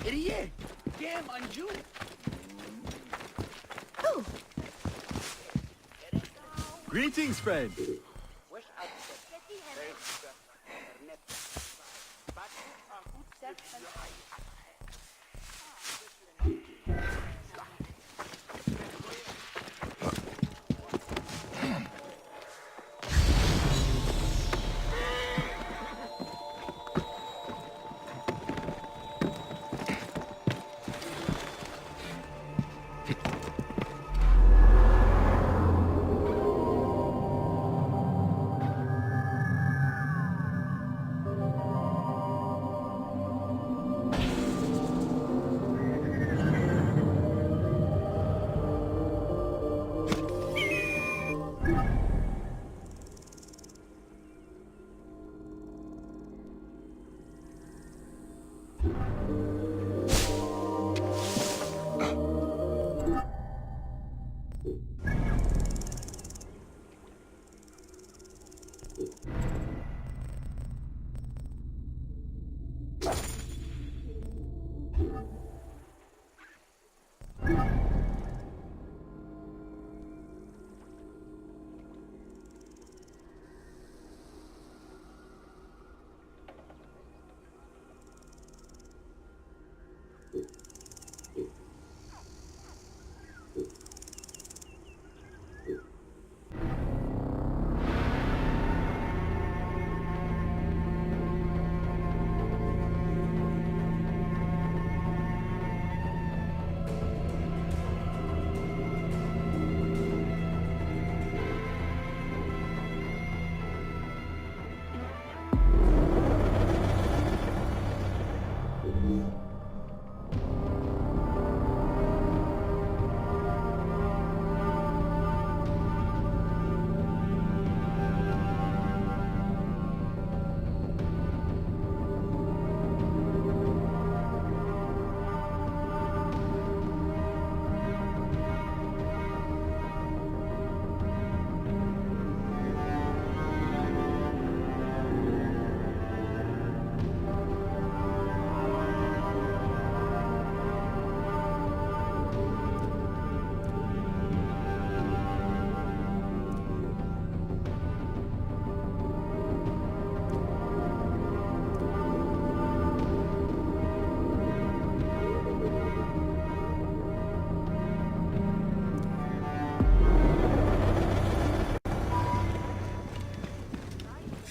Idiot! Damn, Anju! Oh, Greetings, friend.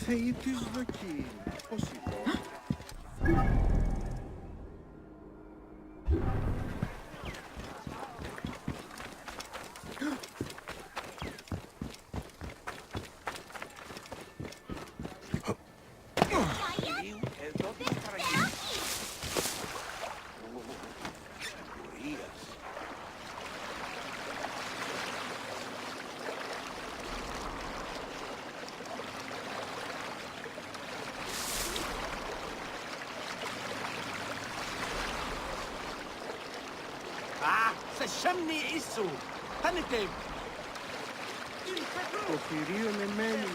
Θεοί της δοκίμης. Πώς είπα. Σεμνή ίσου! Χάνετε! Το θηρίο εμένει.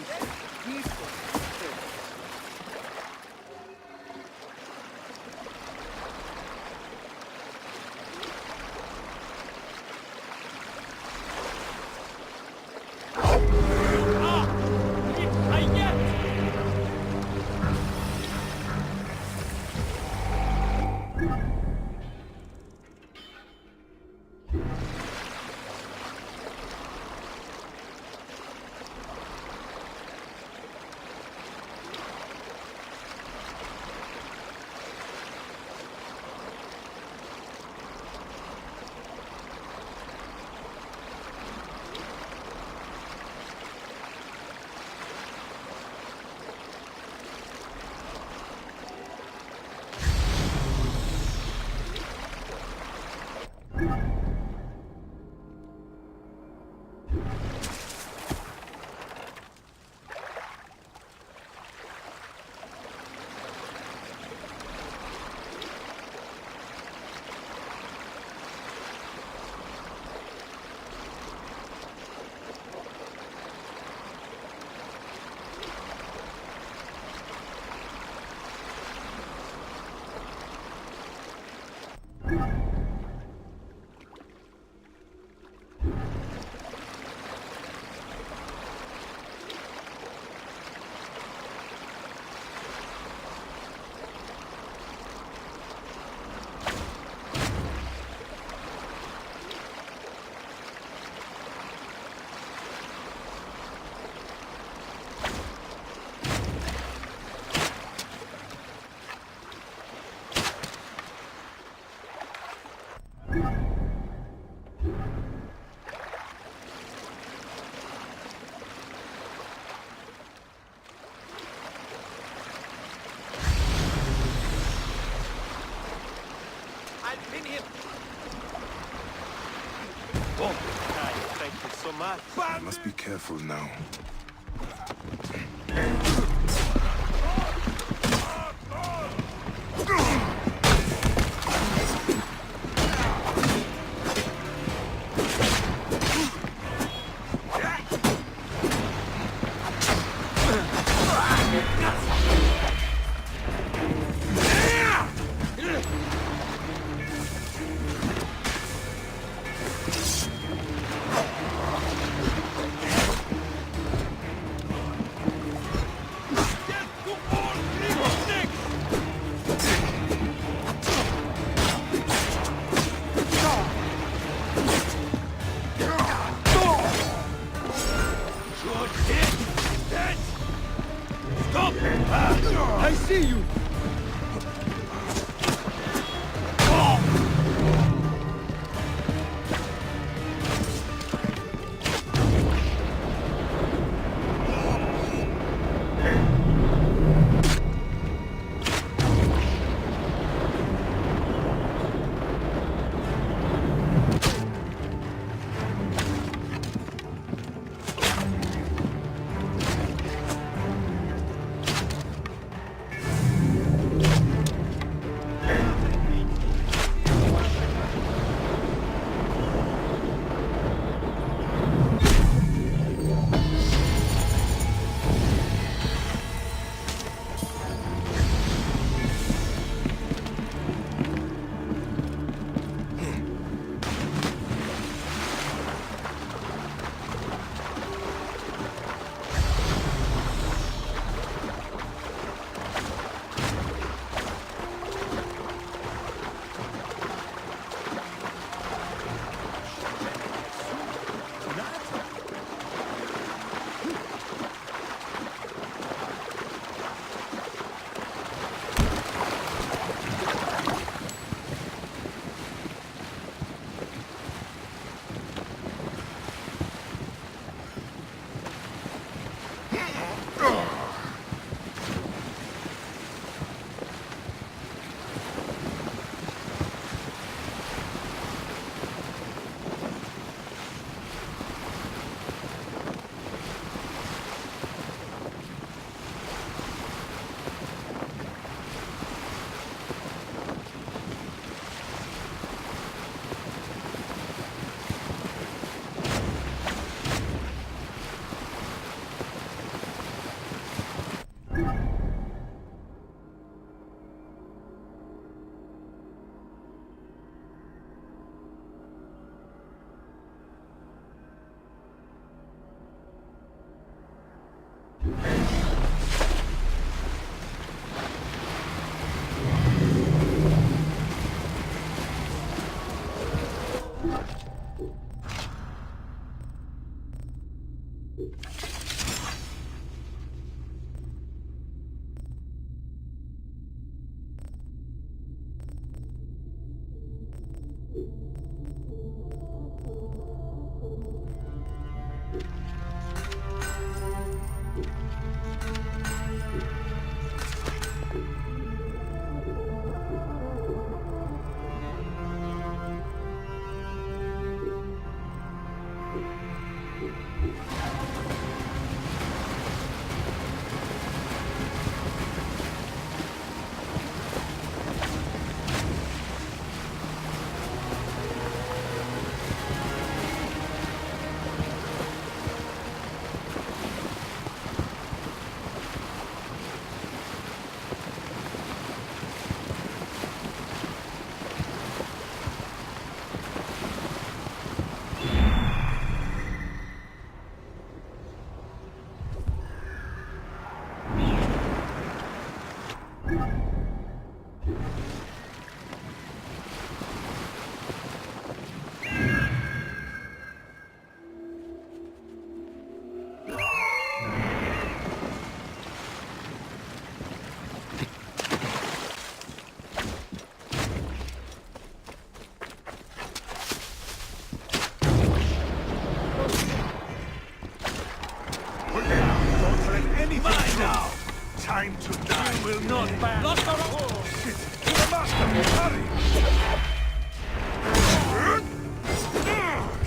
I'll pin him. Oh, thank you so much. I must be careful now. I see you!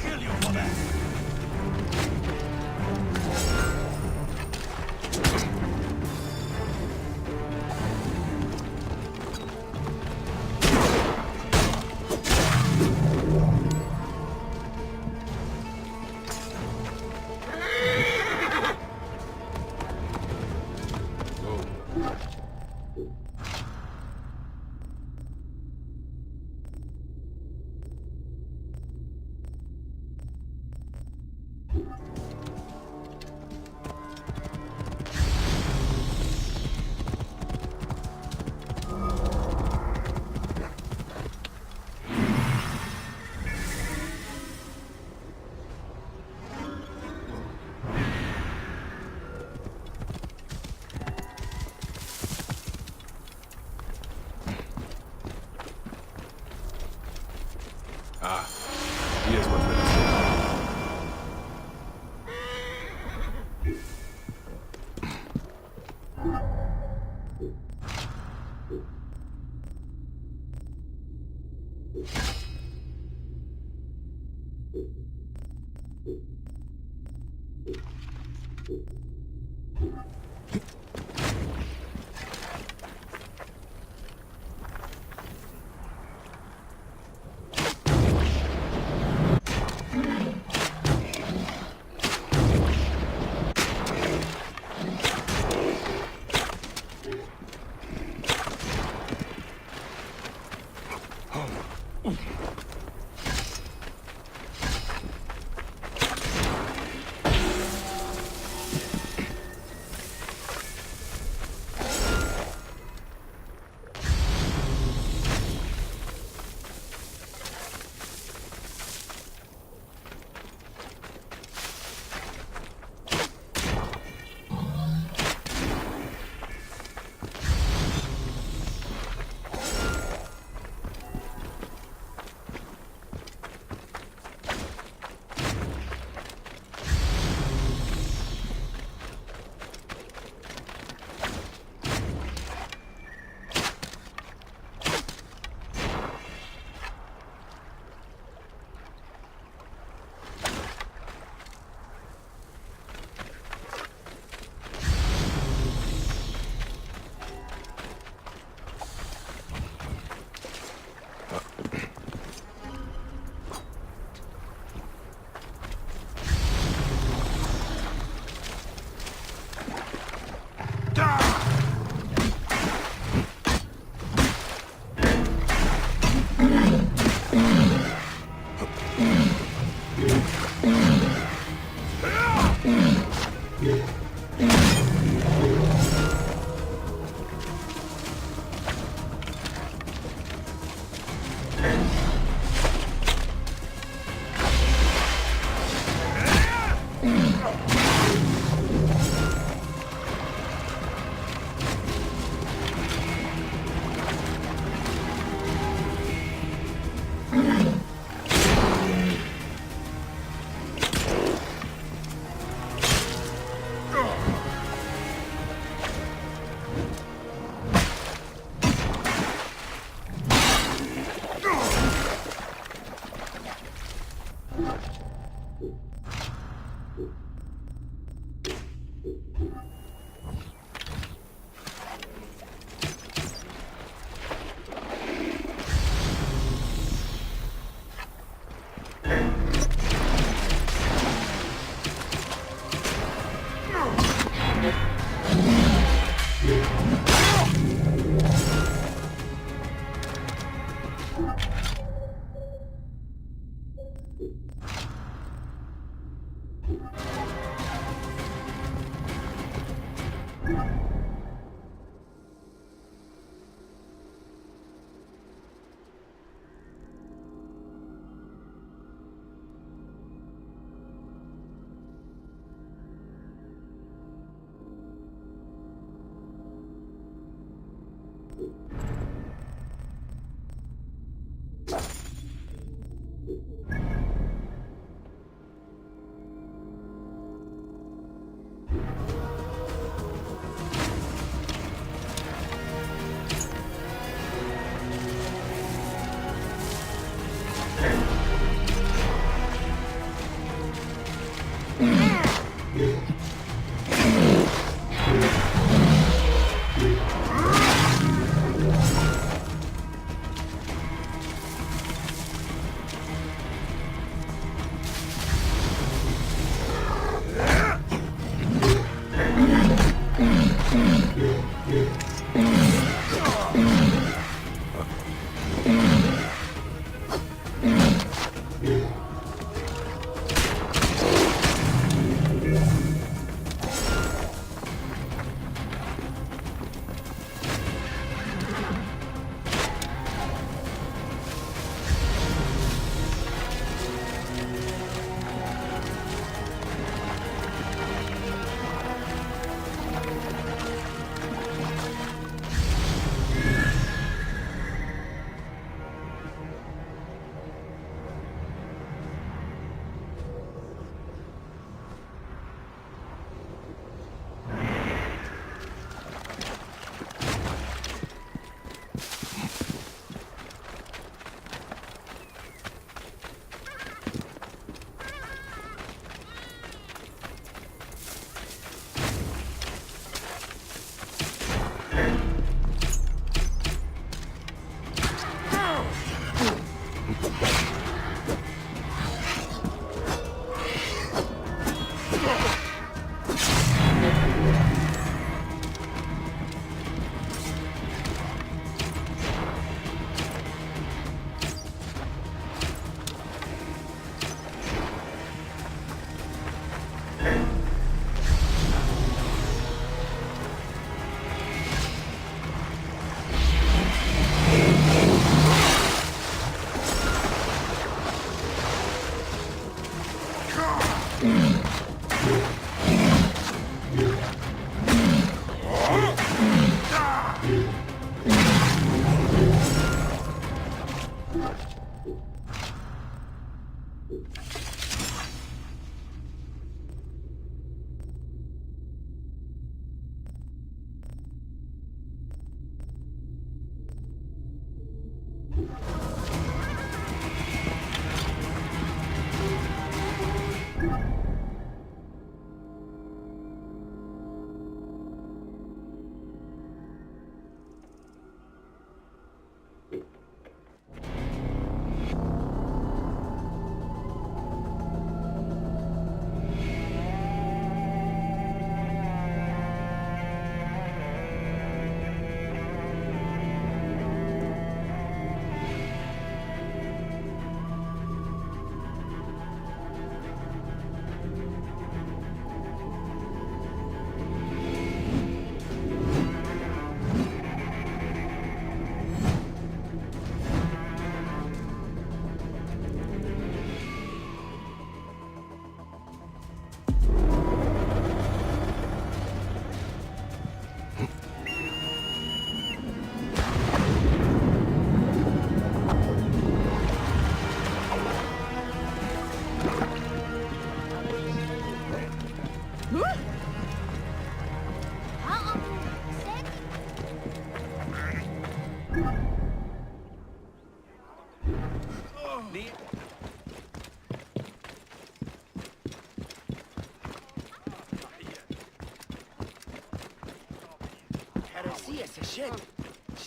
Kill you for that! Here's what let us do.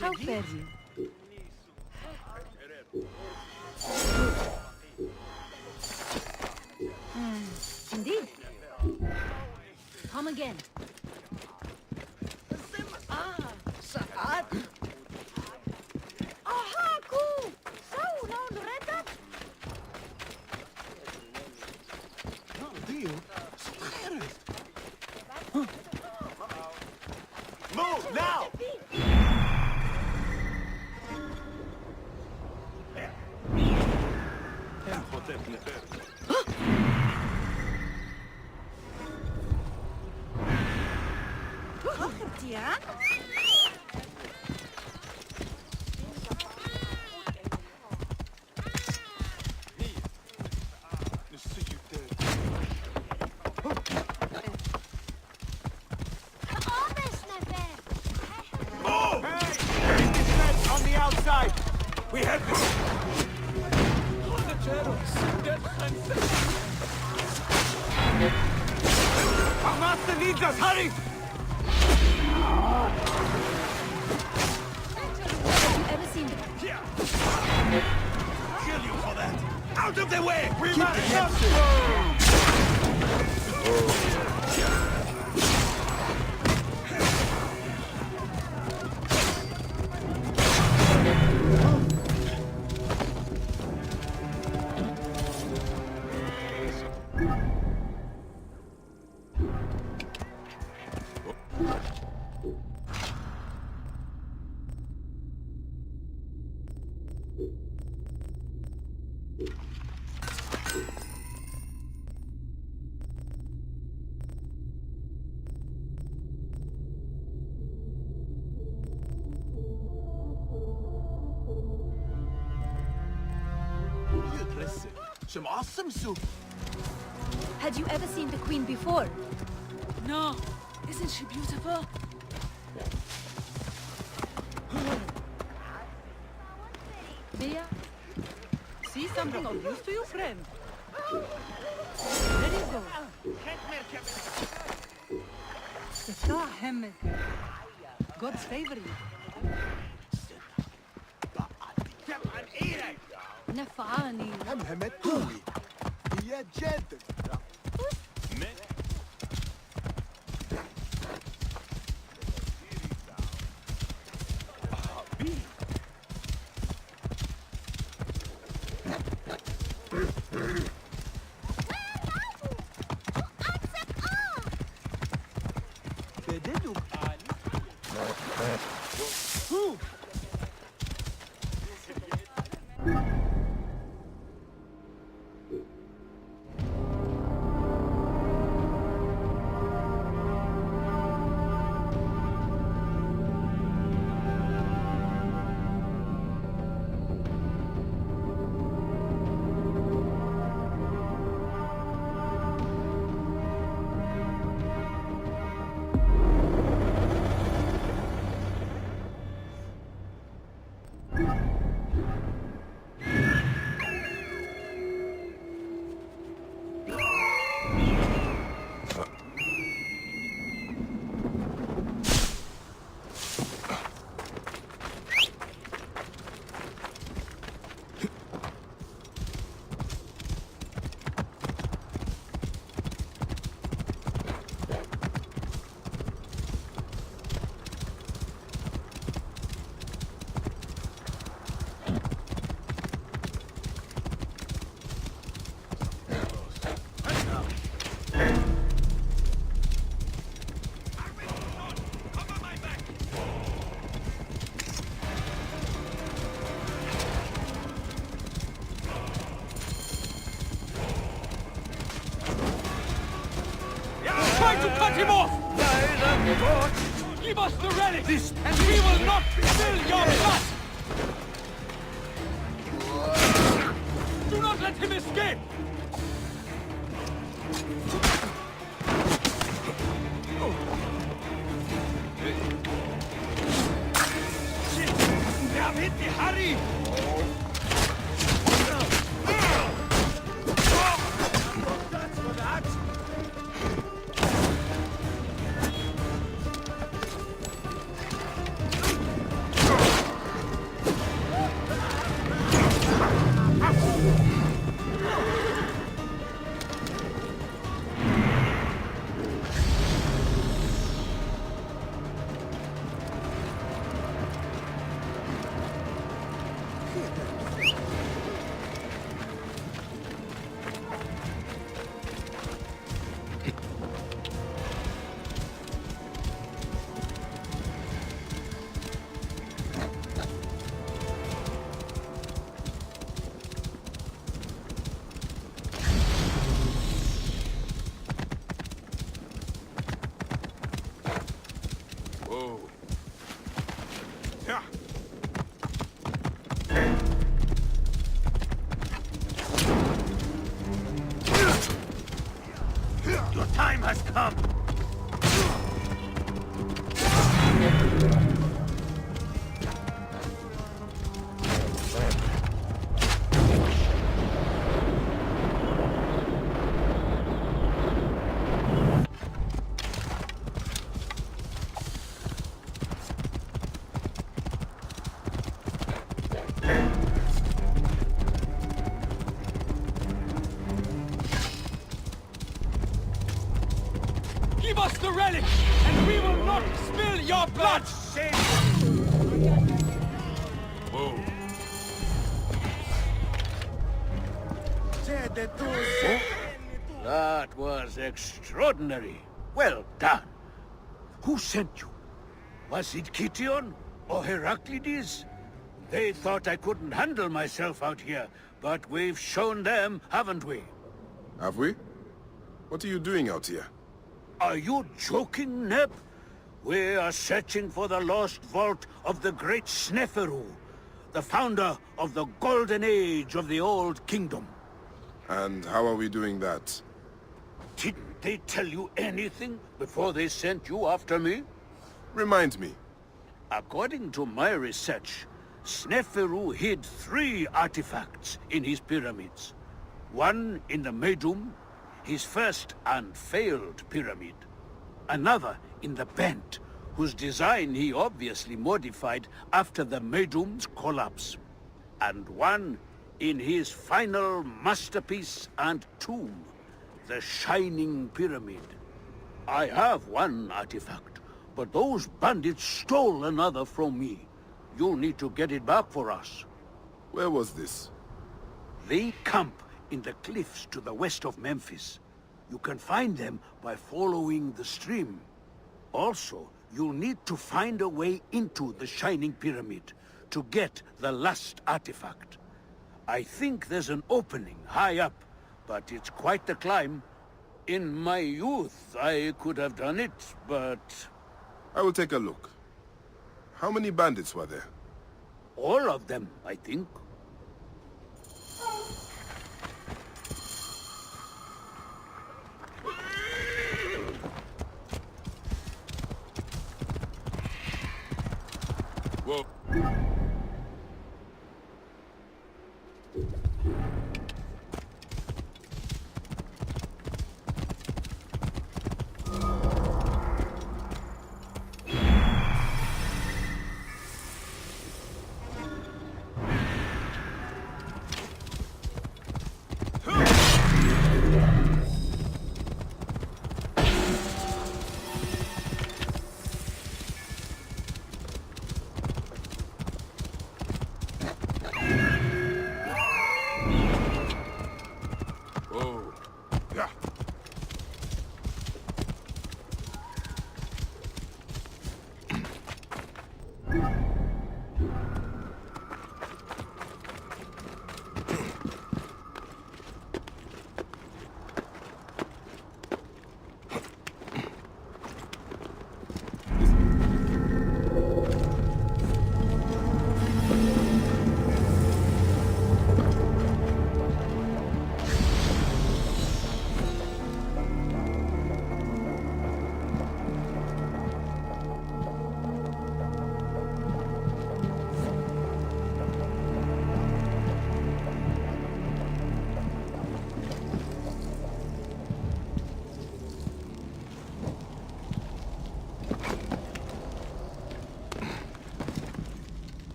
How fares you? Indeed. Come again. Aha, cool! So, no, Loretta? Move now! Yeah? On the outside! We have this! Our master needs us! Hurry! Have you ever seen the... Kill you for that! Out of the way! We must some awesome soup. Had you ever seen the Queen before? No. Isn't she beautiful? Mia, see something of use to you, friend? There you go. Testahem. God's favor you. نفعاني. همهمتوي هي جد try to cut him off! Give us the relic, and we will not spill your blood! Do not let him escape! Shit! They have hit the Harry! That's for that! Whoa. Yeah. Your time has come! Give us the relic, and we will not spill your blood! Whoa. That was extraordinary. Well done. Who sent you? Was it Kition or Heraclides? They thought I couldn't handle myself out here, but we've shown them, haven't we? Have we? What are you doing out here? Are you joking, Neb? We are searching for the lost vault of the great Sneferu, the founder of the golden age of the Old Kingdom. And how are we doing that? Didn't they tell you anything before they sent you after me? Remind me. According to my research, Sneferu hid 3 artifacts in his pyramids. One in the Medum, his first and failed pyramid. Another in the Bent, whose design he obviously modified after the Medum's collapse. And one in his final masterpiece and tomb, the Shining Pyramid. I have one artifact, but those bandits stole another from me. You'll need to get it back for us. Where was this? They camp in the cliffs to the west of Memphis. You can find them by following the stream. Also, you'll need to find a way into the Shining Pyramid to get the last artifact. I think there's an opening high up, but it's quite the climb. In my youth, I could have done it, but... I will take a look. How many bandits were there? all of them, I think. Whoa.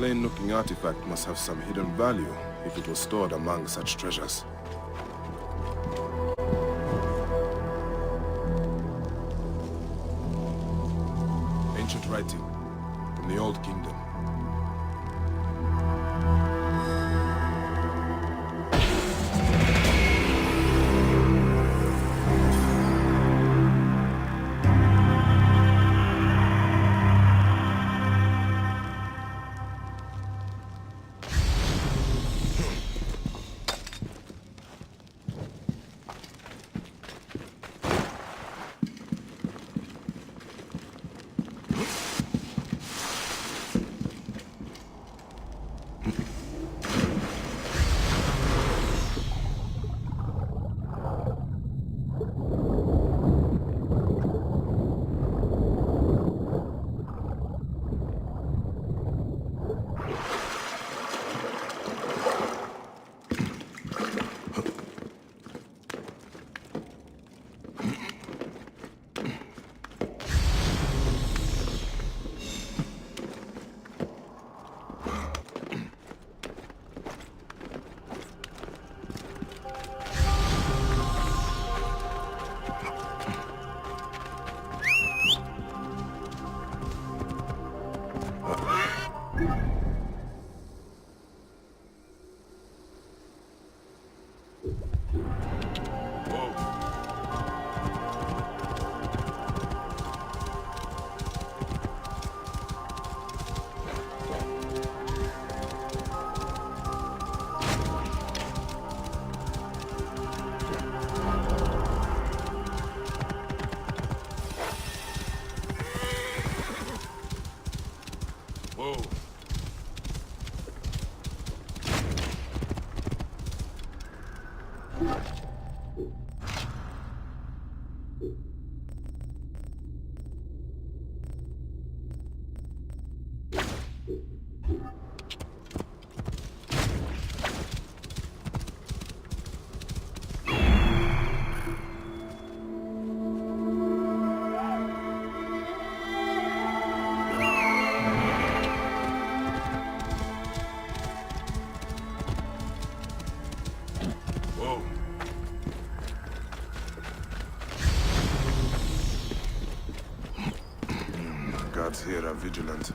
plain-looking artifact must have some hidden value if it was stored among such treasures. Ancient writing from the Old Kingdom. Guards here are vigilant.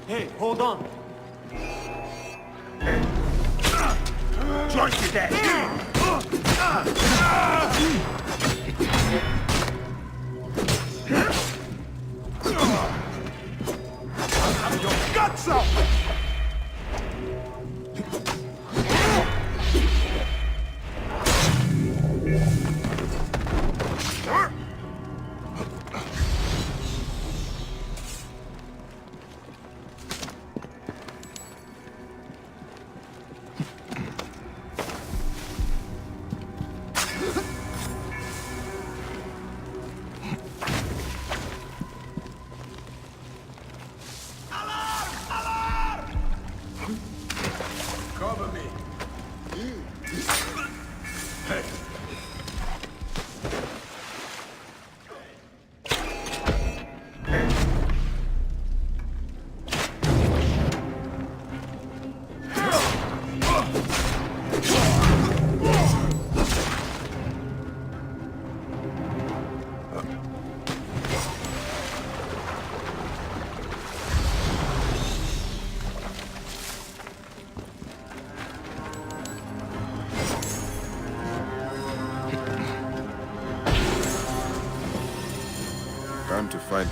Hey, hold on. Joyce is dead. Time to find...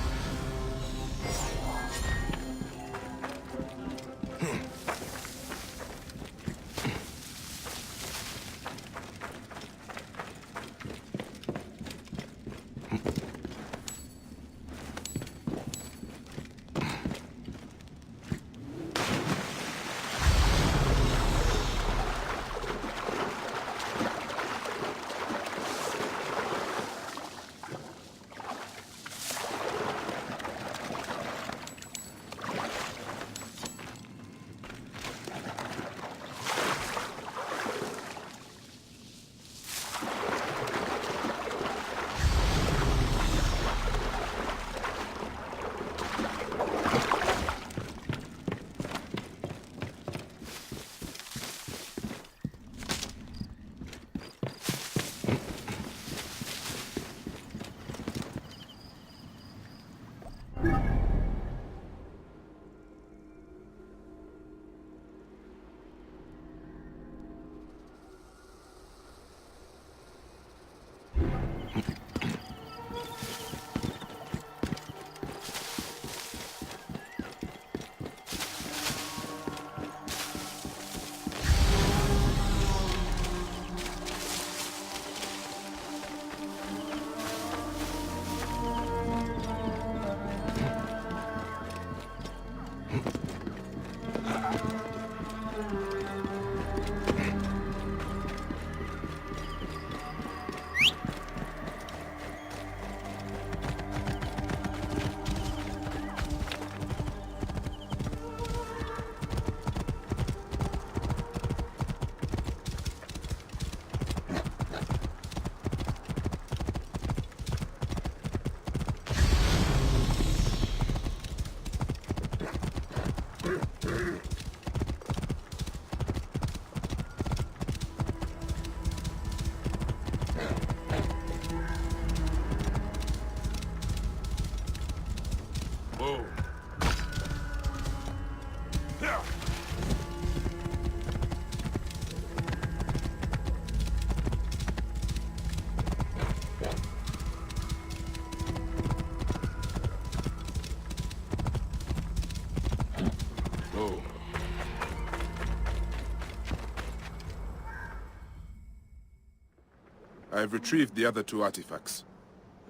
I've retrieved the other two artifacts.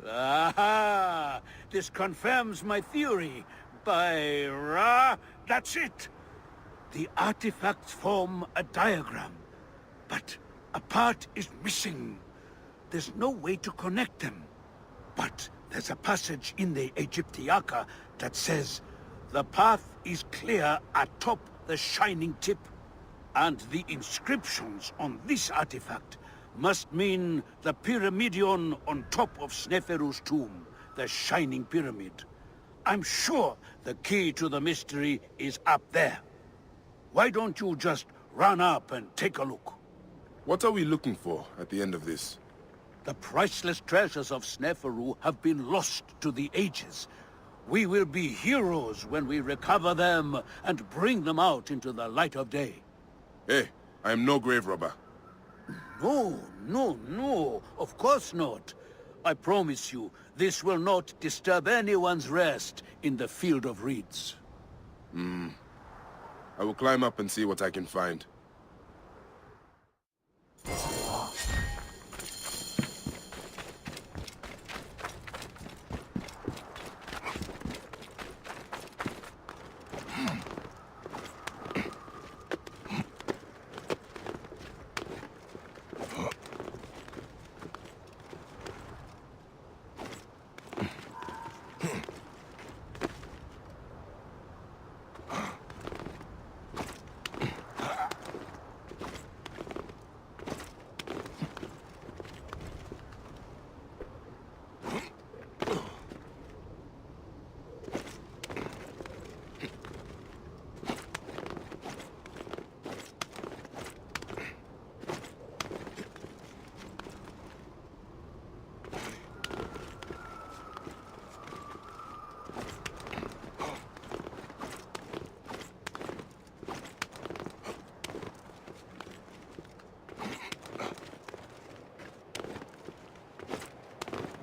Aha! This confirms my theory. By Ra, that's it! The artifacts form a diagram, but a part is missing. There's no way to connect them. But there's a passage in the Egyptiaca that says, the path is clear atop the shining tip. And the inscriptions on this artifact must mean the pyramidion on top of Sneferu's tomb, the Shining Pyramid. I'm sure the key to the mystery is up there. Why don't you just run up and take a look? What are we looking for at the end of this? The priceless treasures of Sneferu have been lost to the ages. We will be heroes when we recover them and bring them out into the light of day. Hey, I am no grave robber. No, of course not. I promise you, this will not disturb anyone's rest in the field of reeds. I will climb up and see what I can find.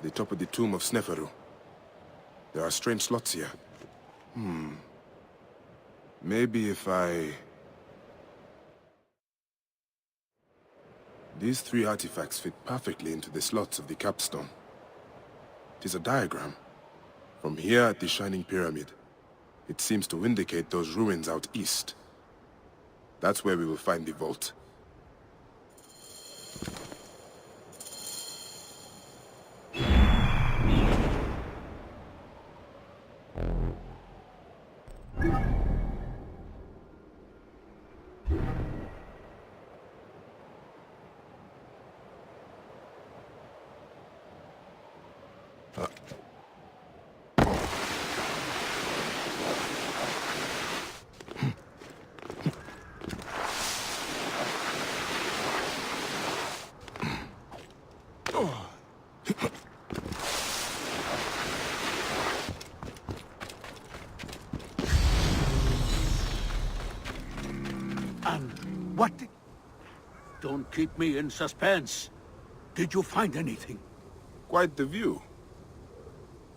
the top of the tomb of Sneferu. There are strange slots here. Maybe if I... These 3 artifacts fit perfectly into the slots of the capstone. It is a diagram. From here at the Shining Pyramid, it seems to indicate those ruins out east. That's where we will find the vault. And what? Don't keep me in suspense. Did you find anything? Quite the view.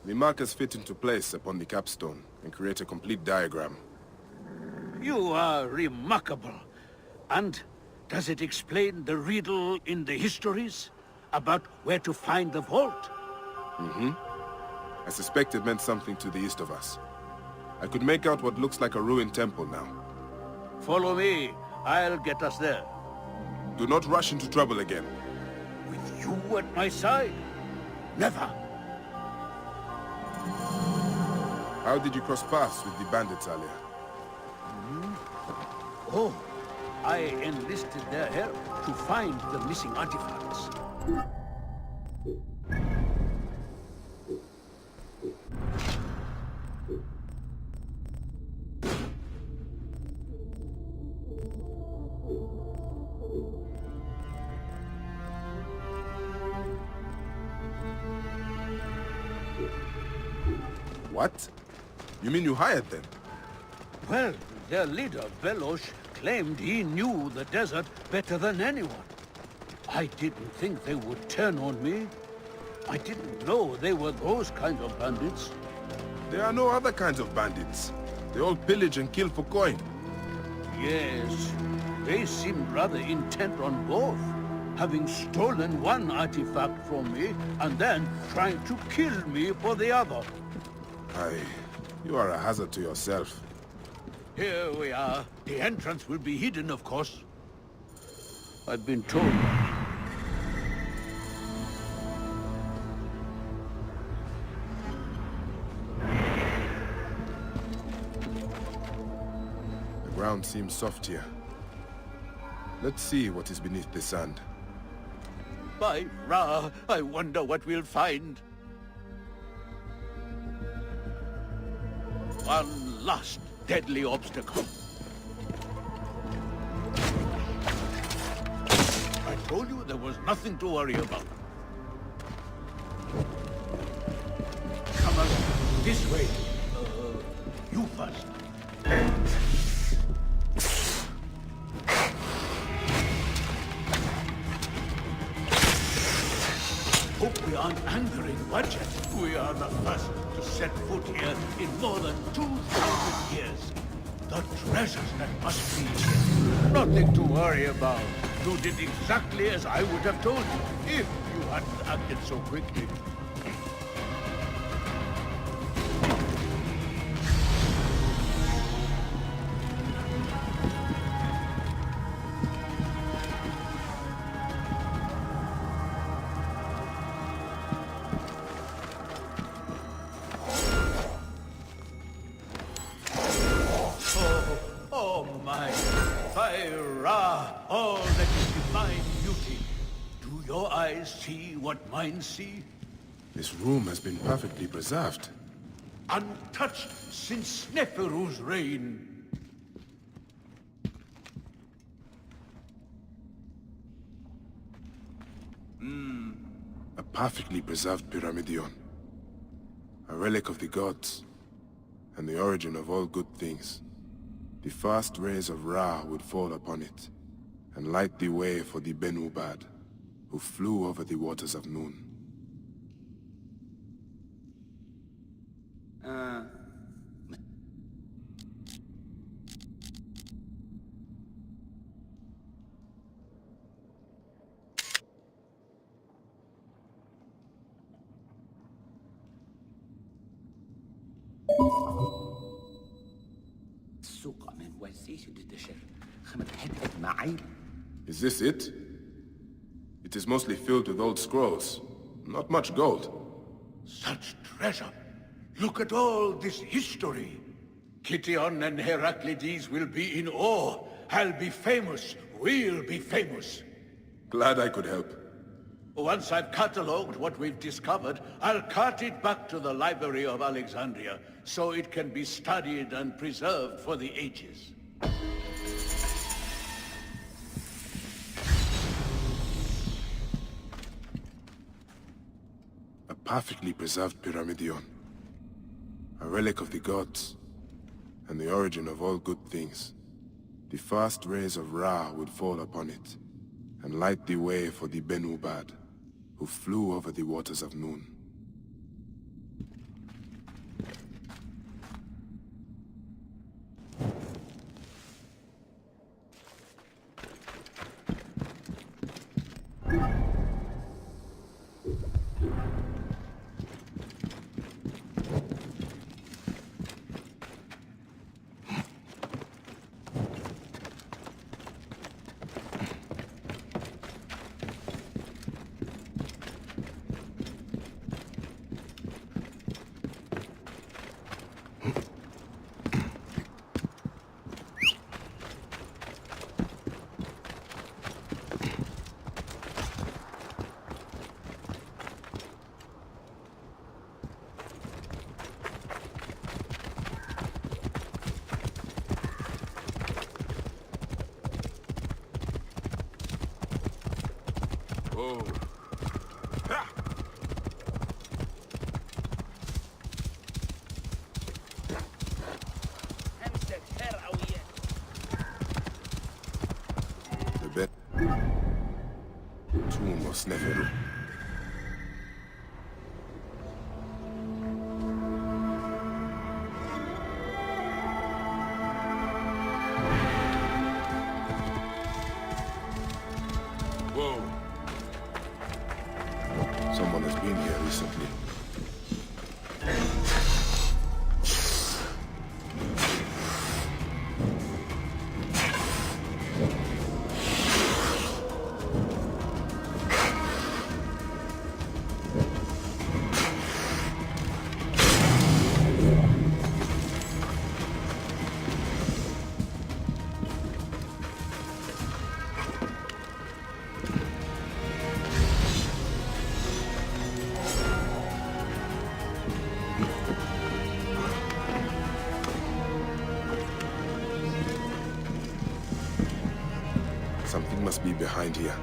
The markers fit into place upon the capstone and create a complete diagram. You are remarkable. And does it explain the riddle in the histories about where to find the vault? I suspect it meant something to the east of us. I could make out what looks like a ruined temple now. Follow me. I'll get us there. Do not rush into trouble again. With you at my side? Never. How did you cross paths with the bandits earlier? Oh, I enlisted their help to find the missing artifacts. What? You mean you hired them? Well, their leader, Velosh, claimed he knew the desert better than anyone. I didn't think they would turn on me. I didn't know they were those kind of bandits. There are no other kinds of bandits. They all pillage and kill for coin. Yes, they seemed rather intent on both, having stolen one artifact from me and then trying to kill me for the other. You are a hazard to yourself. Here we are. The entrance will be hidden, of course. I've been told. The ground seems soft here. Let's see what is beneath the sand. By Ra, I wonder what we'll find. One last deadly obstacle. I told you there was nothing to worry about. Come on, this way. You first. Hope we aren't angering Budget. We are the first to set foot here in more than 2,000 years. The treasures that must be here. Nothing to worry about. You did exactly as I would have told you, if you hadn't acted so quickly. Oh my, Faiyum, all that is divine beauty. Do your eyes see what mine see? This room has been perfectly preserved. Untouched since Sneferu's reign. A perfectly preserved pyramidion. A relic of the gods, and the origin of all good things. The first rays of Ra would fall upon it, and light the way for the Benubad, who flew over the waters of Noon. السوق من وزيش الدشر خمد حد معي. Is this it? It is mostly filled with old scrolls. Not much gold. Such treasure! Look at all this history! Kition and Heraclides will be in awe. I'll be famous. We'll be famous. Glad I could help. Once I've catalogued what we've discovered, I'll cart it back to the Library of Alexandria, so it can be studied and preserved for the ages. A perfectly preserved pyramidion. A relic of the gods, and the origin of all good things. The first rays of Ra would fall upon it, and light the way for the Benubad, who flew over the waters of Noon. Whoa. Ha! The bed. Tomb of Sneferu. Whoa. Someone has been here recently. Something must be behind here.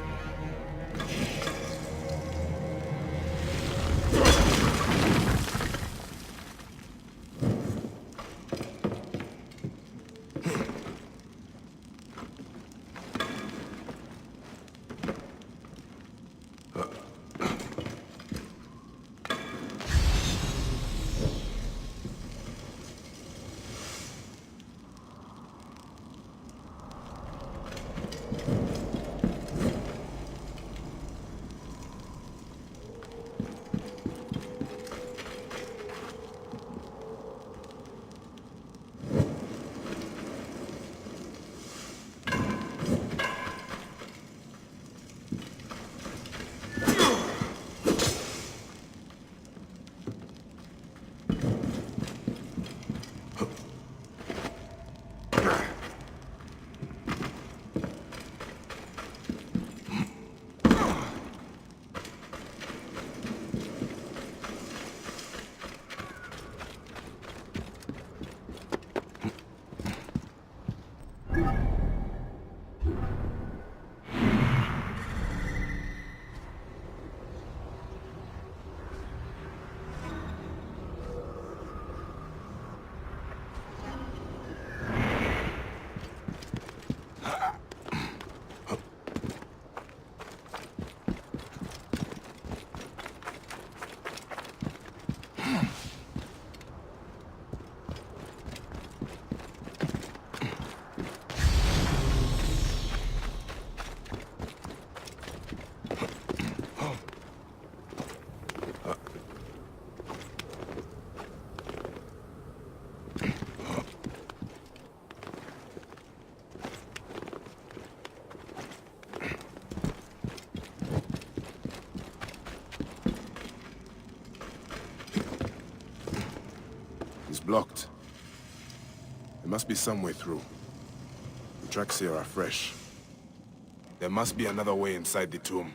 blocked. There must be some way through. The tracks here are fresh. There must be another way inside the tomb.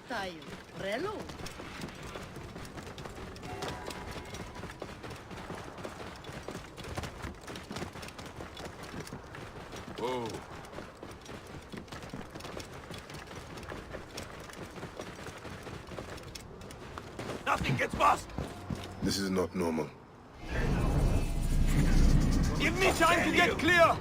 Faiyum. Relo. Whoa. Nothing gets past! This is not normal. Give me time to get clear!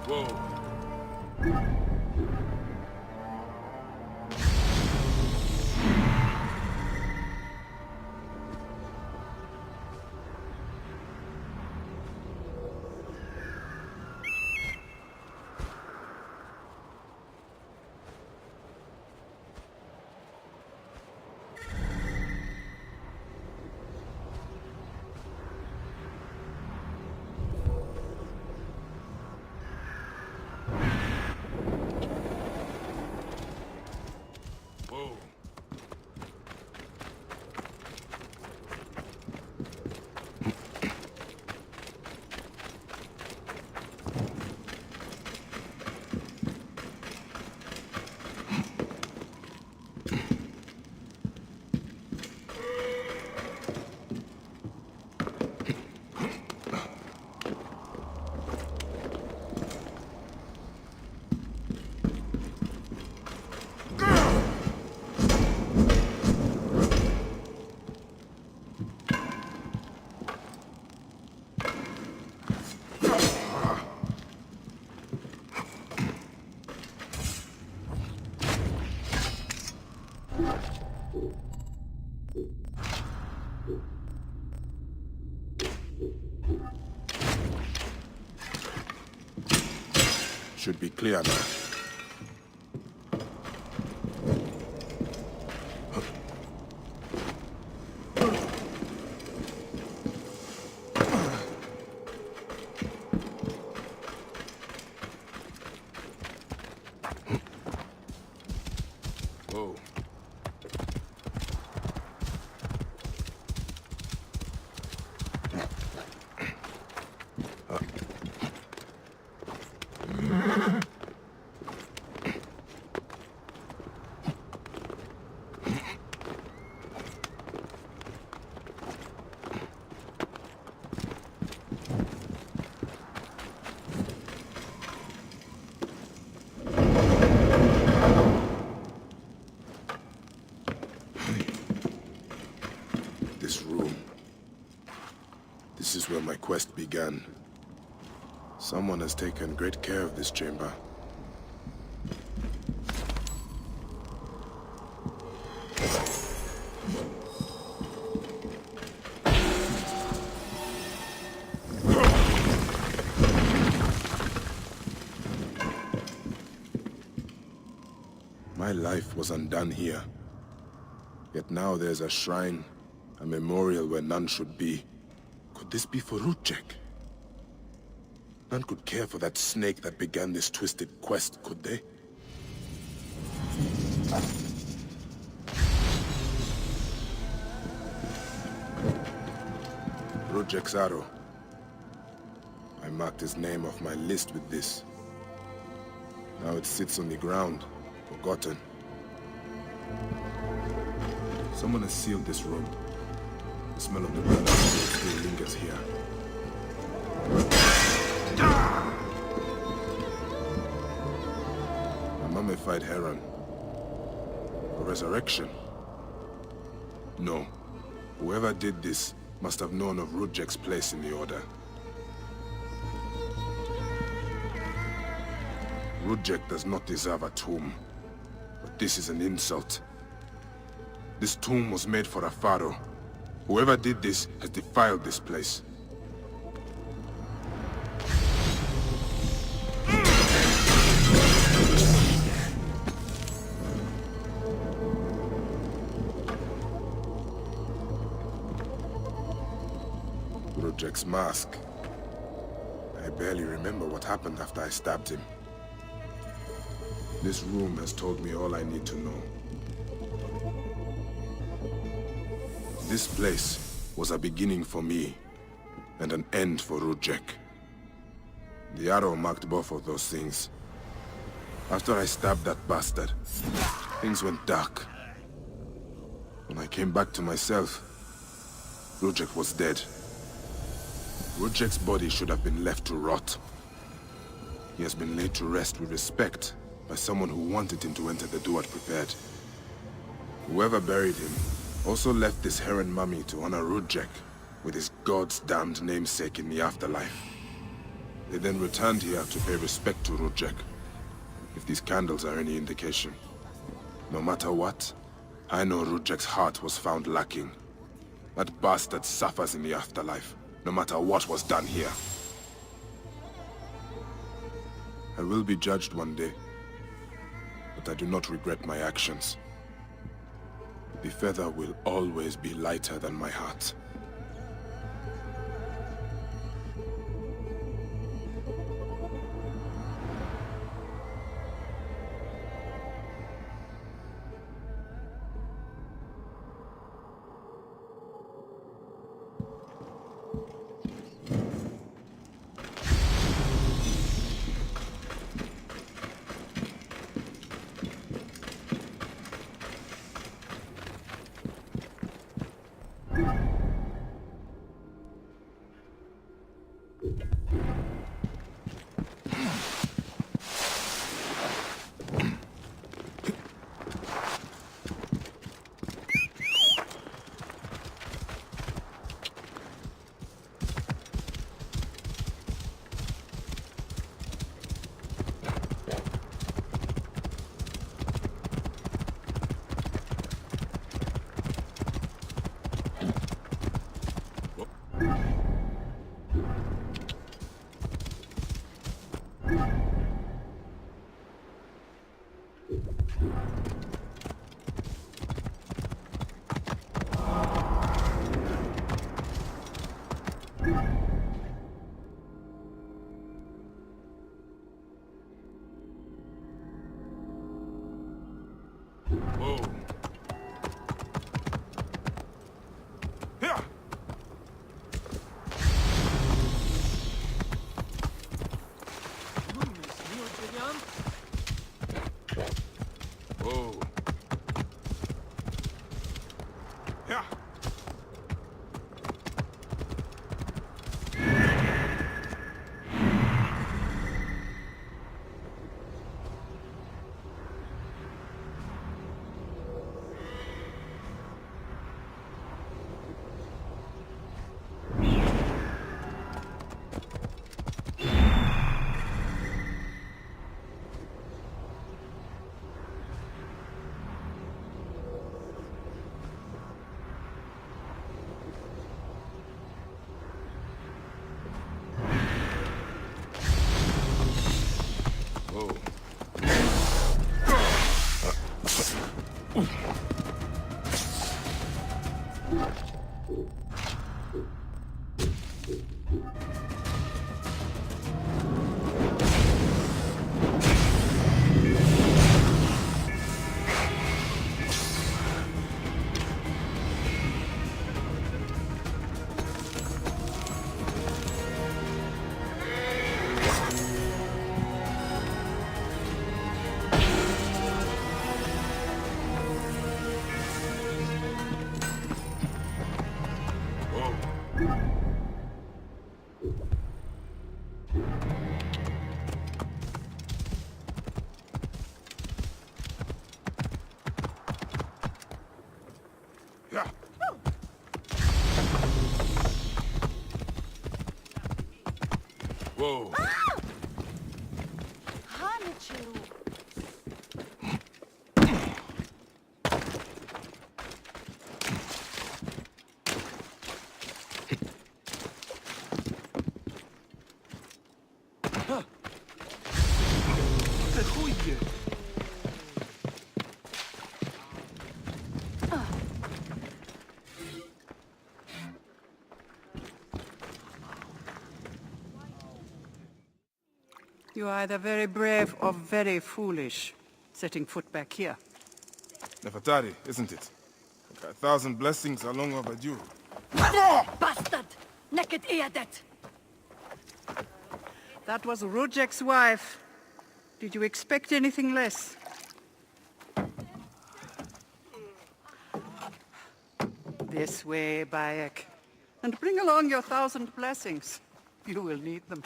Whoa. Should be clear now. Whoa. This room. This is where my quest began. Someone has taken great care of this chamber. My life was undone here. Yet now there's a shrine, a memorial where none should be. Could this be for Rudjek? None could care for that snake that began this twisted quest, could they? Rudjek's arrow. I marked his name off my list with this. Now it sits on the ground, forgotten. Someone has sealed this room. The smell of the blood still lingers here. A mummified heron. A resurrection? No. Whoever did this must have known of Rudjek's place in the Order. Rudjek does not deserve a tomb. But this is an insult. This tomb was made for a pharaoh. Whoever did this has defiled this place. Rudjek's mask. I barely remember what happened after I stabbed him. This room has told me all I need to know. This place was a beginning for me, and an end for Rudjek. The arrow marked both of those things. After I stabbed that bastard, things went dark. When I came back to myself, Rudjek was dead. Rudjek's body should have been left to rot. He has been laid to rest with respect by someone who wanted him to enter the Duat prepared. Whoever buried him also left this heron mummy to honor Rudjek with his god's damned namesake in the afterlife. They then returned here to pay respect to Rudjek. If these candles are any indication. No matter what, I know Rudjek's heart was found lacking. That bastard suffers in the afterlife, no matter what was done here. I will be judged one day, but I do not regret my actions. The feather will always be lighter than my heart. Whoa. Here. Whoa. Yeah. Yeah. Whoa. You are either very brave or very foolish, setting foot back here. Nefertari, isn't it? 1,000 blessings are long overdue. Bastard! Naked Eadet! That was Rudjek's wife. Did you expect anything less? This way, Bayek. And bring along your 1,000 blessings. You will need them.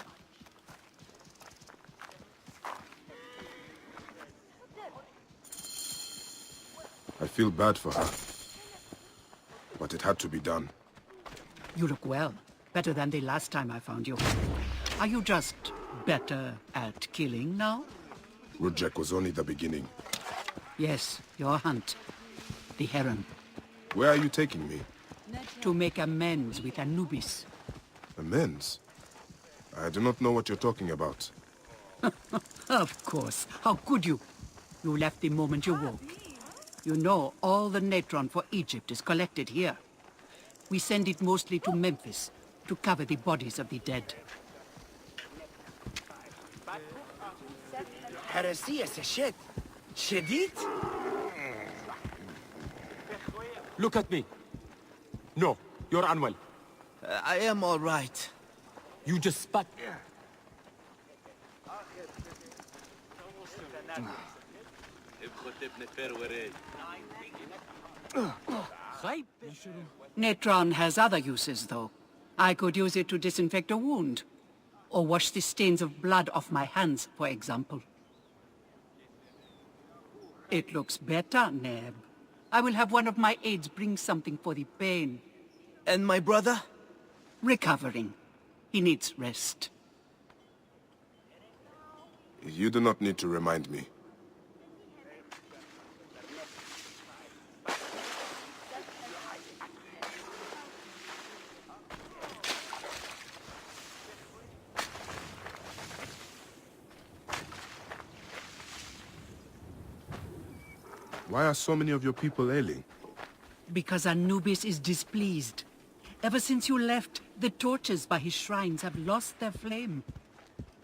I feel bad for her. But it had to be done. You look well. Better than the last time I found you. Are you just better at killing now? Rudjek was only the beginning. Yes, your hunt. The heron. Where are you taking me? To make amends with Anubis. Amends? I do not know what you're talking about. Of course. How could you? You left the moment you woke. You know all the natron for Egypt is collected here. We send it mostly to Memphis to cover the bodies of the dead. Look at me. No, you're unwell. I am all right. You just spat. Natron has other uses, though. I could use it to disinfect a wound. Or wash the stains of blood off my hands, for example. It looks better, Neb. I will have one of my aides bring something for the pain. And my brother? Recovering. He needs rest. You do not need to remind me. Why are so many of your people ailing? Because Anubis is displeased. Ever since you left, the torches by his shrines have lost their flame.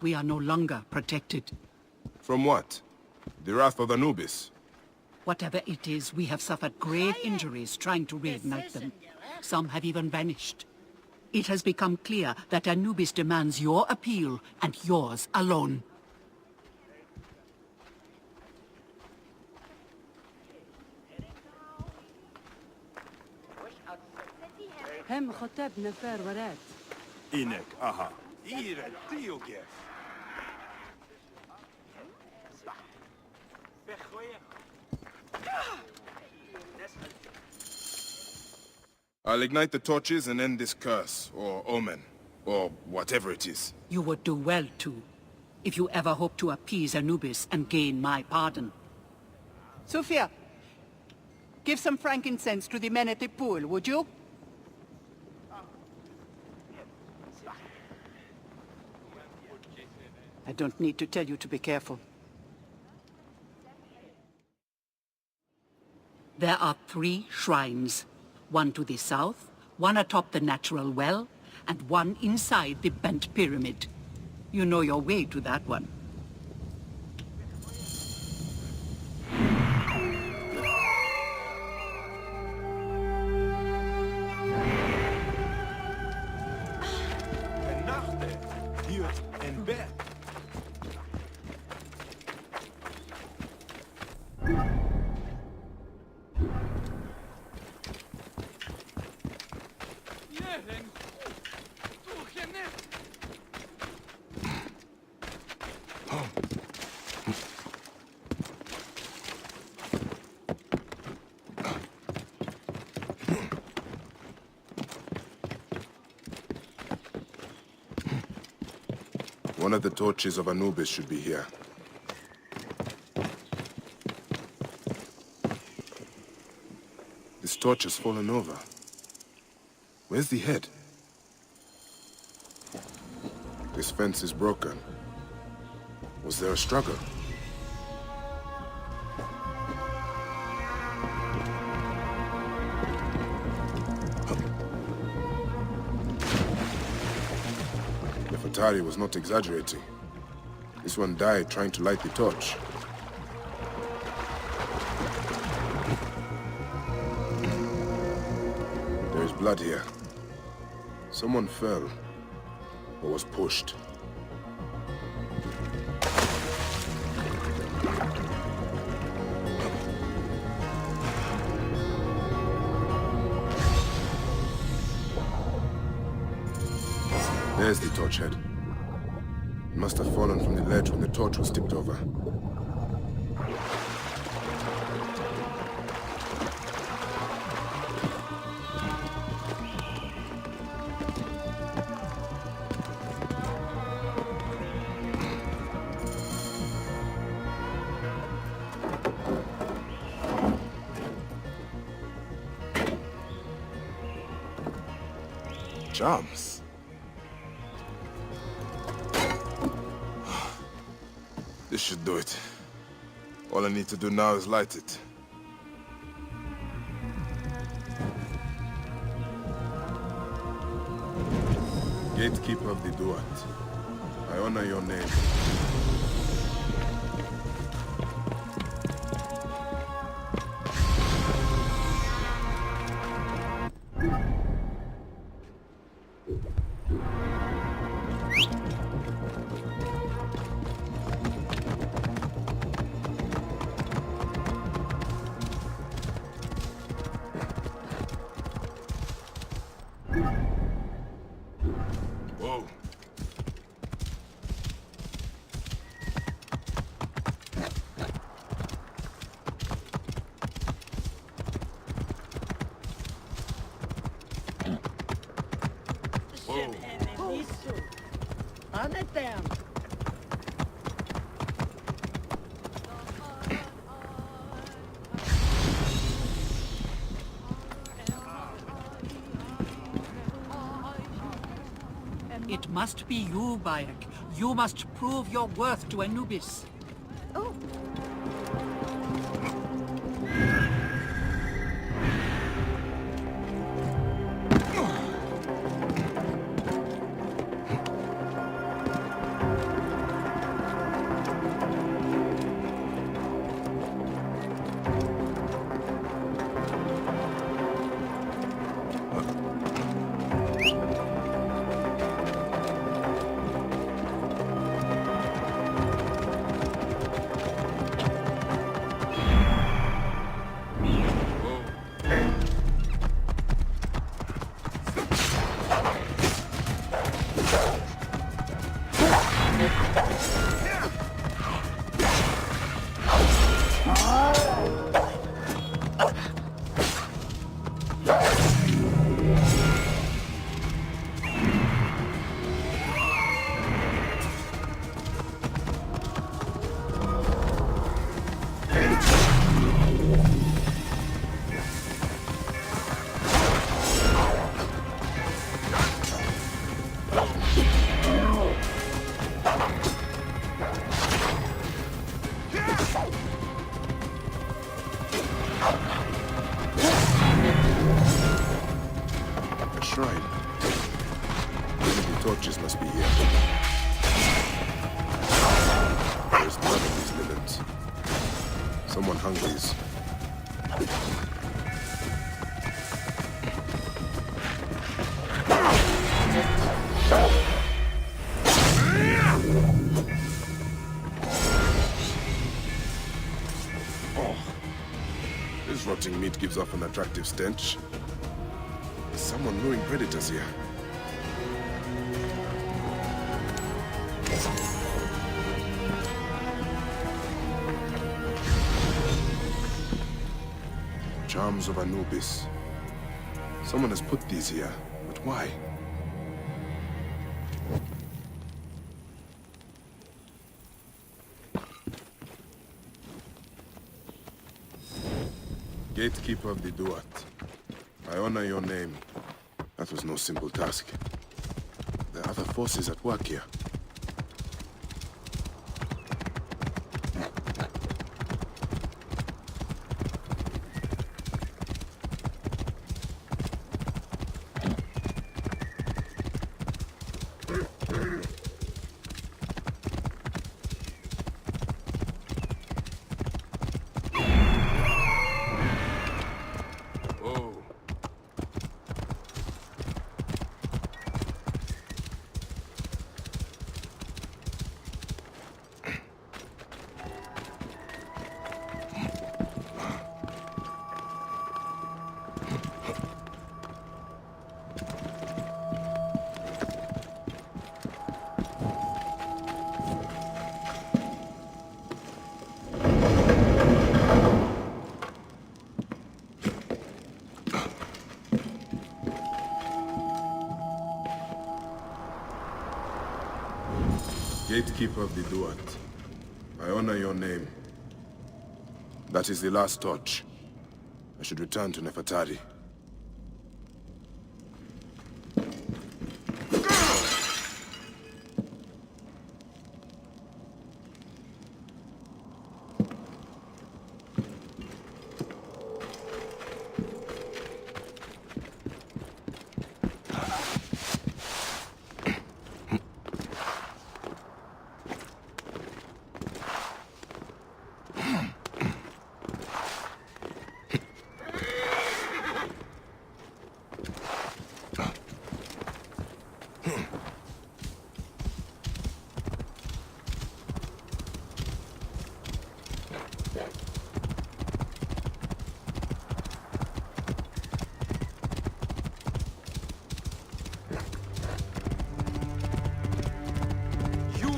We are no longer protected. From what? The wrath of Anubis? Whatever it is, we have suffered grave injuries trying to reignite them. Some have even vanished. It has become clear that Anubis demands your appeal, and yours alone. هم خطاب نفار ورات. إنك أها. إيرا تيوغيف. I'll ignite the torches and end this curse, or omen, or whatever it is. You would do well to, if you ever hope to appease Anubis and gain my pardon. Sophia, give some frankincense to the men at the pool, would you? I don't need to tell you to be careful. There are 3 shrines. One to the south, one atop the natural well, and one inside the bent pyramid. You know your way to that one. Hier en bed. One of the torches of Anubis should be here. This torch has fallen over. Where's the head? This fence is broken. Was there a struggle? Nefertari was not exaggerating. This one died trying to light the torch. There is blood here. Someone fell, or was pushed. There's the torch head. It must have fallen from the ledge when the torch was tipped over. Charms. This should do it. All I need to do now is light it. Gatekeeper of the Duat, I honor your name. Whoa. It must be you, Bayek. You must prove your worth to Anubis. Shrine. Maybe the torches must be here. There's blood on these linens. Someone hung these. Oh. This rotting meat gives off an attractive stench. Is someone luring predators here? Charms of Anubis. Someone has put these here, but why? Gatekeeper of the Duat. I honor your name. That was no simple task. There are other forces at work here. Gatekeeper of the Duat. I honor your name. That is the last torch. I should return to Nefertari. You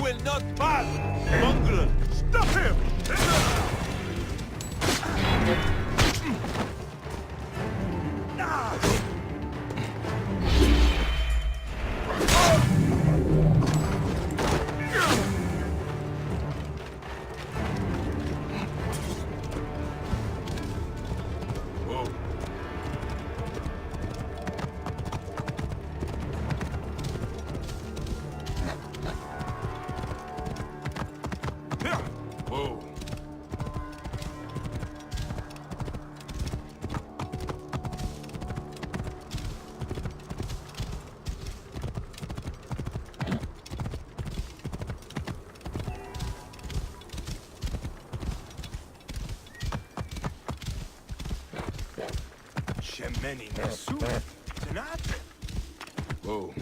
will not pass, mongrel! Stop him! Whoa. Shemeni Nesu. Tonight? Whoa.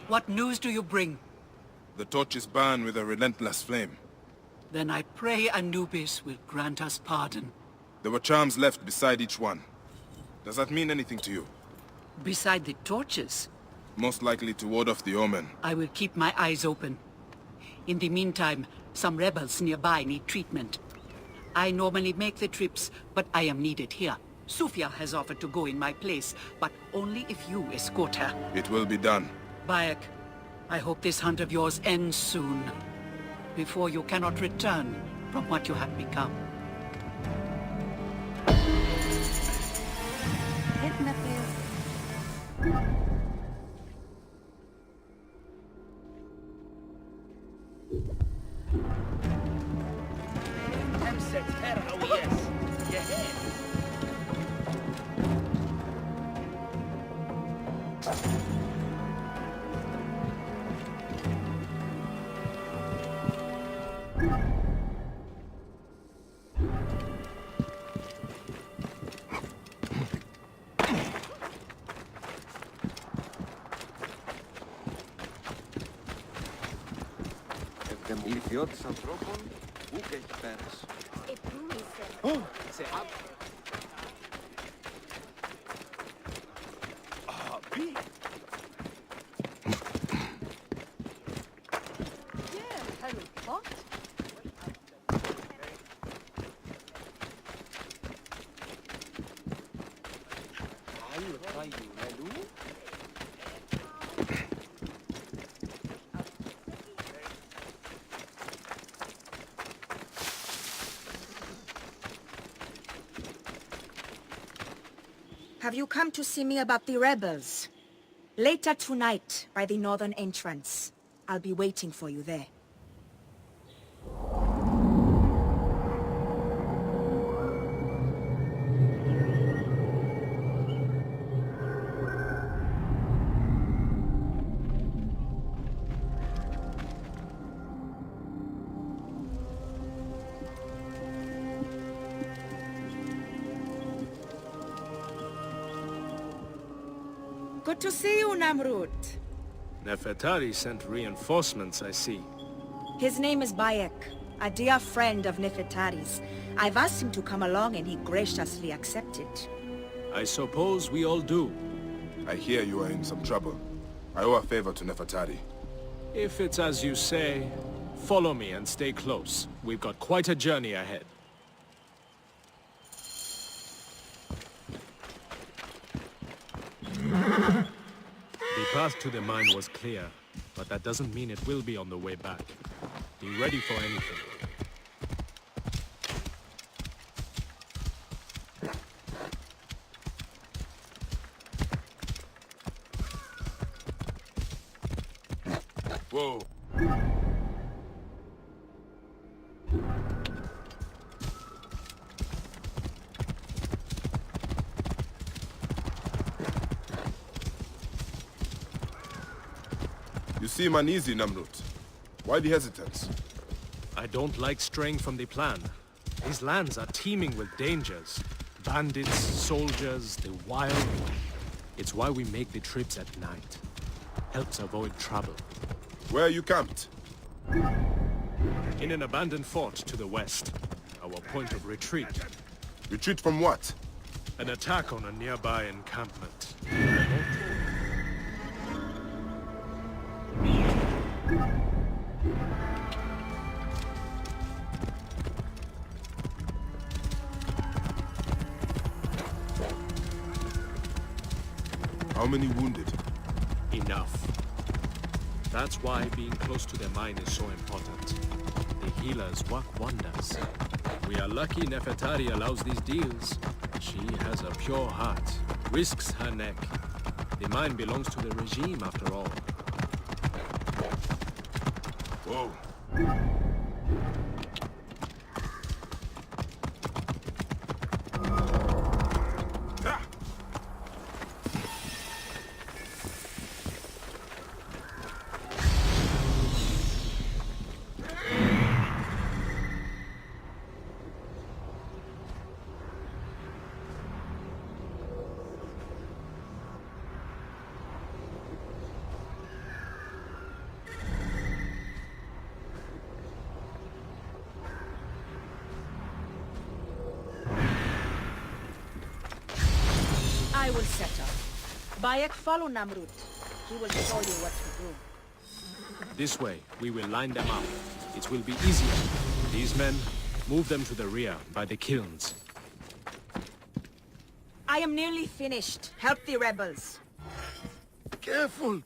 What news do you bring? The torches burn with a relentless flame. Then I pray Anubis will grant us pardon. There were charms left beside each one. Does that mean anything to you? Beside the torches, Most likely to ward off the omen. I will keep my eyes open. In the meantime, some rebels nearby need treatment. I normally make the trips, but I am needed here. Sufia has offered to go in my place, but only if you escort her. It will be done. Bayek, I hope this hunt of yours ends soon, before you cannot return from what you have become. Ιδιώτης ανθρώπων, ούκ έχει πέρας. Σε Have you come to see me about the rebels? Later tonight, by the northern entrance. I'll be waiting for you there. Good to see you, Namrud. Nefertari sent reinforcements, I see. His name is Bayek, a dear friend of Nefertari's. I've asked him to come along and he graciously accepted. I suppose we all do. I hear you are in some trouble. I owe a favor to Nefertari. If it's as you say, follow me and stay close. We've got quite a journey ahead. The path to the mine was clear, but that doesn't mean it will be on the way back. Be ready for anything. Whoa. You seem uneasy, Namrut. Why the hesitance? I don't like straying from the plan. These lands are teeming with dangers. Bandits, soldiers, the wild. It's why we make the trips at night. Helps avoid trouble. Where are you camped? In an abandoned fort to the west. Our point of retreat. Retreat from what? An attack on a nearby encampment. How many wounded? Enough. That's why being close to their mine is so important. The healers work wonders. We are lucky Nefertari allows these deals. She has a pure heart, risks her neck. The mine belongs to the regime after all. Whoa. I will set up. Bayek, follow Namrud. He will show you what to do. This way, we will line them up. It will be easier. These men, move them to the rear, by the kilns. I am nearly finished. Help the rebels. Careful!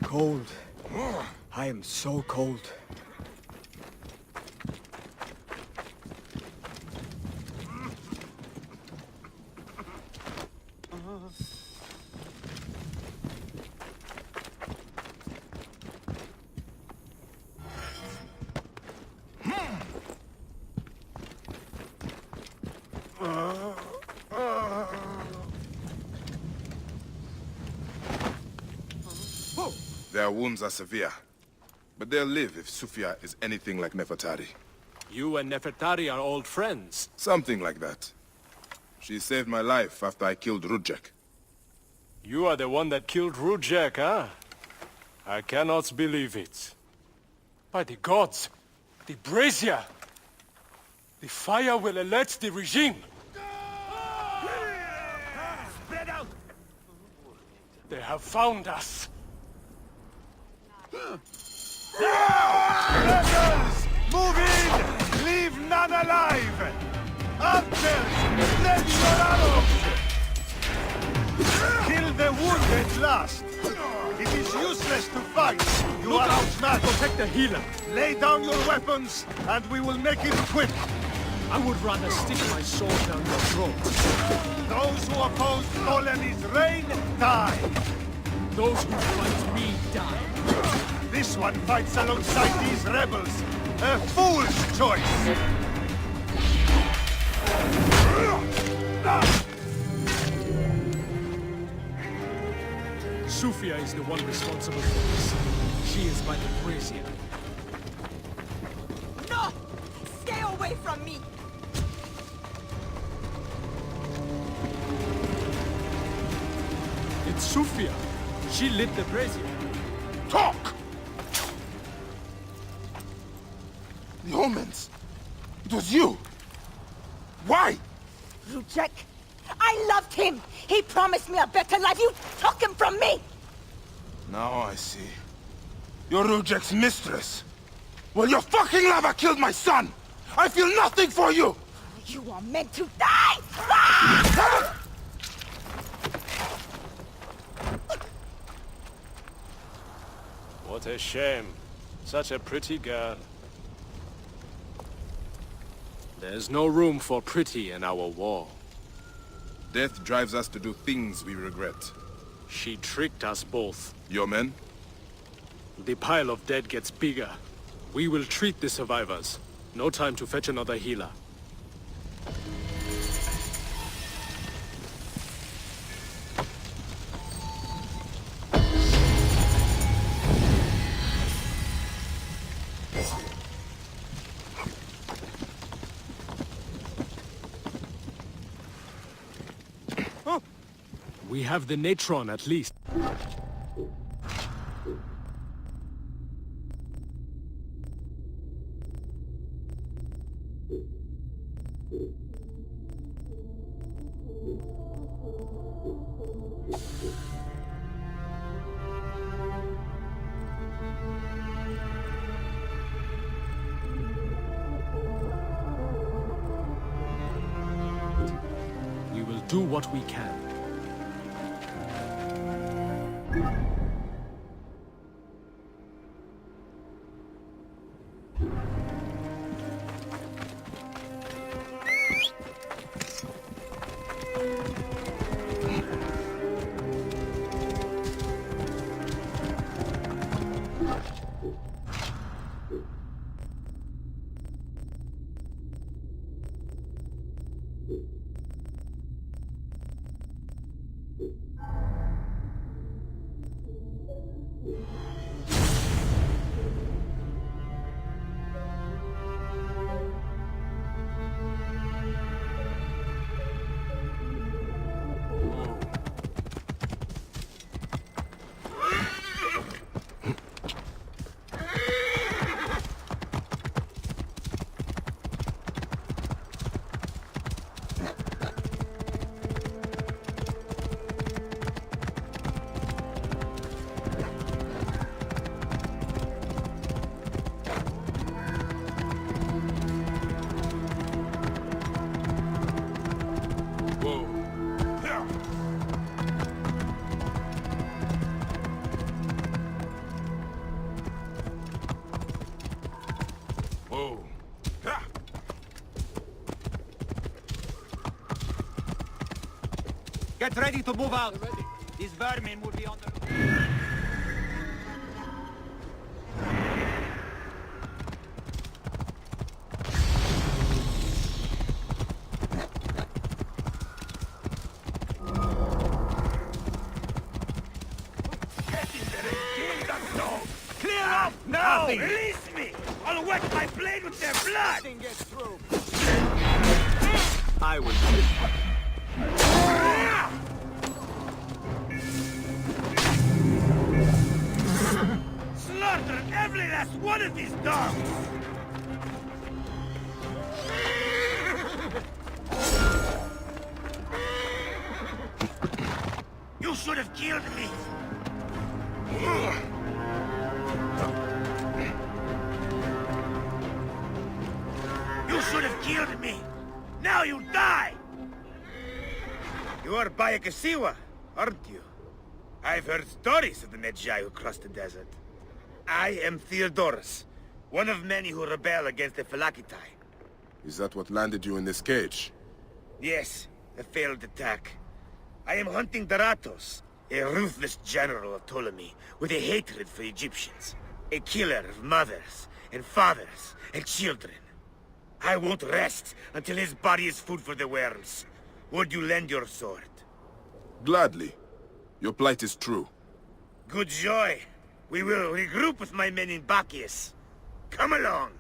Cold. I am so cold. Their wounds are severe, but they'll live if Sufia is anything like Nefertari. You and Nefertari are old friends. Something like that. She saved my life after I killed Rudjek. You are the one that killed Rudjek, huh? I cannot believe it. By the gods, the brazier! The fire will alert the regime! Spread out! They have found us! Rebels! Move in! Leave none alive! Archers! Ready your arrows! Kill the wounded last! It is useless to fight! You are outmatched! Protect the healer! Lay down your weapons, and we will make it quick! I would rather stick my sword down your throat. Those who oppose Ptolemy's reign, die! Those who fight me die. This one fights alongside these rebels! A fool's choice! Sufia is the one responsible for this. She is by the brazier. No! Stay away from me! It's Sufia. She lit the brazier. Talk! The omens. It was you. Why? Rudjek, I loved him! He promised me a better life! You took him from me! Now I see. You're Rudjek's mistress. Well, your fucking lover killed my son! I feel nothing for you! You are meant to die! Ah! What a shame. Such a pretty girl. There's no room for pretty in our war. Death drives us to do things we regret. She tricked us both. Your men? The pile of dead gets bigger. We will treat the survivors. No time to fetch another healer. We have the natron at least. We will do what we can. Get ready to move out. These vermin will be on the... Clear up now! Release me! I'll wet my blade with their blood! Get through. I will. Slaughter every last one of these dogs! You should have killed me! You should have killed me! Now you die! You are Bayakasiwa, aren't you? I've heard stories of the Medjay who crossed the desert. I am Theodorus, one of many who rebel against the Phylakitai. Is that what landed you in this cage? Yes, a failed attack. I am hunting Daratos, a ruthless general of Ptolemy with a hatred for Egyptians. A killer of mothers and fathers and children. I won't rest until his body is food for the worms. Would you lend your sword? Gladly. Your plight is true. Good joy. We will regroup with my men in Bacchius. Come along.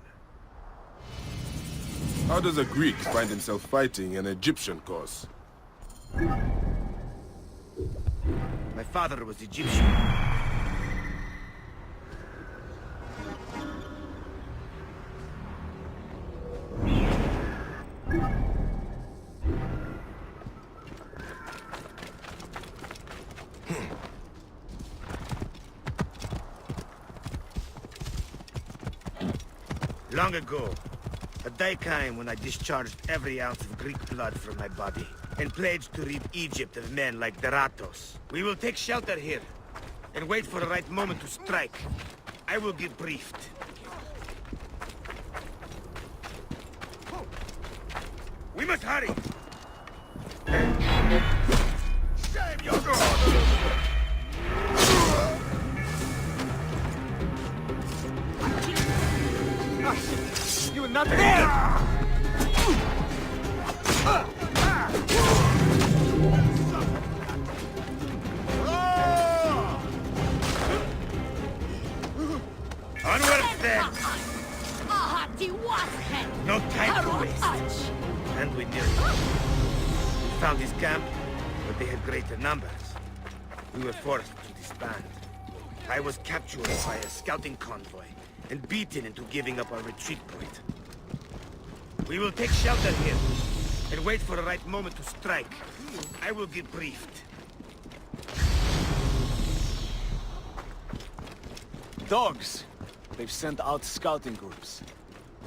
How does a Greek find himself fighting an Egyptian cause? My father was Egyptian. Long ago, a day came when I discharged every ounce of Greek blood from my body, and pledged to rid Egypt of men like Daratos. We will take shelter here, and wait for the right moment to strike. I will be briefed. We must hurry! Save your You will not there! Onwards then! No time to waste. And we did. We found his camp, but they had greater numbers. We were forced to disband. I was captured by a scouting convoy and beaten into giving up our retreat point. We will take shelter here and wait for the right moment to strike. I will get briefed. Dogs! They've sent out scouting groups.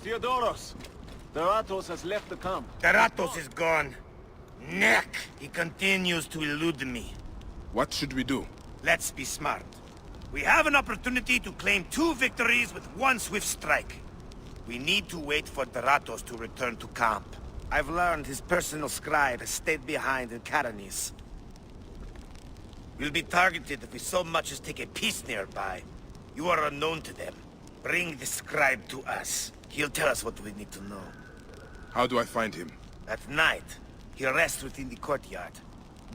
Theodoros! Daratos has left the camp. Daratos is gone. Neck! He continues to elude me. What should we do? Let's be smart. We have an opportunity to claim 2 victories with 1 swift strike. We need to wait for Daratos to return to camp. I've learned his personal scribe has stayed behind in Karanis. We'll be targeted if we so much as take a piece nearby. You are unknown to them. Bring the scribe to us. He'll tell us what we need to know. How do I find him? At night, he rests within the courtyard.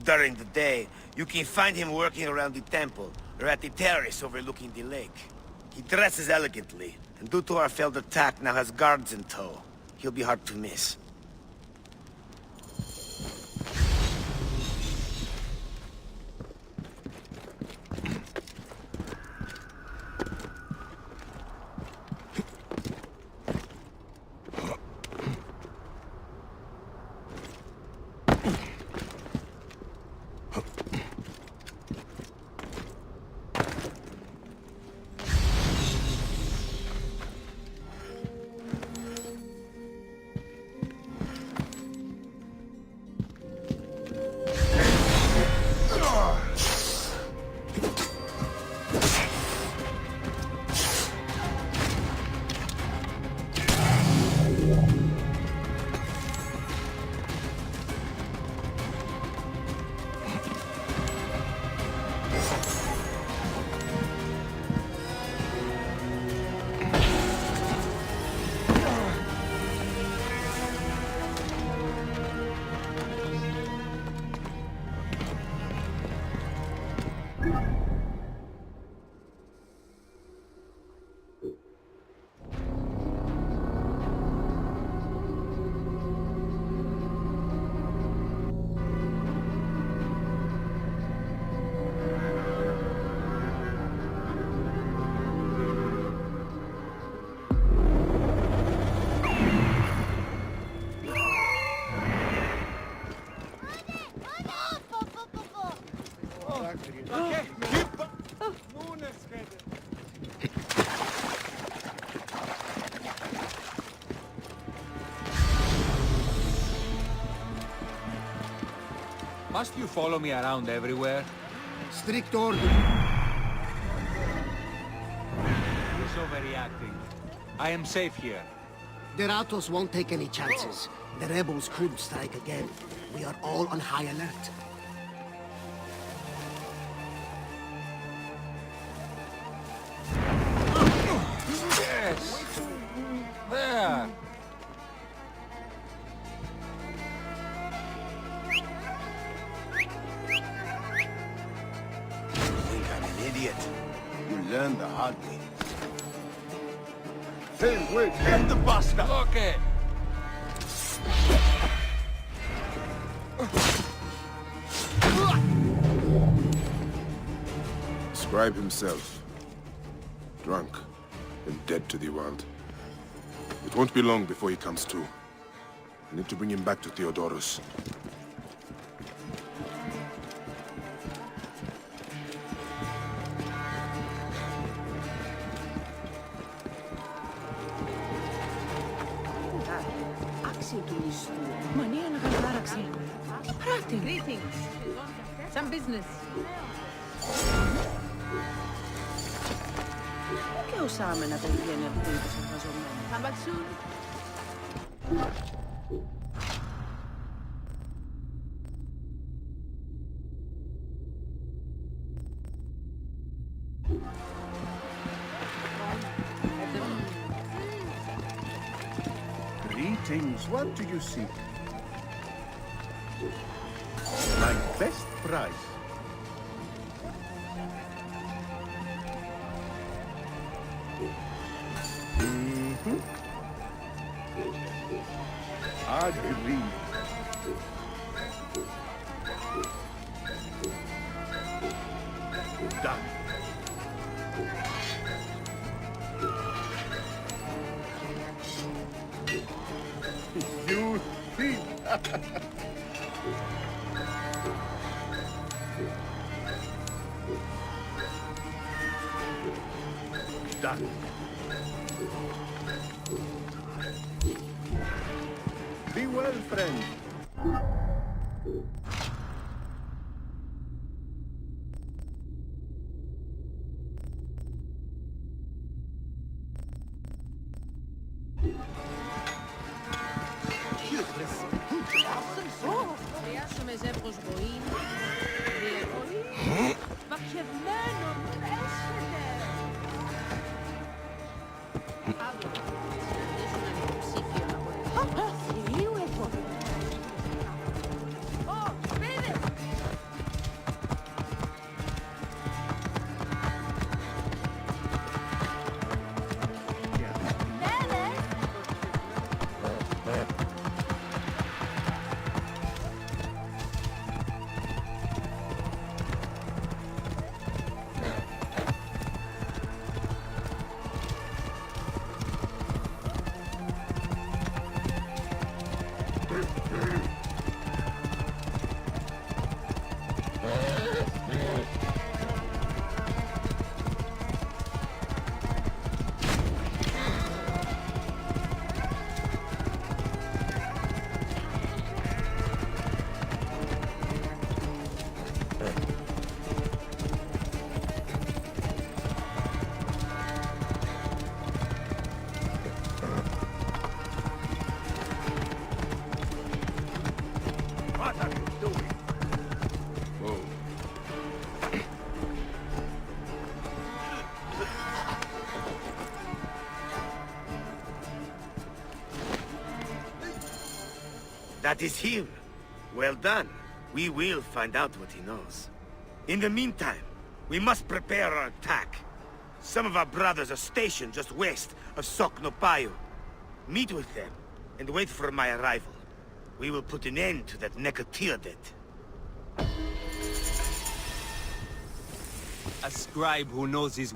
During the day, you can find him working around the temple, or at the terrace overlooking the lake. He dresses elegantly, and due to our failed attack, now has guards in tow. He'll be hard to miss. Must you follow me around everywhere? Strict order. You're so overreacting. I am safe here. Deratos won't take any chances. The rebels could strike again. We are all on high alert. Yes! There! You learn the hard way. Hey, wait, get the bastard! Okay! Scribe himself. Drunk and dead to the world. It won't be long before he comes to. I need to bring him back to Theodoros. Greetings. Some business. Mikä osaamme näitä pieniä puita sen tason? Come back soon. Greetings. What do you seek? My best price. Agreed. Done. You think? Done. Be well, friend. That is him. Well done. We will find out what he knows. In the meantime, we must prepare our attack. Some of our brothers are stationed just west of Soknopayu. Meet with them, and wait for my arrival. We will put an end to that Nekatiadet. A scribe who knows his...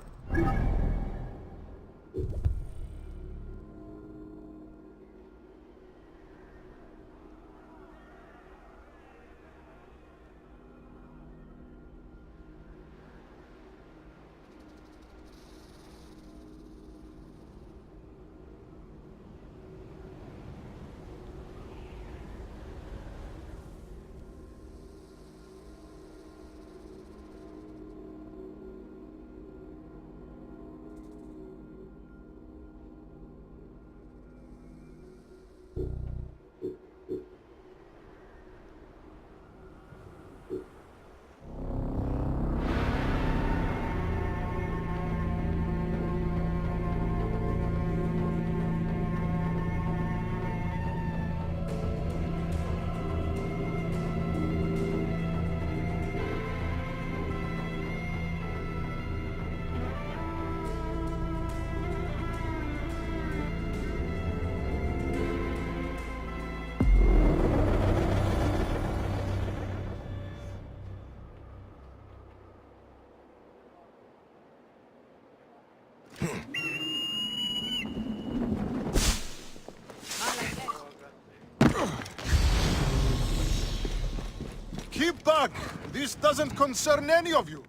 Keep back! This doesn't concern any of you!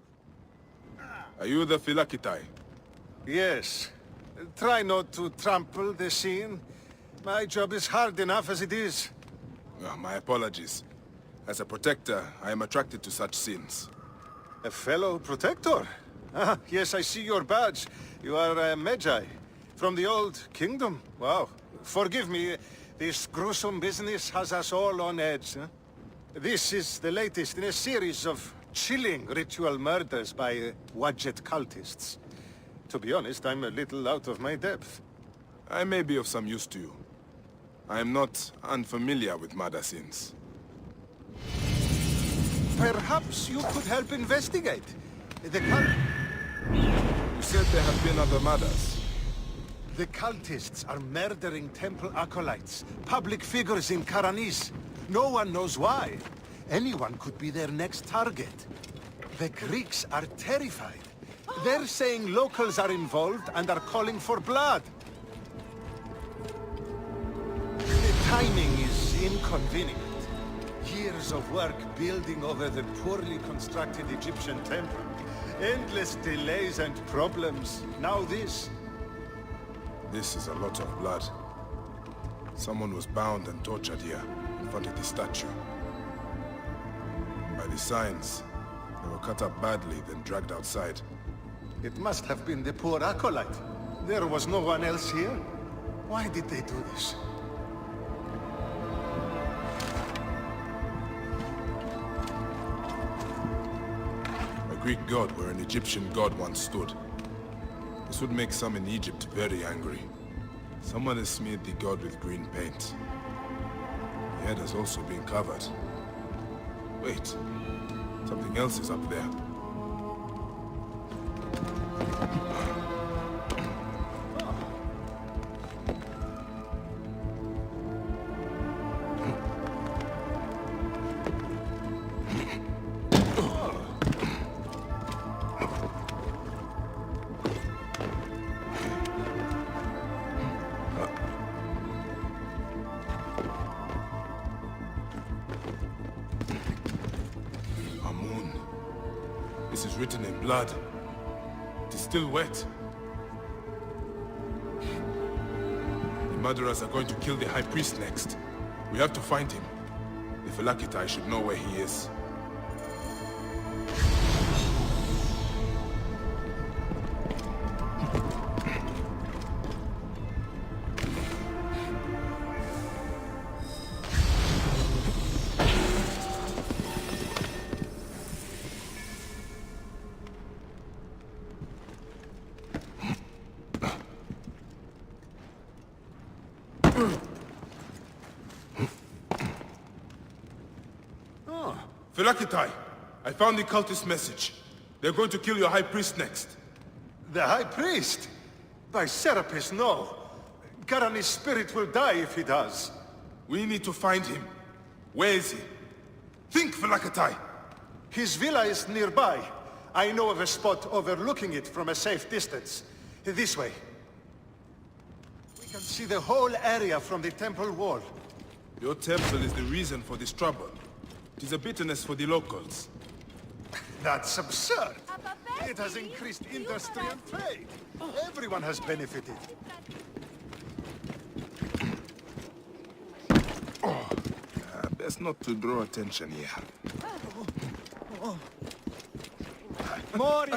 Are you the Philakitai? Yes. Try not to trample the scene. My job is hard enough as it is. My apologies. As a protector, I am attracted to such scenes. A fellow protector? Ah, yes, I see your badge. You are a Magi. From the old kingdom? Wow. Forgive me, this gruesome business has us all on edge. Huh? This is the latest in a series of chilling ritual murders by Wadjet cultists. To be honest, I'm a little out of my depth. I may be of some use to you. I am not unfamiliar with murder scenes. Perhaps you could help investigate. The You said there have been other murders. The cultists are murdering temple acolytes, public figures in Karanis. No one knows why. Anyone could be their next target. The Greeks are terrified. They're saying locals are involved and are calling for blood. The timing is inconvenient. Years of work building over the poorly constructed Egyptian temple. Endless delays and problems. Now this. This is a lot of blood. Someone was bound and tortured here, in front of the statue. By the signs, they were cut up badly, then dragged outside. It must have been the poor acolyte. There was no one else here. Why did they do this? A Greek god where an Egyptian god once stood. This would make some in Egypt very angry. Someone has smeared the god with green paint. The head has also been covered. Wait, something else is up there. This is written in blood. It is still wet. The murderers are going to kill the High Priest next. We have to find him. The Phylakitai should know where he is. Phylakitai, I found the cultist message. They're going to kill your High Priest next. The High Priest? By Serapis, no. Garani's spirit will die if he does. We need to find him. Where is he? Think, Phylakitai! His villa is nearby. I know of a spot overlooking it from a safe distance. This way. We can see the whole area from the temple wall. Your temple is the reason for this trouble. It is a bitterness for the locals. That's absurd. It has increased industry and trade. Everyone has benefited. Best not to draw attention here. Mori!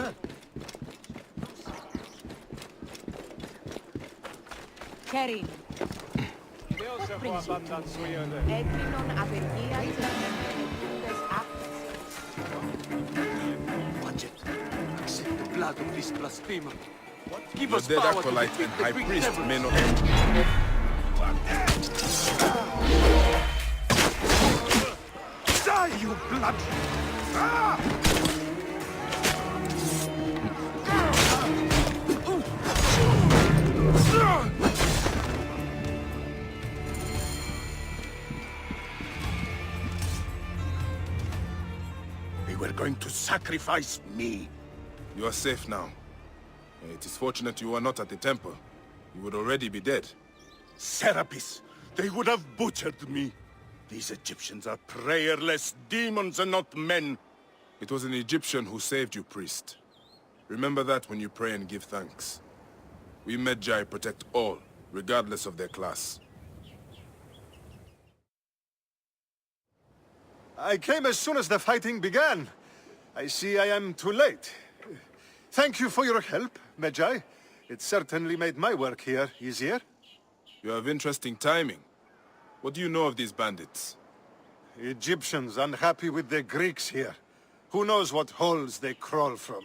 Kerin. Deus é boa abundância. Egrinon avergiat Watch it. Accept the blood of this blasphemer. Give The us dead power to acolyte defeat and the High Greek Priest devils. may not... Die, you blood! They were going to sacrifice me. You are safe now. It is fortunate you are not at the temple. You would already be dead. Serapis, they would have butchered me. These Egyptians are prayerless demons and not men. It was an Egyptian who saved you, priest. Remember that when you pray and give thanks. We Medjay protect all, regardless of their class. I came as soon as the fighting began. I see I am too late. Thank you for your help, Medjay. It certainly made my work here easier. You have interesting timing. What do you know of these bandits? Egyptians unhappy with the Greeks here. Who knows what holes they crawl from.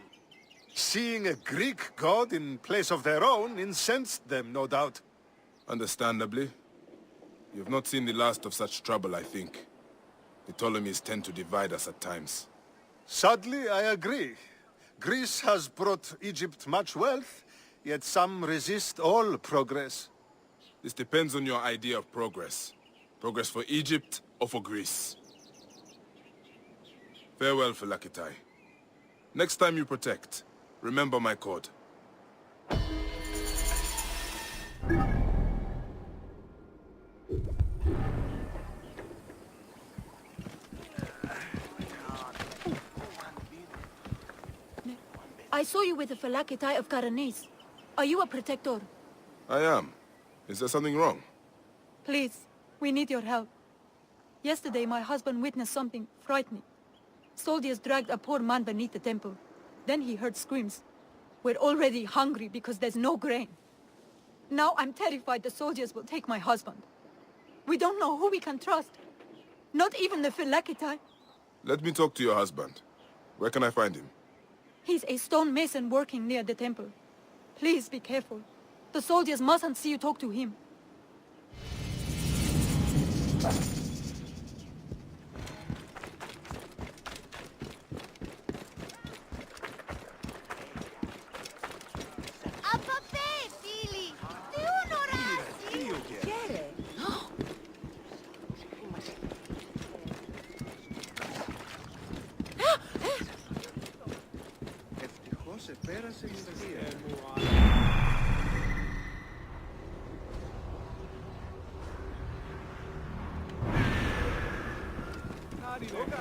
Seeing a Greek god in place of their own incensed them, no doubt. Understandably. You've not seen the last of such trouble, I think. The Ptolemies tend to divide us at times. Sadly, I agree. Greece has brought Egypt much wealth, yet some resist all progress. This depends on your idea of progress. Progress for Egypt or for Greece. Farewell, Phylakitai. Next time you protect, remember my code. I saw you with the Phylakitai of Karanis. Are you a protector? I am. Is there something wrong? Please, we need your help. Yesterday, my husband witnessed something frightening. Soldiers dragged a poor man beneath the temple. Then he heard screams. We're already hungry because there's no grain. Now I'm terrified the soldiers will take my husband. We don't know who we can trust. Not even the Phylakitai. Let me talk to your husband. Where can I find him? He's a stone mason working near the temple. Please be careful. The soldiers mustn't see you talk to him.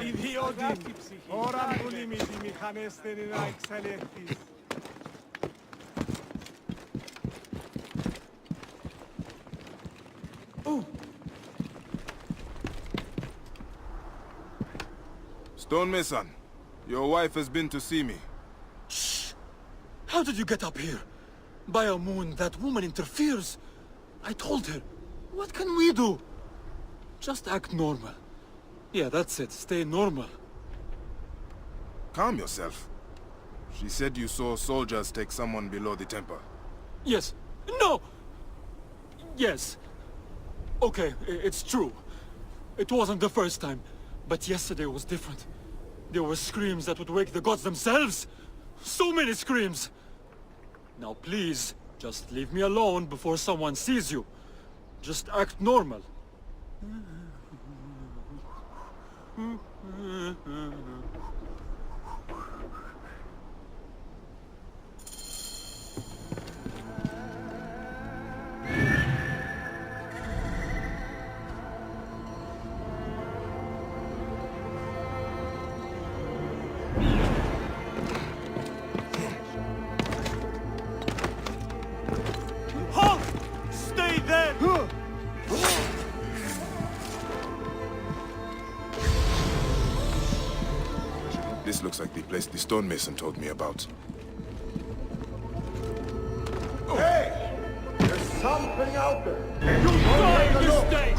Ιδιώτη, ώραν που νημίζει μηχανές θέλει να εξελέχθεις. Stonemason, your wife has been to see me. Shh! How did you get up here? By a moon, that woman interferes. I told her. What can we do? Just act normal. Yeah, that's it. Stay normal. Calm yourself. She said you saw soldiers take someone below the temple. Yes. No! Yes. Okay, it's true. It wasn't the first time. But yesterday was different. There were screams that would wake the gods themselves. So many screams. Now please, just leave me alone before someone sees you. Just act normal. Halt! Stay there! This looks like the place the stonemason told me about. Hey! There's something out there! You tried mistake!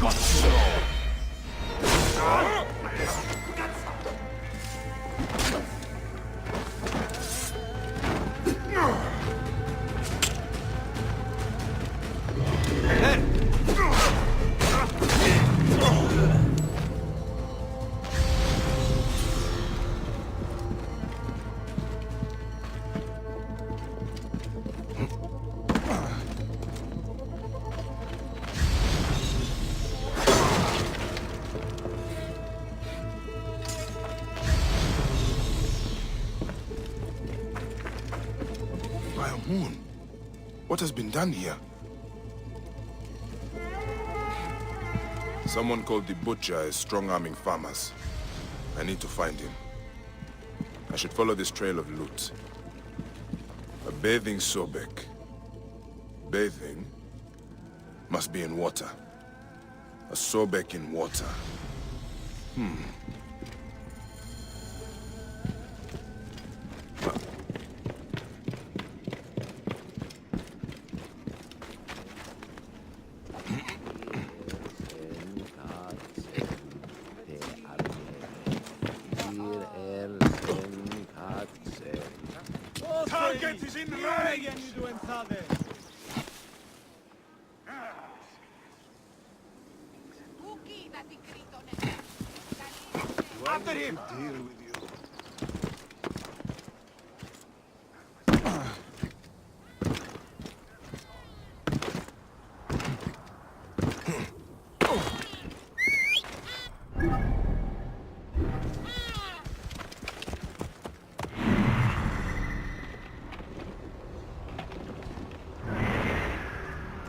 By a moon. What has been done here? Someone called the Butcher is strong-arming farmers. I need to find him. I should follow this trail of loot. A bathing Sobek. Bathing must be in water. A Sobek in water. Target is in range! after him! Deal with you.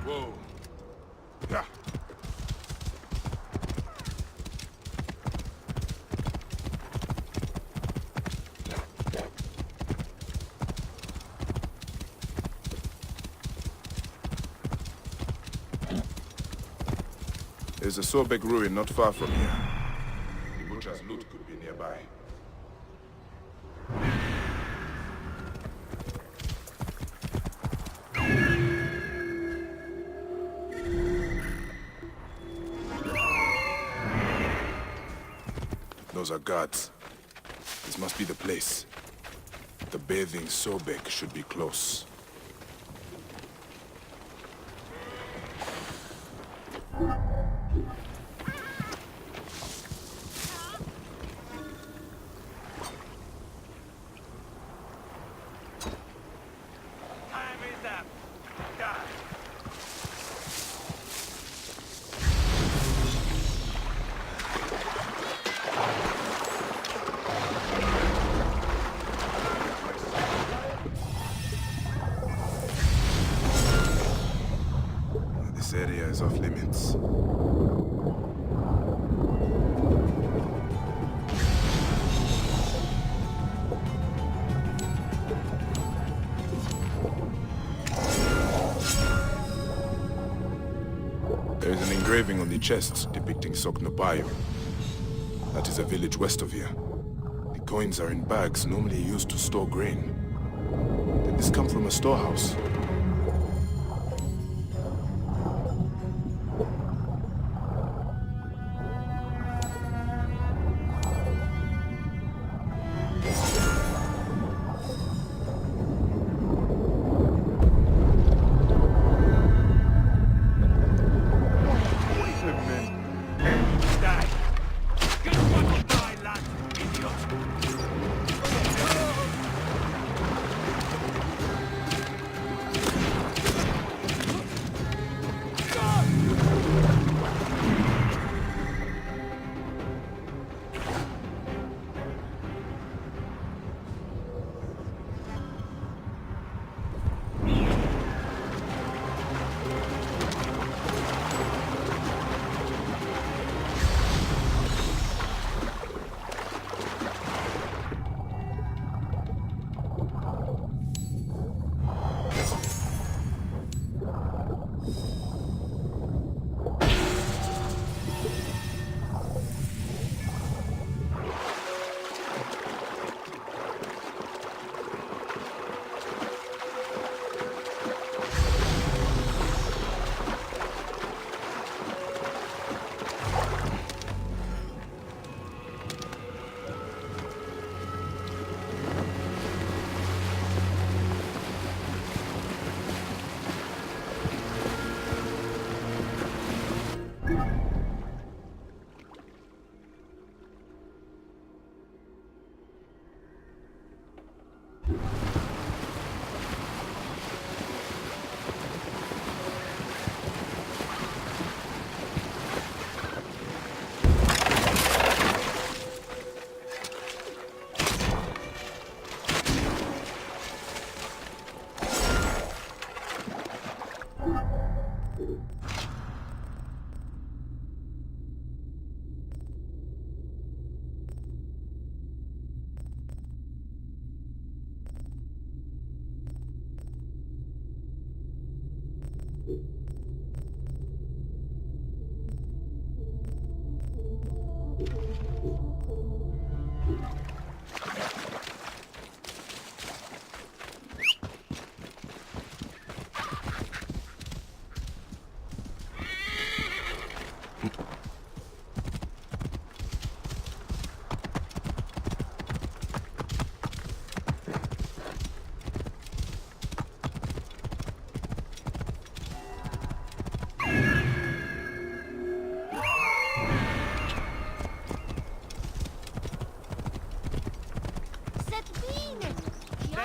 Whoa. Yeah. There's a Sobek ruin not far from here. The butcher's loot could be nearby. Those are guards. This must be the place. The bathing Sobek should be close. Time is up. Die. This area is off limits. There is an engraving on the chest depicting Faiyum. That is a village west of here. The coins are in bags normally used to store grain. Did this come from a storehouse? Die. Good fucking die, lad, idiot.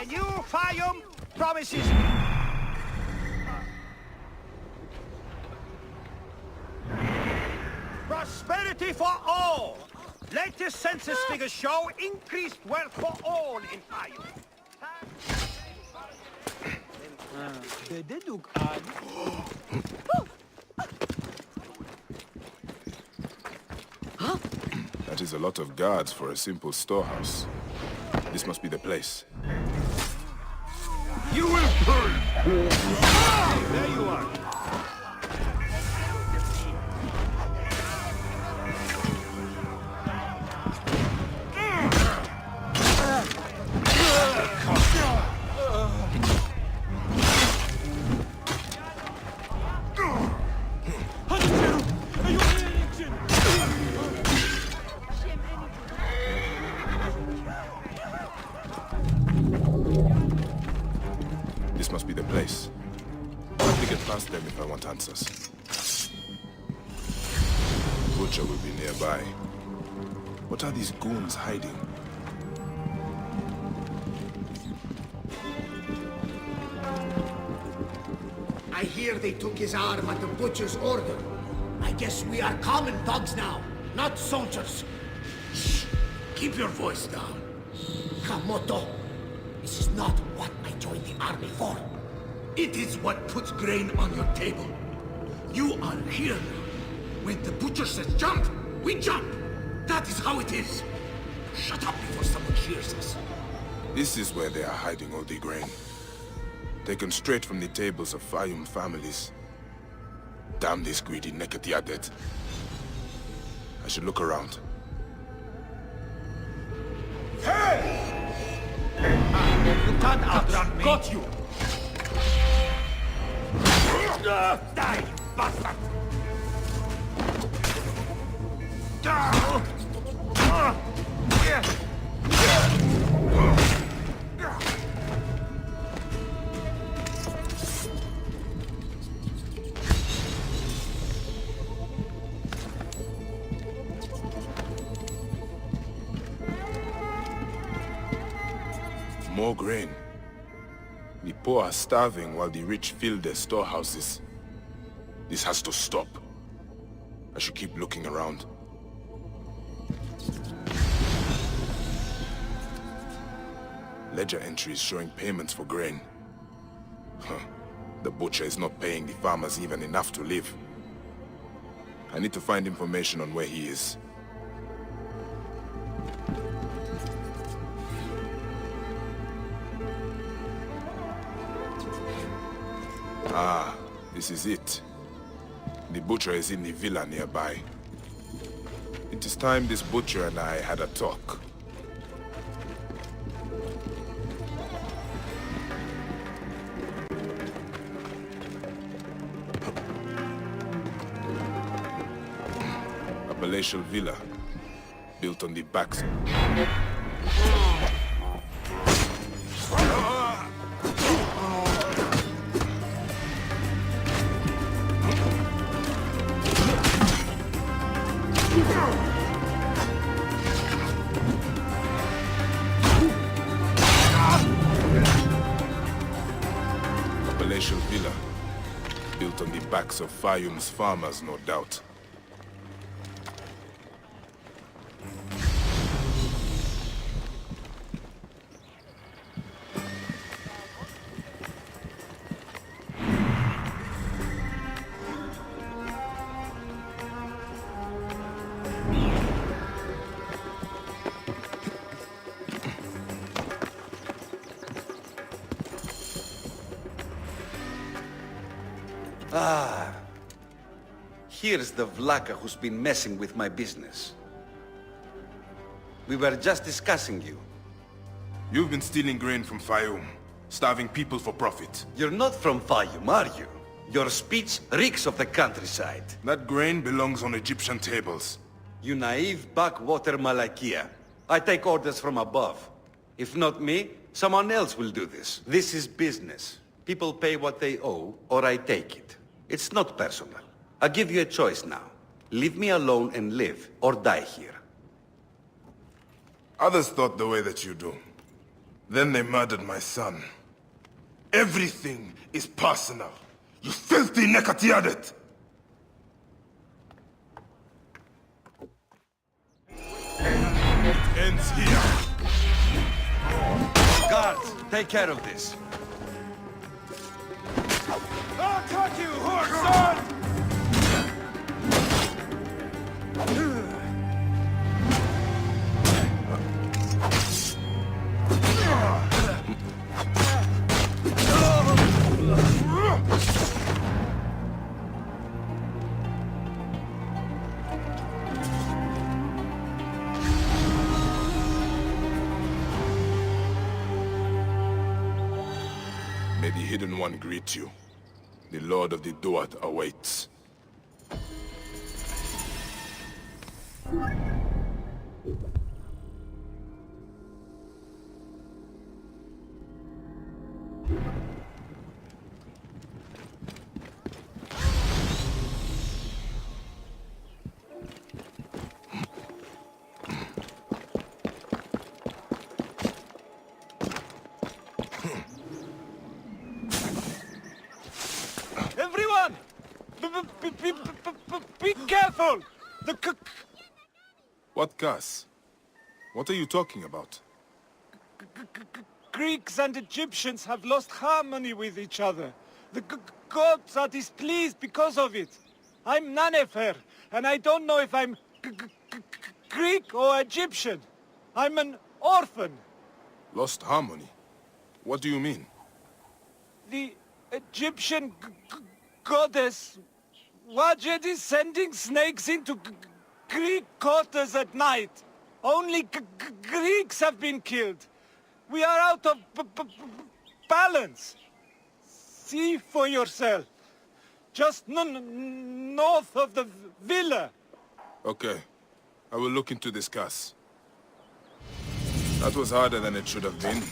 The new Faiyum promises prosperity for all. Latest census figures show increased wealth for all in Faiyum. That is a lot of guards for a simple storehouse. This must be the place. You will pay! There you are. This must be the place. I have to get past them if I want answers. Butcher will be nearby. What are these goons hiding? I hear they took his arm at the butcher's order. I guess we are common thugs now, not soldiers. Shh! Keep your voice down. Kamoto, this is not what I joined the army for. It is what puts grain on your table. You are here now. When the butcher says jump, we jump. That is how it is. Shut up before someone hears us. This is where they are hiding all the grain. Taken straight from the tables of Faiyum families. Damn this greedy Neketiadet. I should look around. Hey! You can't outrun me. Got you! Die, you bastard! More grain. The poor are starving while the rich fill their storehouses. This has to stop. I should keep looking around. Ledger entries showing payments for grain. Huh. The butcher is not paying the farmers even enough to live. I need to find information on where he is. Ah, this is it. The butcher is in the villa nearby. It is time this butcher and I had a talk. A palatial villa, built on the backs. Palatial villa, built on the backs of Faiyum's farmers, no doubt. Ah, here's the Vlaka who's been messing with my business. We were just discussing you. You've been stealing grain from Faiyum, starving people for profit. You're not from Faiyum, are you? Your speech reeks of the countryside. That grain belongs on Egyptian tables. You naive backwater Malakia. I take orders from above. If not me, someone else will do this. This is business. People pay what they owe, or I take it. It's not personal. I give you a choice now. Leave me alone and live, or die here. Others thought the way that you do. Then they murdered my son. Everything is personal. You filthy Nekatiadet! It ends here. Guards, take care of this. I'll cut you, horse son! May the Hidden One greet you. The Lord of the Duat awaits. Everyone! Be careful! What, Gus? What are you talking about? Greeks and Egyptians have lost harmony with each other. The gods are displeased because of it. I'm Nanefer, and I don't know if I'm Greek or Egyptian. I'm an orphan. Lost harmony? What do you mean? The Egyptian goddess Wajet is sending snakes into Greek quarters at night. Only Greeks have been killed. We are out of balance. See for yourself. Just north of the villa. Okay. I will look into this, Gus. That was harder than it should have been.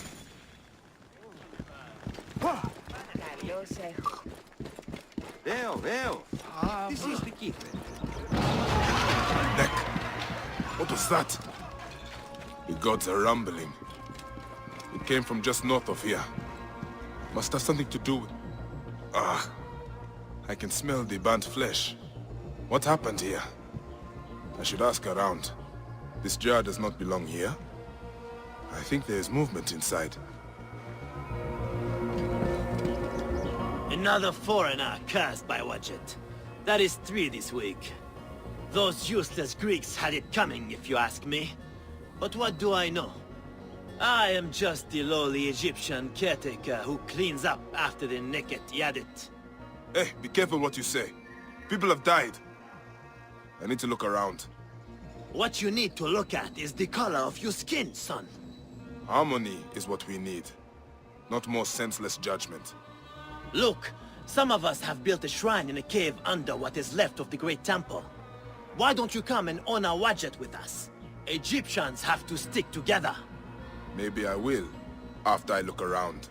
This is the key. Neck. What was that? The gods are rumbling. It came from just north of here. Must have something to do with... Ah. I can smell the burnt flesh. What happened here? I should ask around. This jar does not belong here. I think there is movement inside. Another foreigner cursed by Wajet. That is 3 this week. Those useless Greeks had it coming, if you ask me. But what do I know? I am just the lowly Egyptian caretaker who cleans up after the naked Yadit. Hey, be careful what you say. People have died. I need to look around. What you need to look at is the color of your skin, son. Harmony is what we need. Not more senseless judgment. Look, some of us have built a shrine in a cave under what is left of the Great Temple. Why don't you come and honor Wajet with us? Egyptians have to stick together. Maybe I will, after I look around.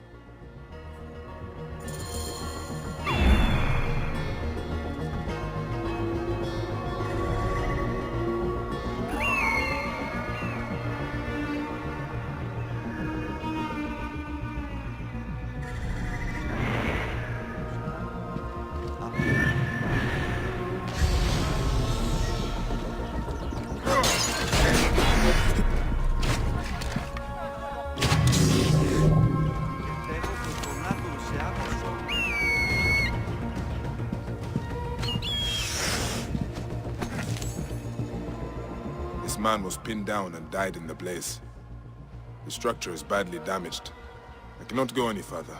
This man was pinned down and died in the blaze. The structure is badly damaged. I cannot go any further.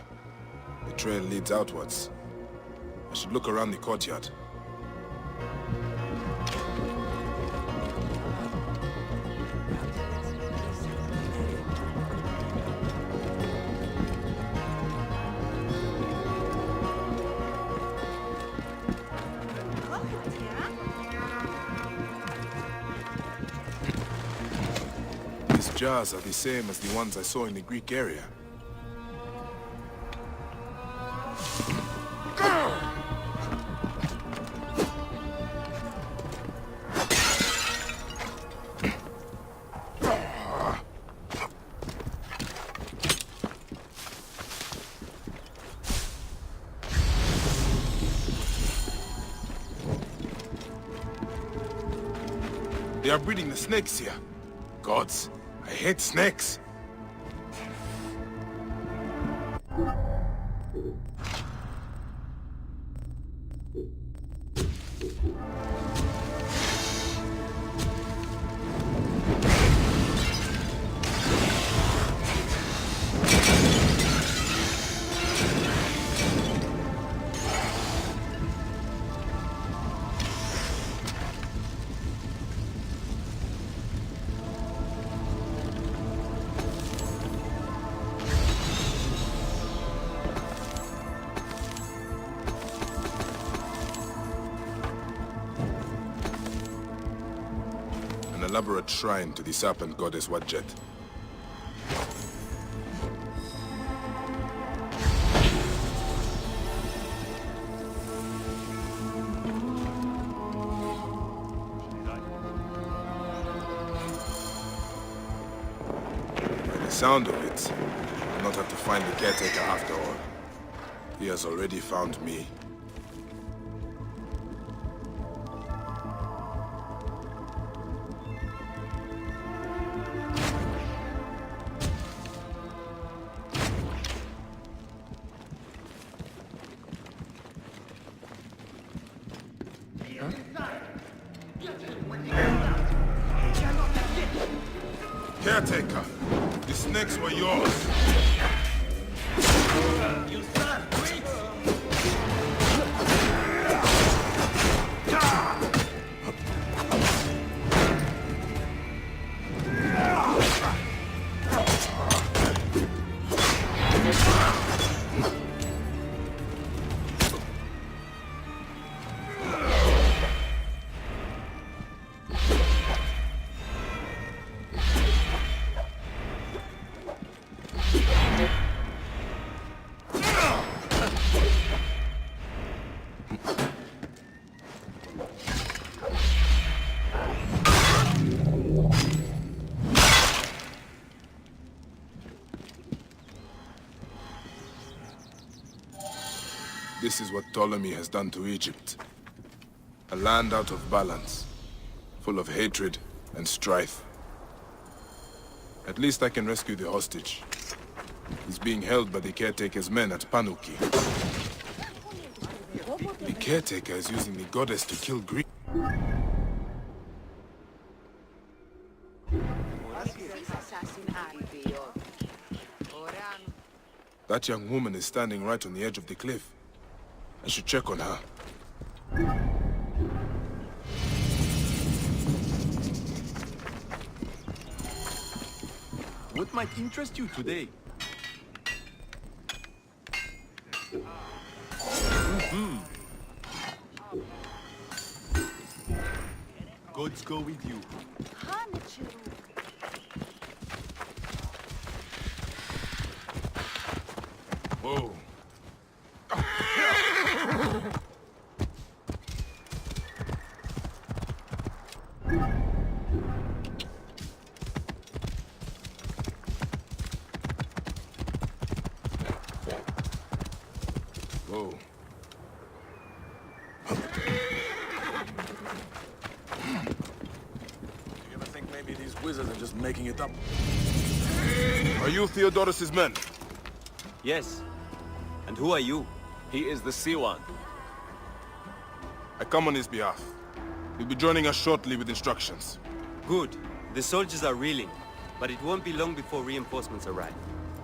The trail leads outwards. I should look around the courtyard. These jars are the same as the ones I saw in the Greek area. are breeding the snakes here. Gods, I hate snakes. An elaborate shrine to the serpent goddess Wadjet. By the sound of it, I'll not have to find the caretaker after all. He has already found me. Caretaker, the snakes were yours. You son, wait! This is what Ptolemy has done to Egypt. A land out of balance, full of hatred and strife. At least I can rescue the hostage. He's being held by the caretaker's men at Panuki. The caretaker is using the goddess to kill Greek. That young woman is standing right on the edge of the cliff. I should check on her. What might interest you today? Gods go with you. Whoa. Whoa. You ever think maybe these wizards are just making it up? Are you Theodorus's men? Yes. And who are you? He is the Siwan. I come on his behalf. He'll be joining us shortly with instructions. Good. The soldiers are reeling, but it won't be long before reinforcements arrive.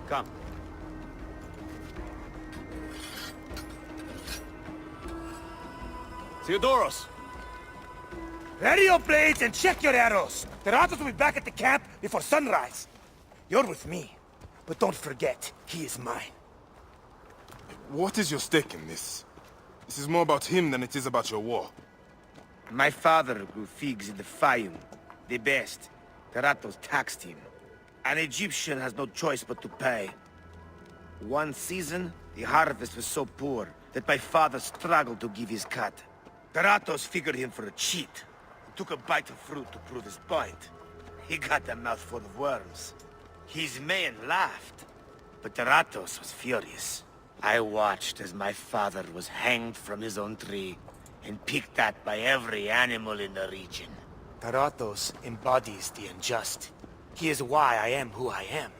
Come. Theodorus! Ready your blades and check your arrows. The Ratos will be back at the camp before sunrise. You're with me, but don't forget, he is mine. What is your stake in this? This is more about him than it is about your war. My father grew figs in the Faiyum, the best. The Ratos taxed him. An Egyptian has no choice but to pay. One season, the harvest was so poor that my father struggled to give his cut. The Ratos figured him for a cheat, and took a bite of fruit to prove his point. He got a mouthful of worms. His men laughed, but the Ratos was furious. I watched as my father was hanged from his own tree, and picked at by every animal in the region. Taratos embodies the unjust. He is why I am who I am.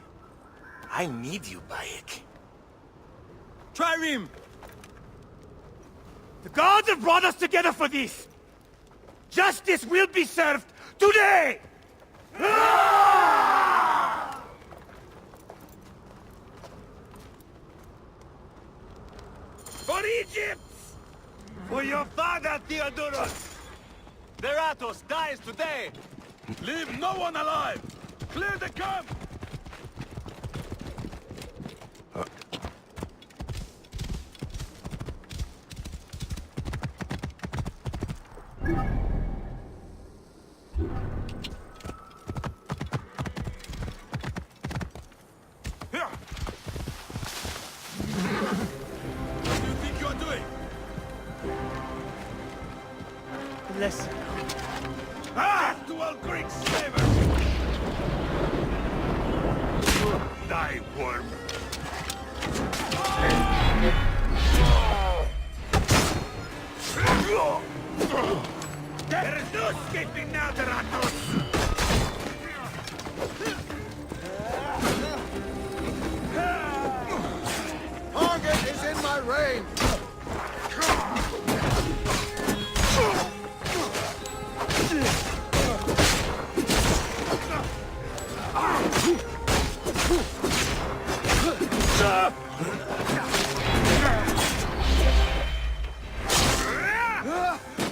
I need you, Bayek. Trireme! The gods have brought us together for this! Justice will be served today! For Egypt! For your father, Theodorus! Deratos dies today! Leave no one alive! Clear the camp! What do you think you are doing? Listen. Back to all Greek slavers! Die, worm! There is no escaping now, Deratos! Target is in my range!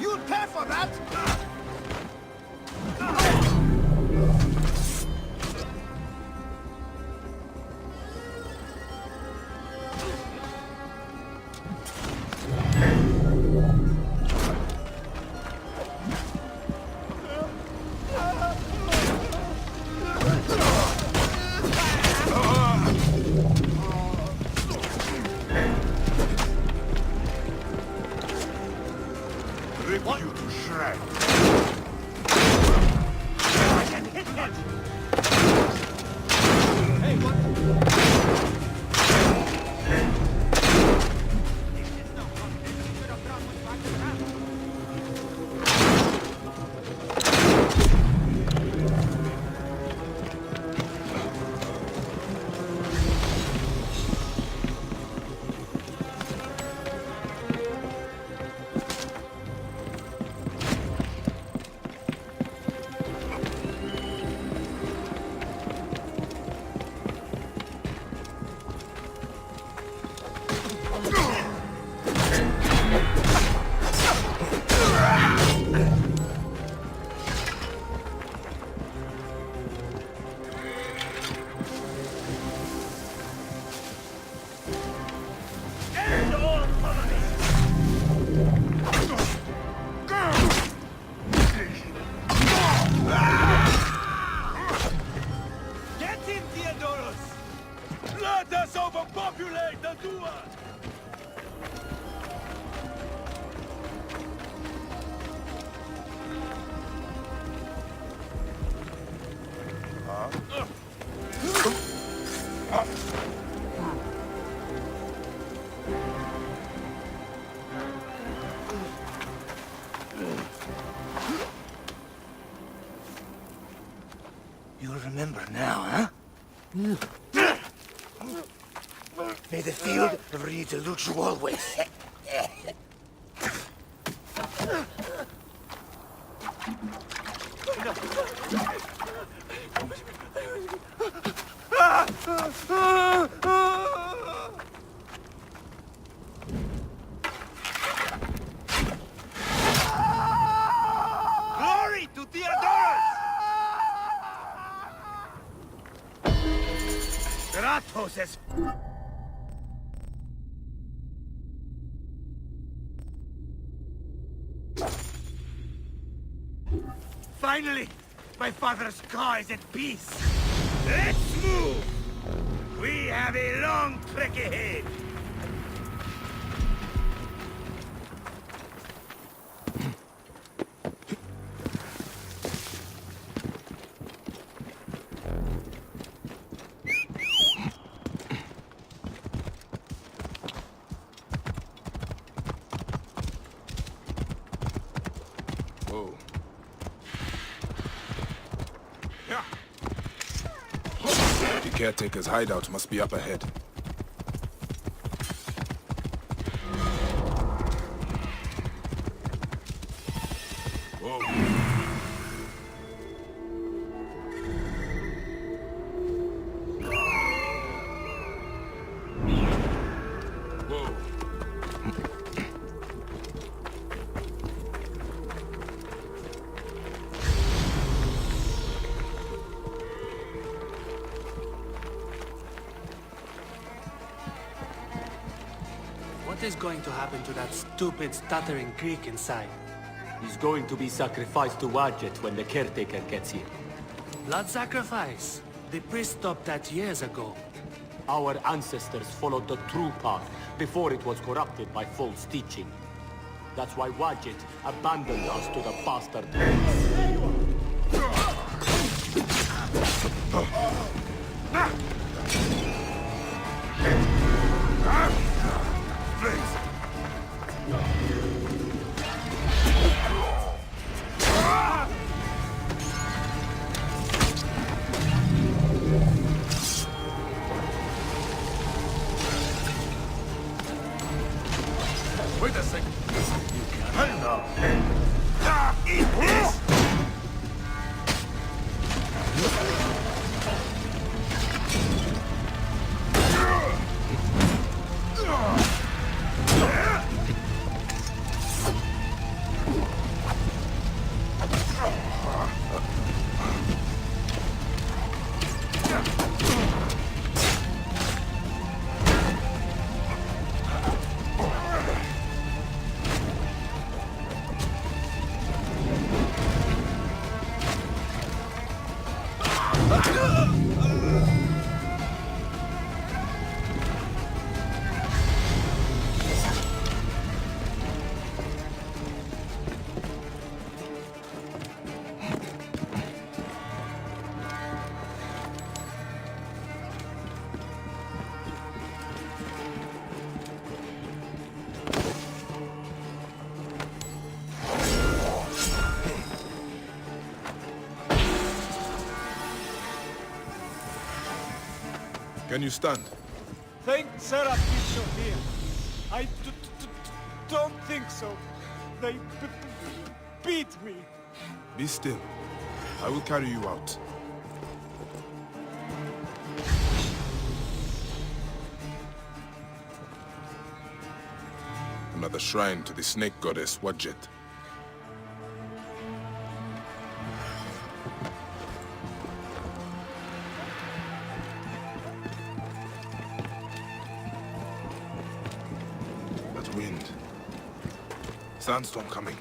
You'll pay for that! Rip you to shreds! I can hit him! Hey, what? End all colonies! Get him, Theodorus! Let us overpopulate the Dua! You'll remember now, huh? May the field of reeds elude you always. Glory to Theodorus! Deratos has... Finally, my father's car is at peace. Let's move! We have a long trek ahead. The caretaker's hideout must be up ahead. What is going to happen to that stupid, stuttering Greek inside? He's going to be sacrificed to Wadjet when the caretaker gets here. Blood sacrifice? The priest stopped that years ago. Our ancestors followed the true path before it was corrupted by false teaching. That's why Wadjet abandoned us to the bastard. Wait a second. Hello. Eat this. Can you stand? Thank Serapis you're here. I don't think so. They beat me. Be still. I will carry you out. Another shrine to the snake goddess Wadjet. That wind. Sandstorm coming.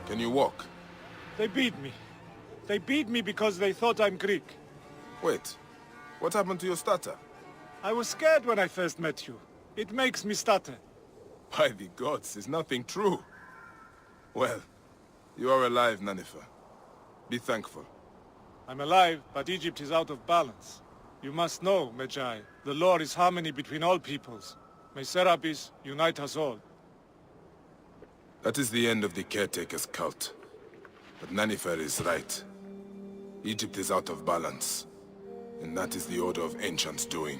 Can you walk? They beat me. They beat me because they thought I'm Greek. Wait, what happened to your stutter? I was scared when I first met you. It makes me stutter. By the gods, is nothing true. Well, you are alive, Nanifer. Be thankful. I'm alive, but Egypt is out of balance. You must know, Medjay, the law is harmony between all peoples. May Serapis unite us all. That is the end of the caretaker's cult. But Nanifer is right. Egypt is out of balance. And that is the Order of Ancients doing.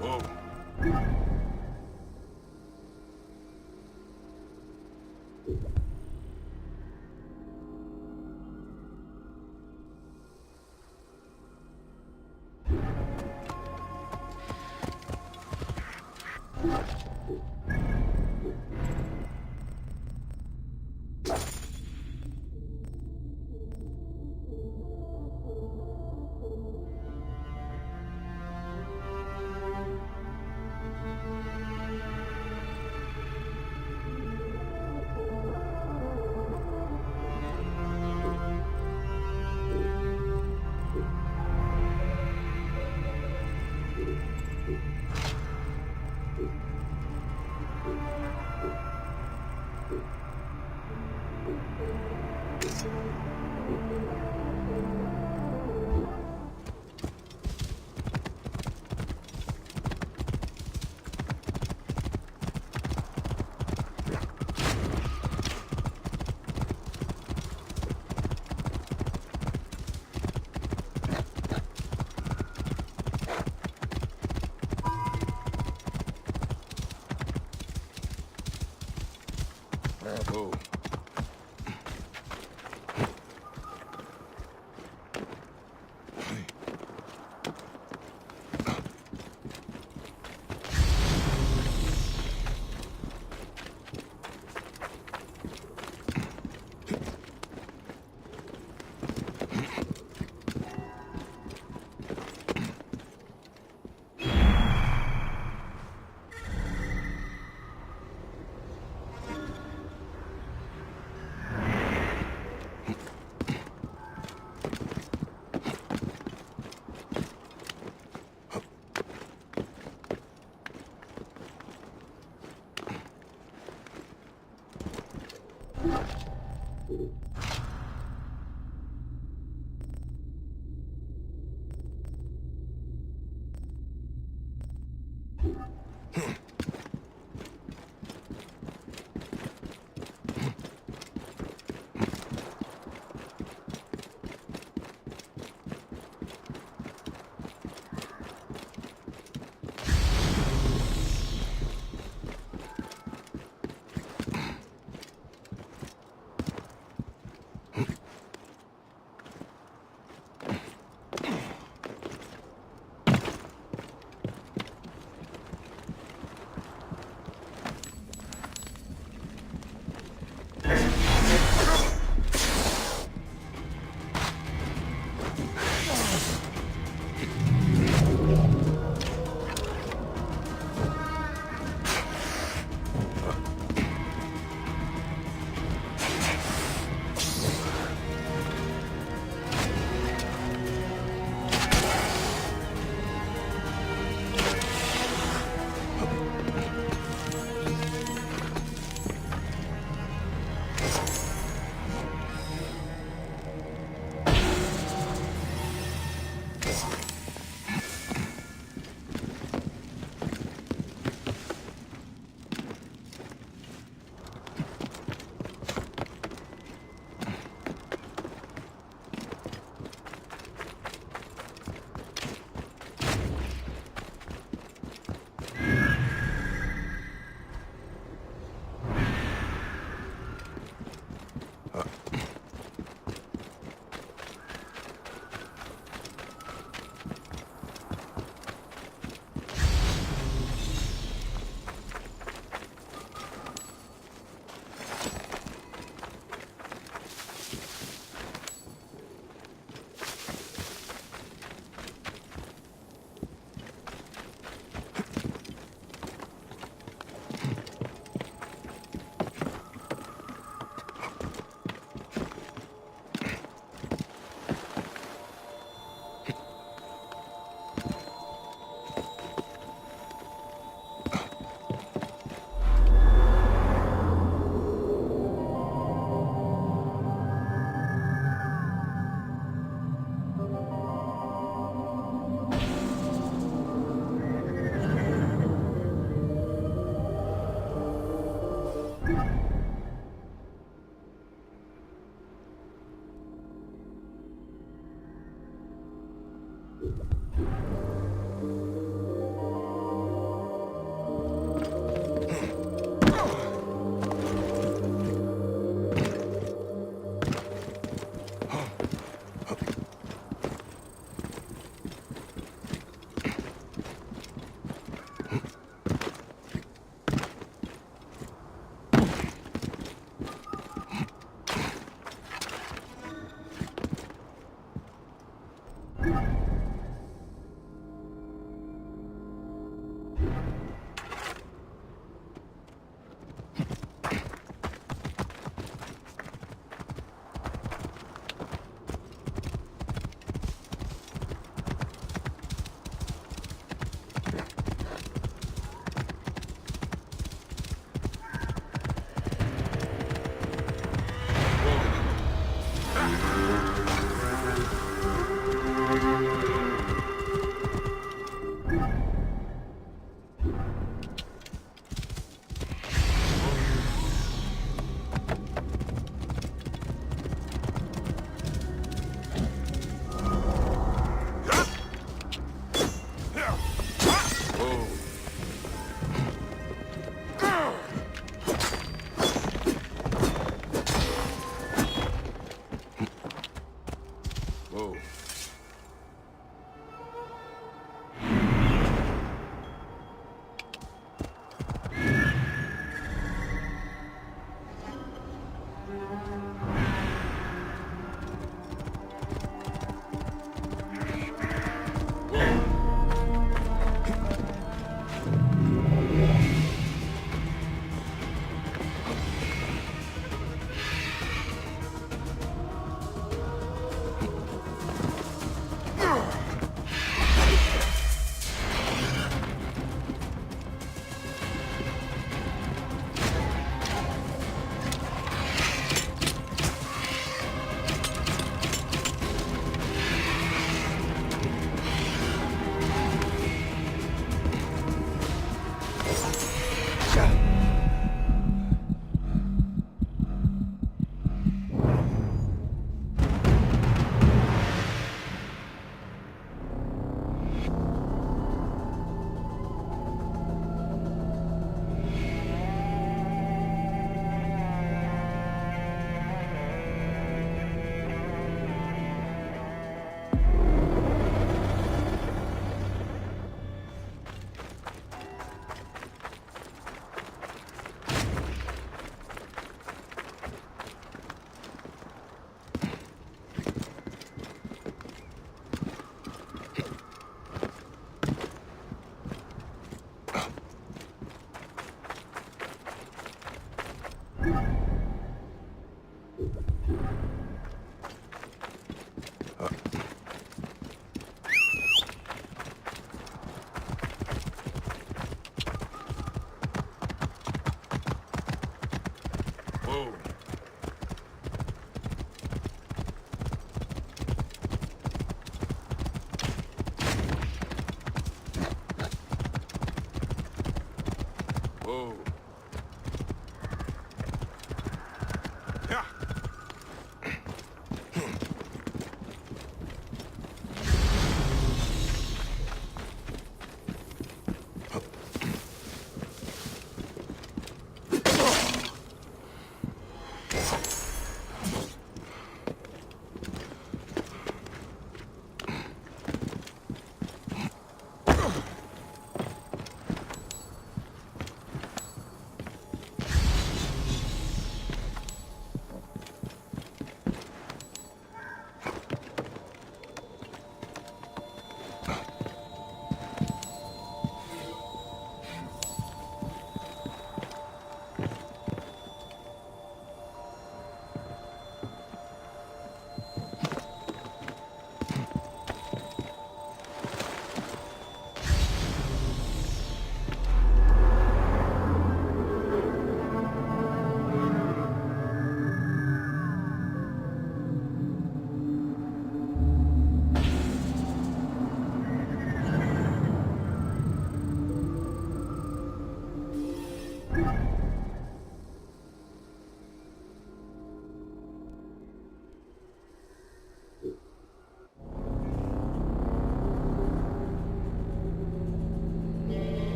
Whoa. Bravo.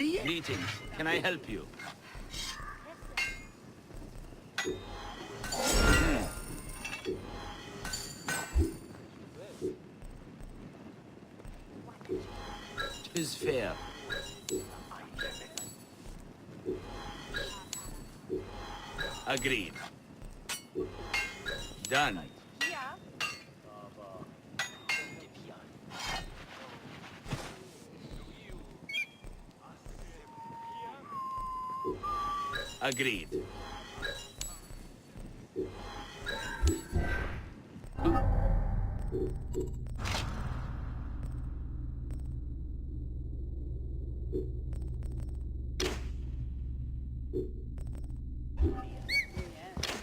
Greetings. Can I help you? Tis fair. Agreed. Done. Agreed.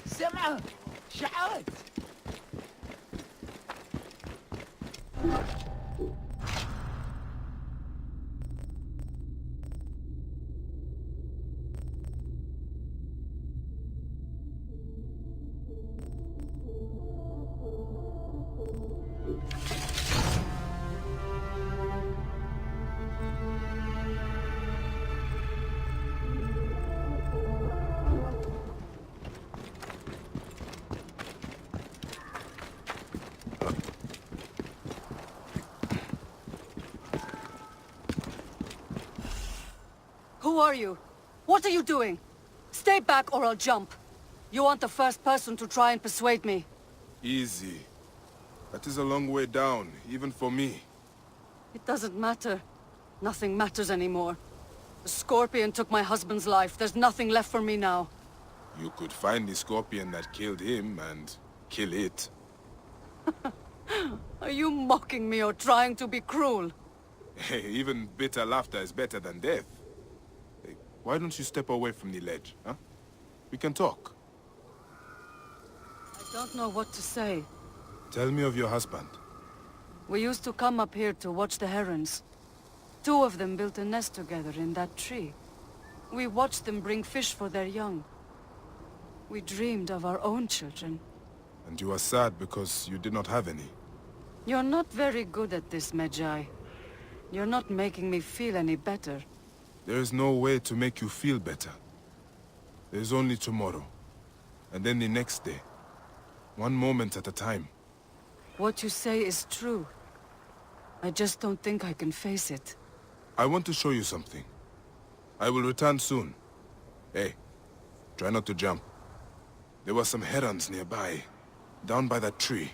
سمعة شعرت Who are you? What are you doing? Stay back or I'll jump. You aren't the first person to try and persuade me. Easy. That is a long way down, even for me. It doesn't matter. Nothing matters anymore. The Scorpion took my husband's life. There's nothing left for me now. You could find the Scorpion that killed him and kill it. Are you mocking me or trying to be cruel? Hey, even bitter laughter is better than death. Hey, why don't you step away from the ledge, huh? We can talk. I don't know what to say. Tell me of your husband. We used to come up here to watch the herons. 2 of them built a nest together in that tree. We watched them bring fish for their young. We dreamed of our own children. And you are sad because you did not have any. You're not very good at this, Medjay. You're not making me feel any better. There is no way to make you feel better. There is only tomorrow. And then the next day. One moment at a time. What you say is true. I just don't think I can face it. I want to show you something. I will return soon. Hey, try not to jump. There were some herons nearby, down by that tree.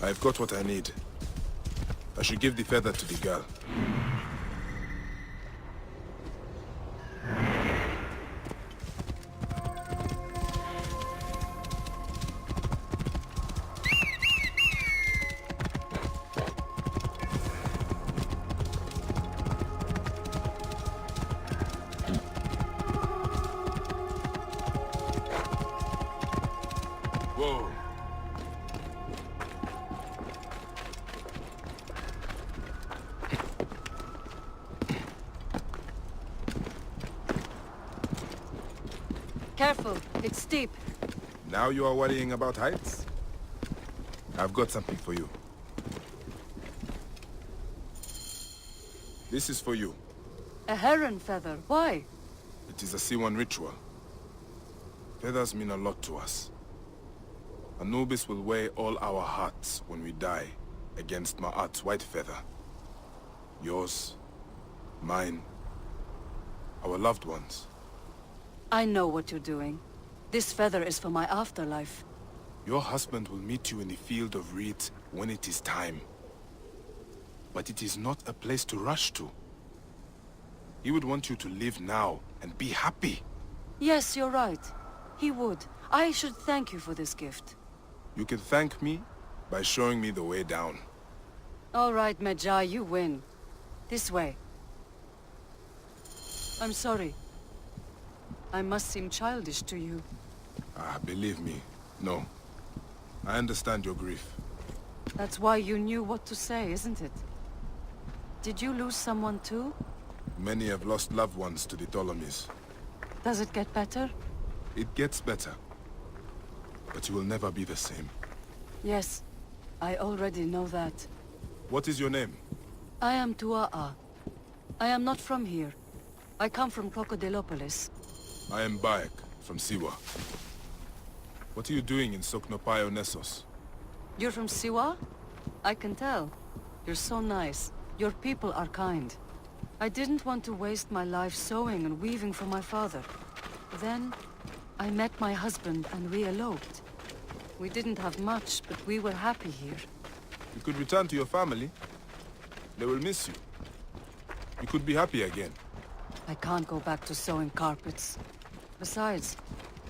I've got what I need. I should give the feather to the girl. Whoa. Careful, it's steep. Now you are worrying about heights? I've got something for you. This is for you. A heron feather, why? It is a C1 ritual. Feathers mean a lot to us. Anubis will weigh all our hearts when we die against Ma'at's white feather. Yours, mine, our loved ones. I know what you're doing. This feather is for my afterlife. Your husband will meet you in the field of reeds when it is time. But it is not a place to rush to. He would want you to live now and be happy. Yes, you're right. He would. I should thank you for this gift. You can thank me by showing me the way down. All right, Medjay, you win. This way. I'm sorry. I must seem childish to you. Ah, believe me, no. I understand your grief. That's why you knew what to say, isn't it? Did you lose someone too? Many have lost loved ones to the Ptolemies. Does it get better? It gets better. But you will never be the same. Yes, I already know that. What is your name? I am Tua'a. I am not from here. I come from Crocodilopolis. I am Bayek, from Siwa. What are you doing in Soknopaio Nessos? You're from Siwa? I can tell. You're so nice. Your people are kind. I didn't want to waste my life sewing and weaving for my father. Then, I met my husband and we eloped. We didn't have much, but we were happy here. You could return to your family. They will miss you. You could be happy again. I can't go back to sewing carpets. Besides,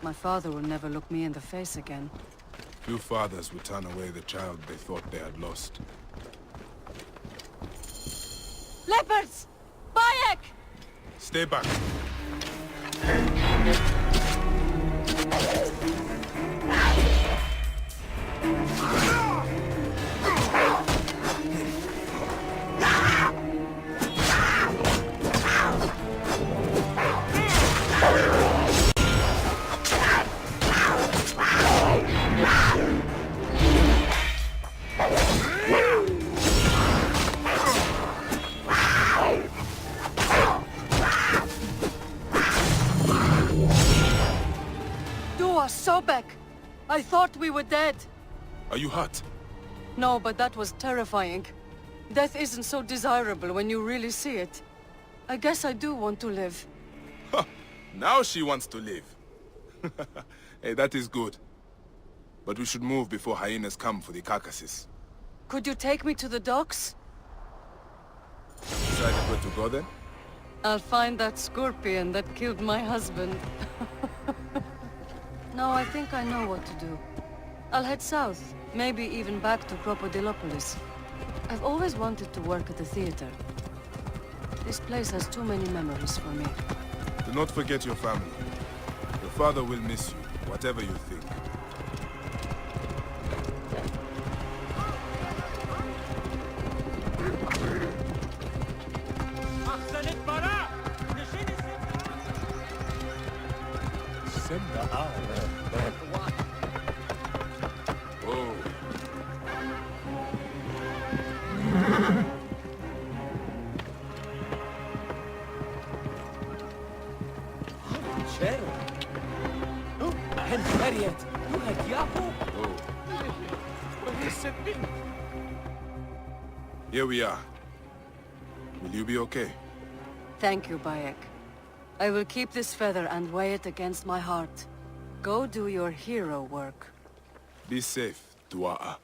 my father will never look me in the face again. Few fathers would turn away the child they thought they had lost. Leopards! Bayek! Stay back. Sobek! I thought we were dead. Are you hurt? No, but that was terrifying. Death isn't so desirable when you really see it. I guess I do want to live. Now she wants to live. Hey, that is good. But we should move before hyenas come for the carcasses. Could you take me to the docks? Decided where to go then? I'll find that scorpion that killed my husband. No, I think I know what to do. I'll head south, maybe even back to Crocodilopolis. I've always wanted to work at the theater. This place has too many memories for me. Do not forget your family. Your father will miss you, whatever you think. Here we are. Will you be okay? Thank you, Bayek. I will keep this feather and weigh it against my heart. Go do your hero work. Be safe, Tua'a.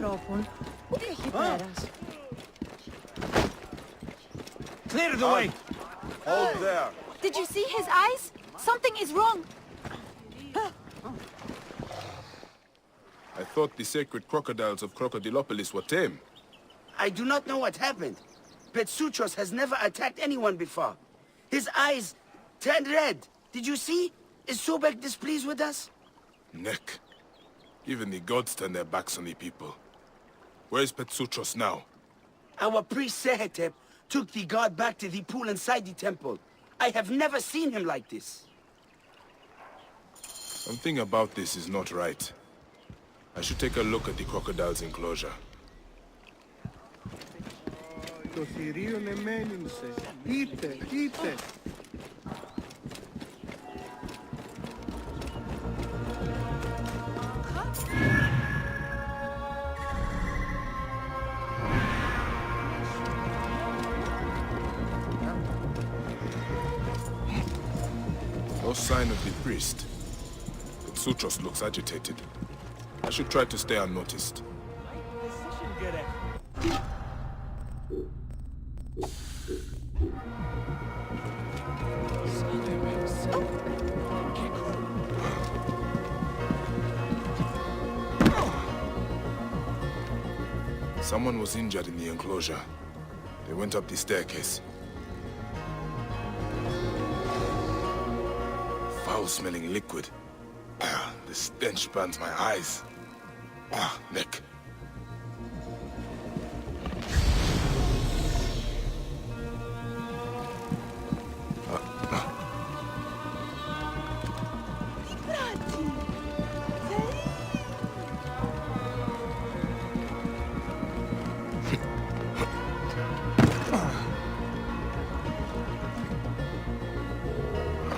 ανθρώπων, ούτε έχει πέρας. Clear the way! Hold there. Did you see his eyes? Something is wrong. I thought the sacred crocodiles of Crocodilopolis were tame. I do not know what happened. Petsuchos has never attacked anyone before. His eyes turned red. Did you see? Is Sobek displeased with us? Nick. Even the gods turn their backs on the people. Where's Petsuchos now? Our priest Sehetep took the god back to the pool inside the temple. I have never seen him like this. Something about this is not right. I should take a look at the crocodile's enclosure. Το θηρίον εμένην σε. Είτε, είτε. No sign of the priest. Petsuchos looks agitated. I should try to stay unnoticed. Someone was injured in the enclosure. They went up the staircase. Foul-smelling liquid. The stench burns my eyes. Nick.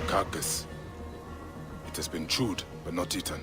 Carcass. It has been chewed, but not eaten.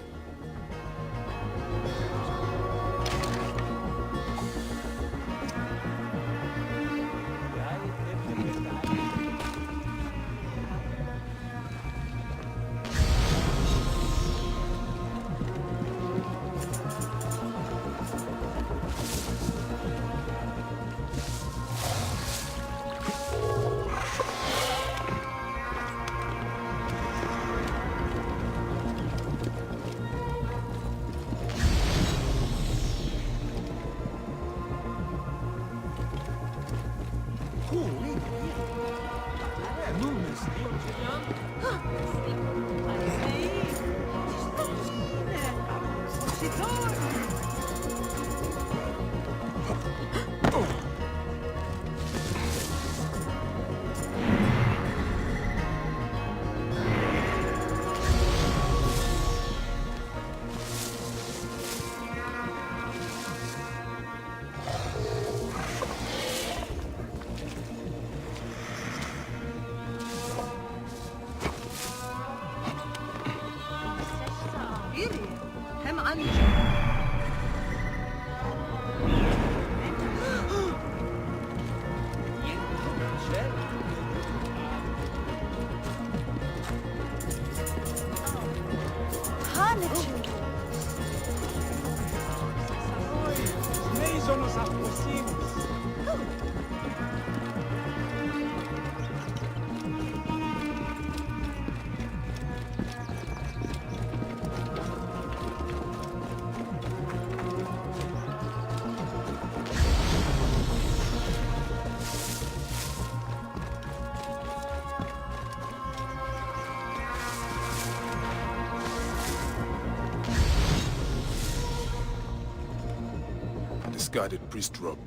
Discarded priest robe,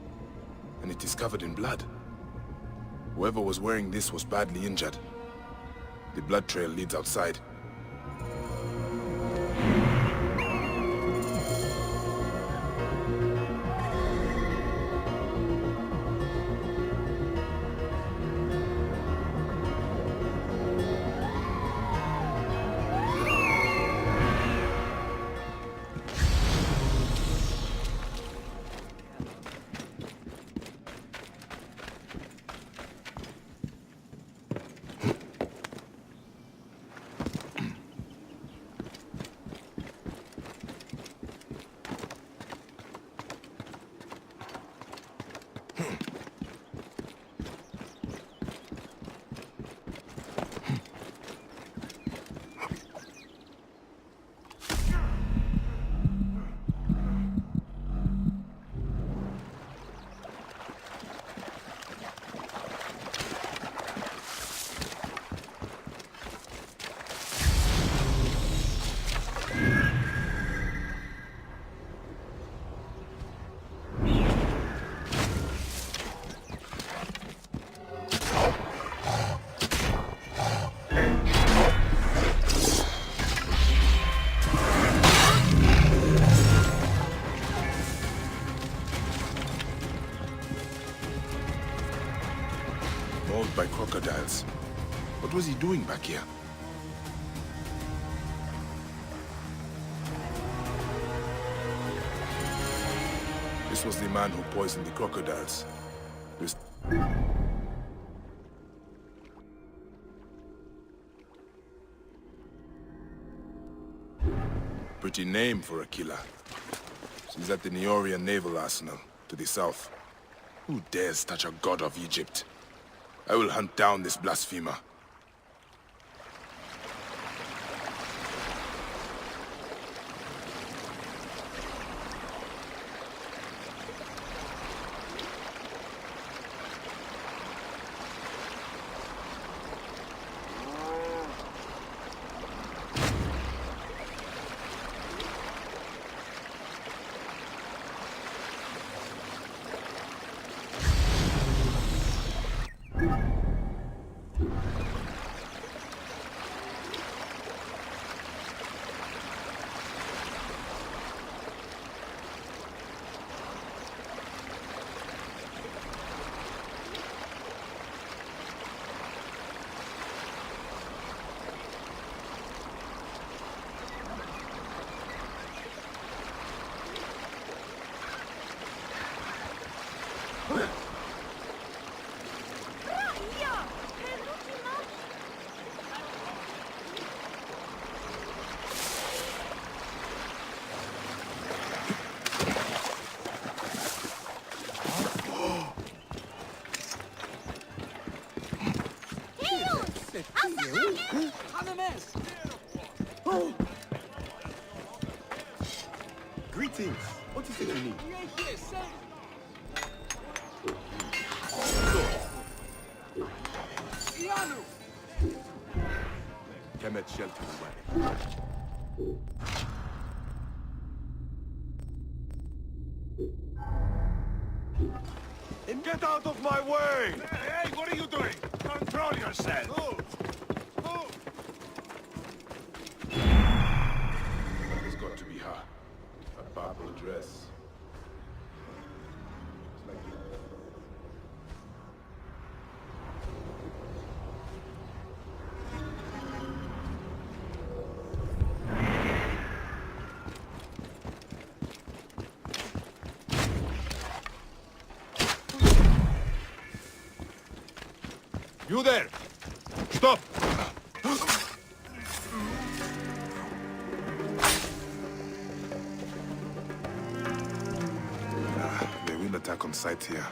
and it is covered in blood. Whoever was wearing this was badly injured. The blood trail leads outside. by crocodiles. What was he doing back here? This was the man who poisoned the crocodiles. This... Pretty name for a killer. She's at the Neorian Naval Arsenal, to the south. Who dares touch a god of Egypt? I will hunt down this blasphemer. Greetings. What is it you need? Kemet shelter away. Get out of my way! Hey, what are you doing? Control yourself! Move! That has got to be her. A purple dress. It's like You there! Stop! They will attack on sight here.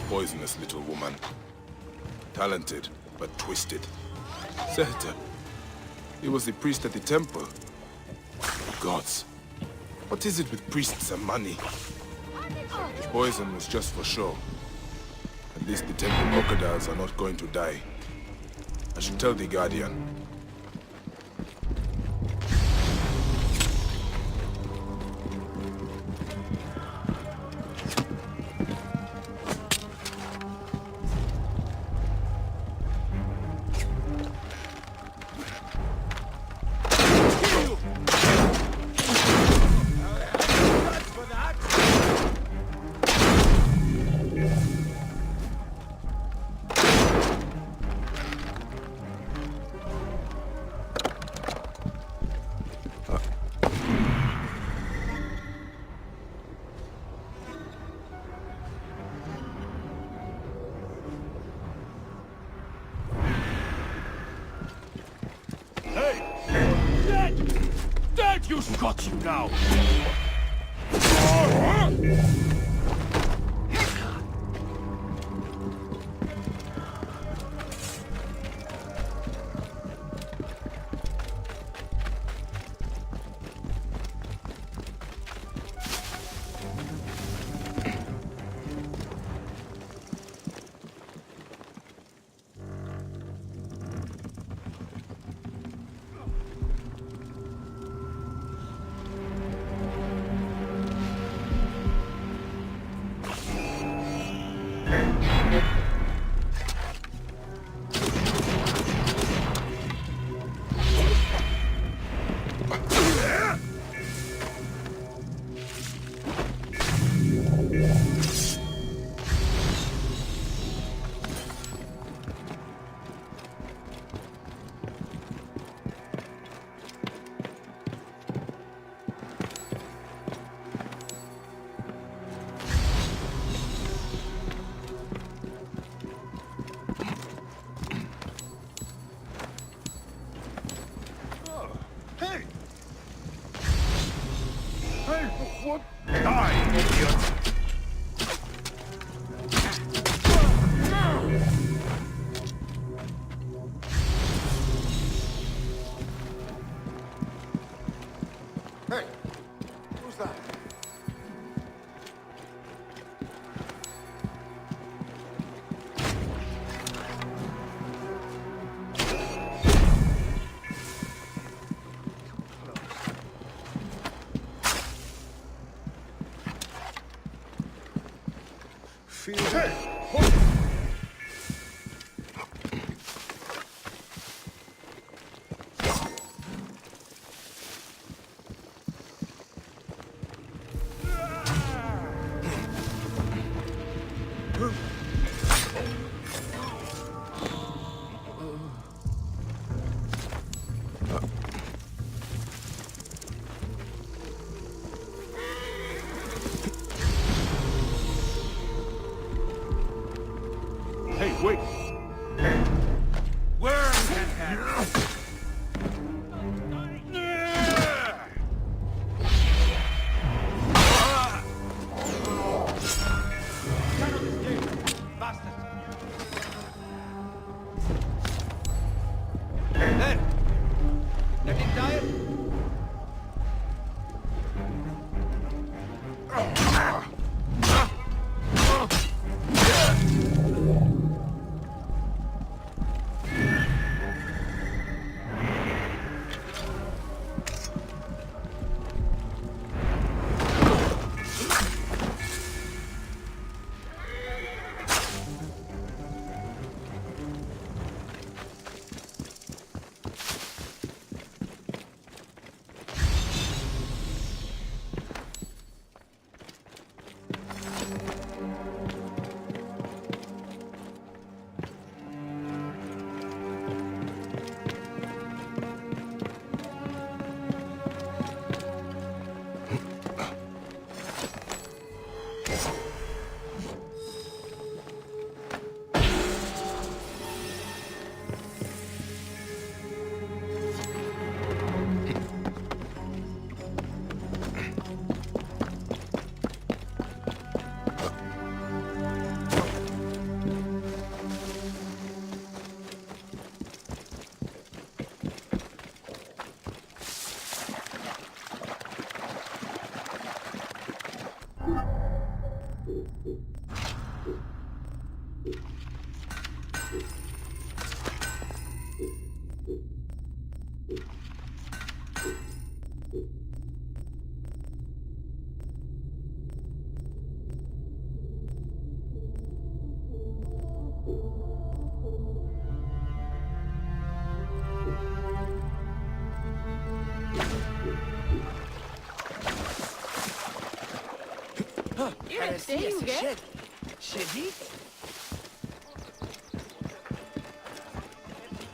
poisonous little woman. Talented, but twisted. Seher. He was the priest at the temple. Gods. What is it with priests and money? The poison was just for show. At least the temple crocodiles are not going to die. I should tell the Guardian. You got you now! What? Die, idiot! Hey, who's that? Hey, wait! Where can have? There! Let him die!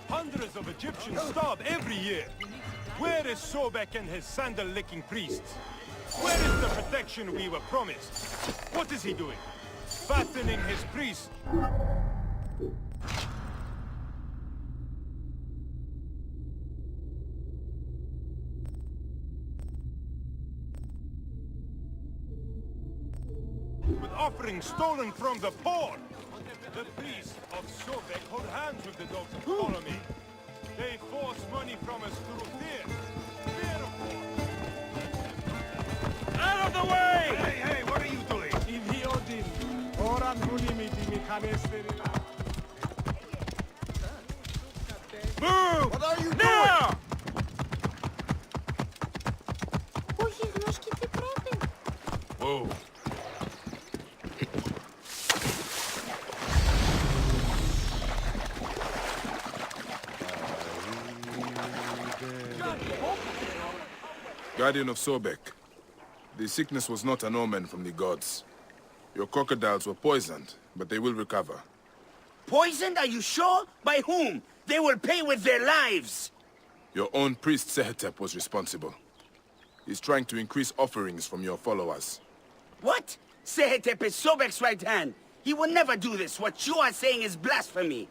Hundreds of Egyptians starve every year. Where is Sobek and his sandal-licking priests? Where is the protection we were promised? What is he doing? Fattening his priests? With offerings stolen from the poor! The priests of Sobek hold hands with the dogs of Ptolemy. They force money from us through fear. Fear of war. Out of the way! Hey, hey, what are you doing? Move! What are you doing? Whoa. Guardian of Sobek, the sickness was not an omen from the gods. Your crocodiles were poisoned, but they will recover. Poisoned, are you sure? By whom? They will pay with their lives! Your own priest Sehetep was responsible. He's trying to increase offerings from your followers. What? Sehetep is Sobek's right hand. He will never do this. What you are saying is blasphemy.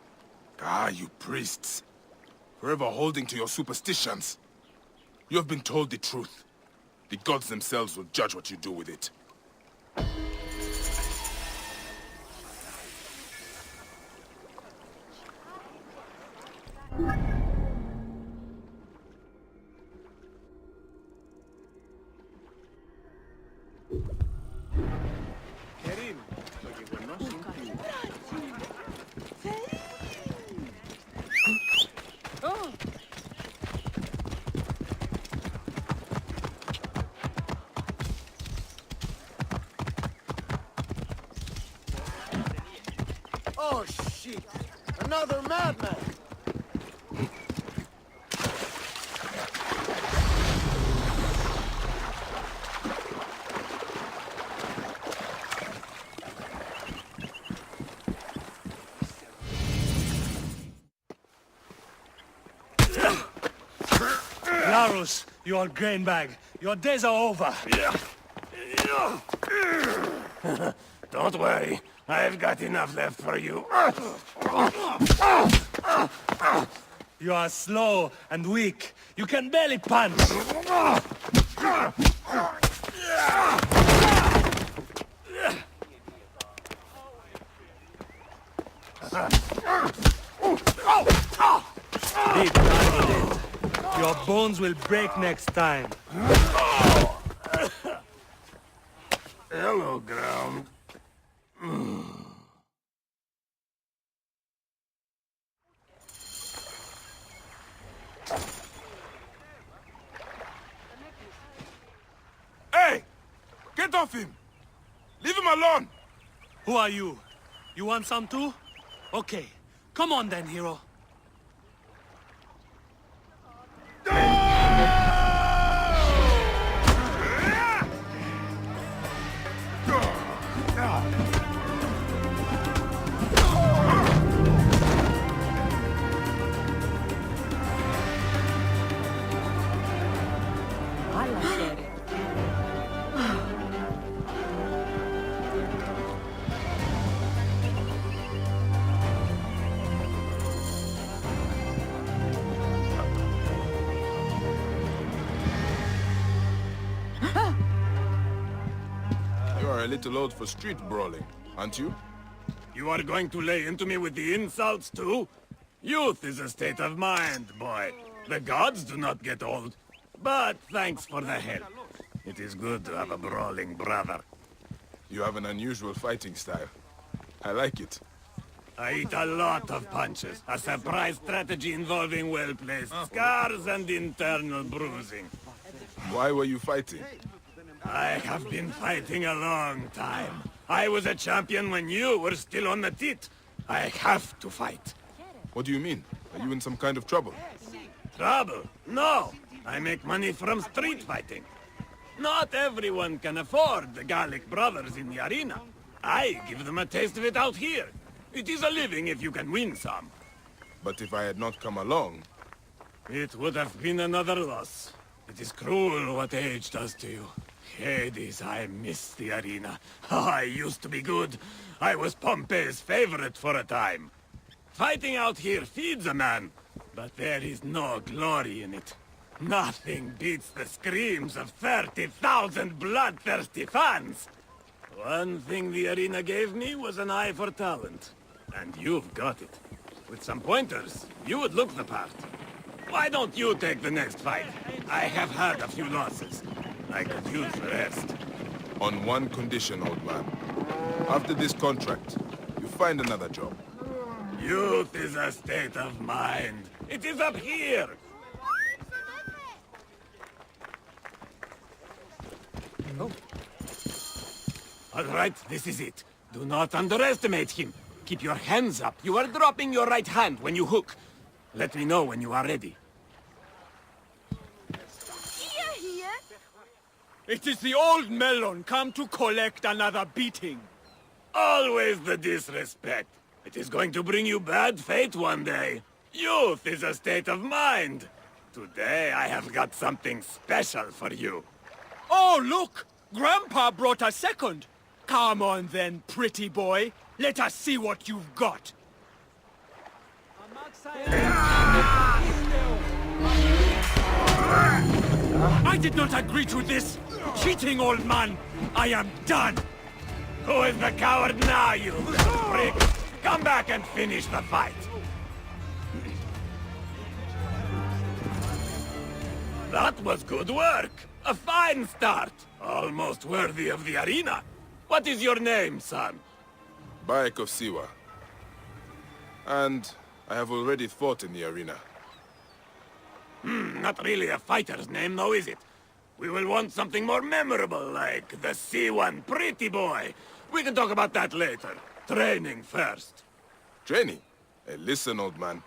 Ah, you priests. Forever holding to your superstitions. You have been told the truth. The gods themselves will judge what you do with it. Oh, shit! Another madman! Larus, your grain bag. Your days are over. Don't worry. I've got enough left for you. You are slow and weak. You can barely punch. Be confident. Your bones will break next time. Hello, ground. Hey! Get off him! Leave him alone! Who are you? You want some too? Okay. Come on then, hero. You are a little old for street brawling, aren't you? You are going to lay into me with the insults, too? Youth is a state of mind, boy. The gods do not get old. But thanks for the help. It is good to have a brawling brother. You have an unusual fighting style. I like it. I eat a lot of punches. A surprise strategy involving well-placed scars and internal bruising. Why were you fighting? I have been fighting a long time. I was a champion when you were still on the tit. I have to fight. What do you mean? Are you in some kind of trouble? Trouble? No. I make money from street fighting. Not everyone can afford the Gallic brothers in the arena. I give them a taste of it out here. It is a living if you can win some. But if I had not come along... It would have been another loss. It is cruel what age does to you. Hades, I miss the arena. Oh, I used to be good. I was Pompey's favorite for a time. Fighting out here feeds a man, but there is no glory in it. Nothing beats the screams of 30,000 bloodthirsty fans. One thing the arena gave me was an eye for talent. And you've got it. With some pointers, you would look the part. Why don't you take the next fight? I have had a few losses. I could use the rest. On one condition, old man. After this contract, you find another job. Youth is a state of mind. It is up here. Oh. All right, this is it. Do not underestimate him. Keep your hands up. You are dropping your right hand when you hook. Let me know when you are ready. It is the old melon come to collect another beating. Always the disrespect. It is going to bring you bad fate one day. Youth is a state of mind. Today I have got something special for you. Oh, look! Grandpa brought a second. Come on then, pretty boy. Let us see what you've got. I did not agree to this. Cheating, old man. I am done. Who is the coward now, you little prick? Come back and finish the fight. That was good work. A fine start. Almost worthy of the arena. What is your name, son? Bayek of Siwa. And I have already fought in the arena. Not really a fighter's name, though, is it? We will want something more memorable, like the C1 Pretty Boy. We can talk about that later. Training first. Training? Hey, listen, old man.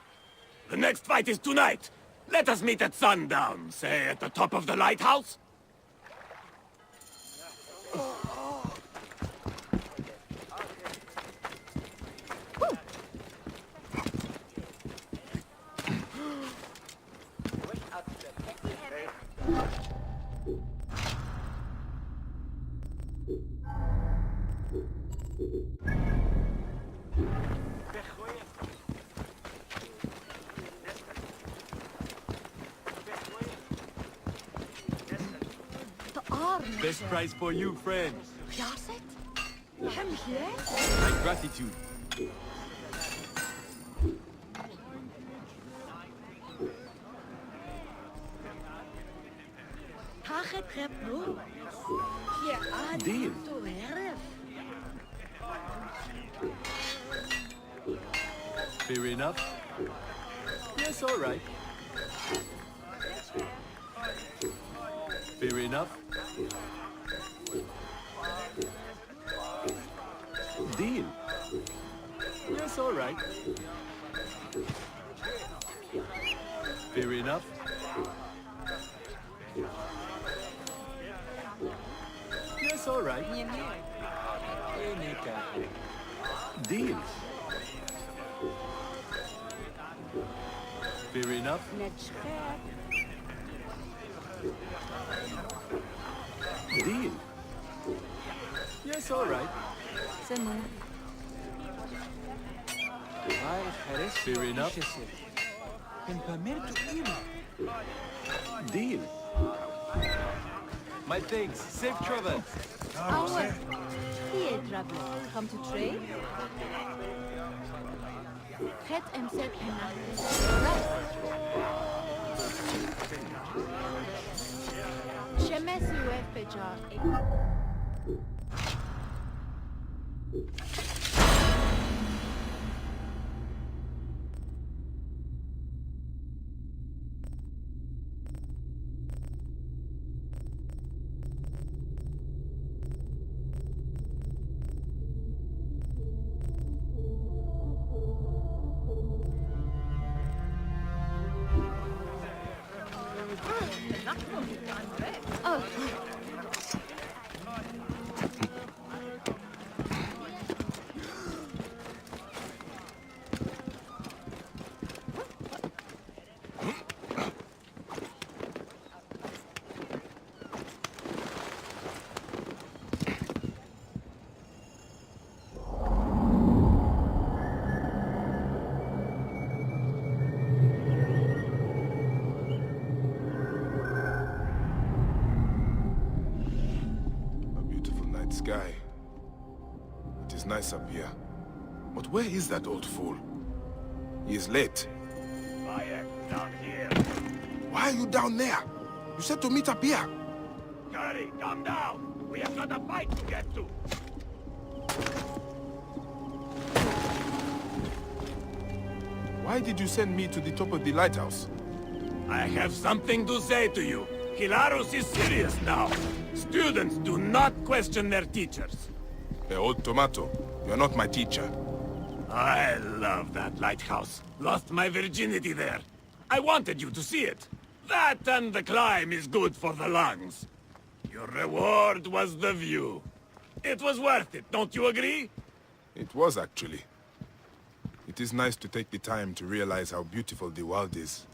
The next fight is tonight. Let us meet at sundown, say at the top of the lighthouse. Best prize for you, friend. My gratitude. Deal. Fair enough. Yes, all right. Fair enough. Deal. Yes, all right. Fair enough. Yes, all right. Deal. Fair enough. Deal. Yes, all right. Fair enough. Deal. My thanks. Safe travel. Our here, traveler. Come to trade? Het en zet Shemesi wefeja. Sky. It is nice up here. But where is that old fool? He is late. Down here. Why are you down there? You said to meet up here. Hurry, come down. We have got a fight to get to. Why did you send me to the top of the lighthouse? I have something to say to you. Hilarus is serious now. Students do not question their teachers. Hey, old tomato, you're not my teacher. I love that lighthouse. Lost my virginity there. I wanted you to see it. That and the climb is good for the lungs. Your reward was the view. It was worth it, don't you agree? It was, actually. It is nice to take the time to realize how beautiful the world is.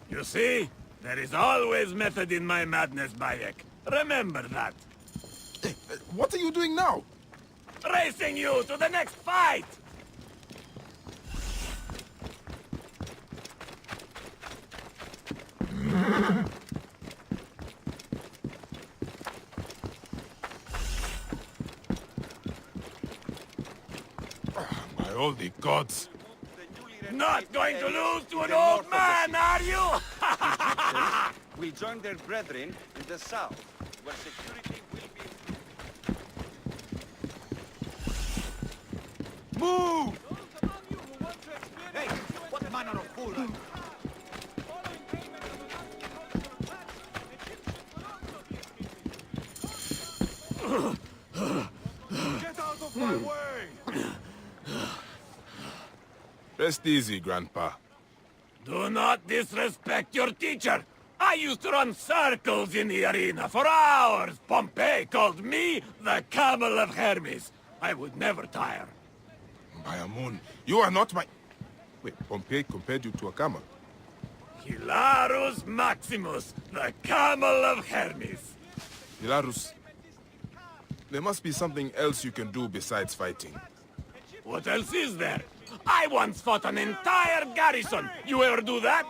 You see? There is always method in my madness, Bayek. Remember that. Hey, what are you doing now? Racing you to the next fight! By all the gods. Not going to lose to an old man, are you? Will join their brethren in the south, where security will be... Move! Hey, what manner of fool are you? Get out of my way! Rest easy, Grandpa. Do not disrespect your teacher. I used to run circles in the arena for hours. Pompey called me the Camel of Hermes. I would never tire. By Amun, you are not my... Wait, Pompey compared you to a camel? Hilarus Maximus, the Camel of Hermes. Hilarus, there must be something else you can do besides fighting. What else is there? I once fought an entire garrison. You ever do that?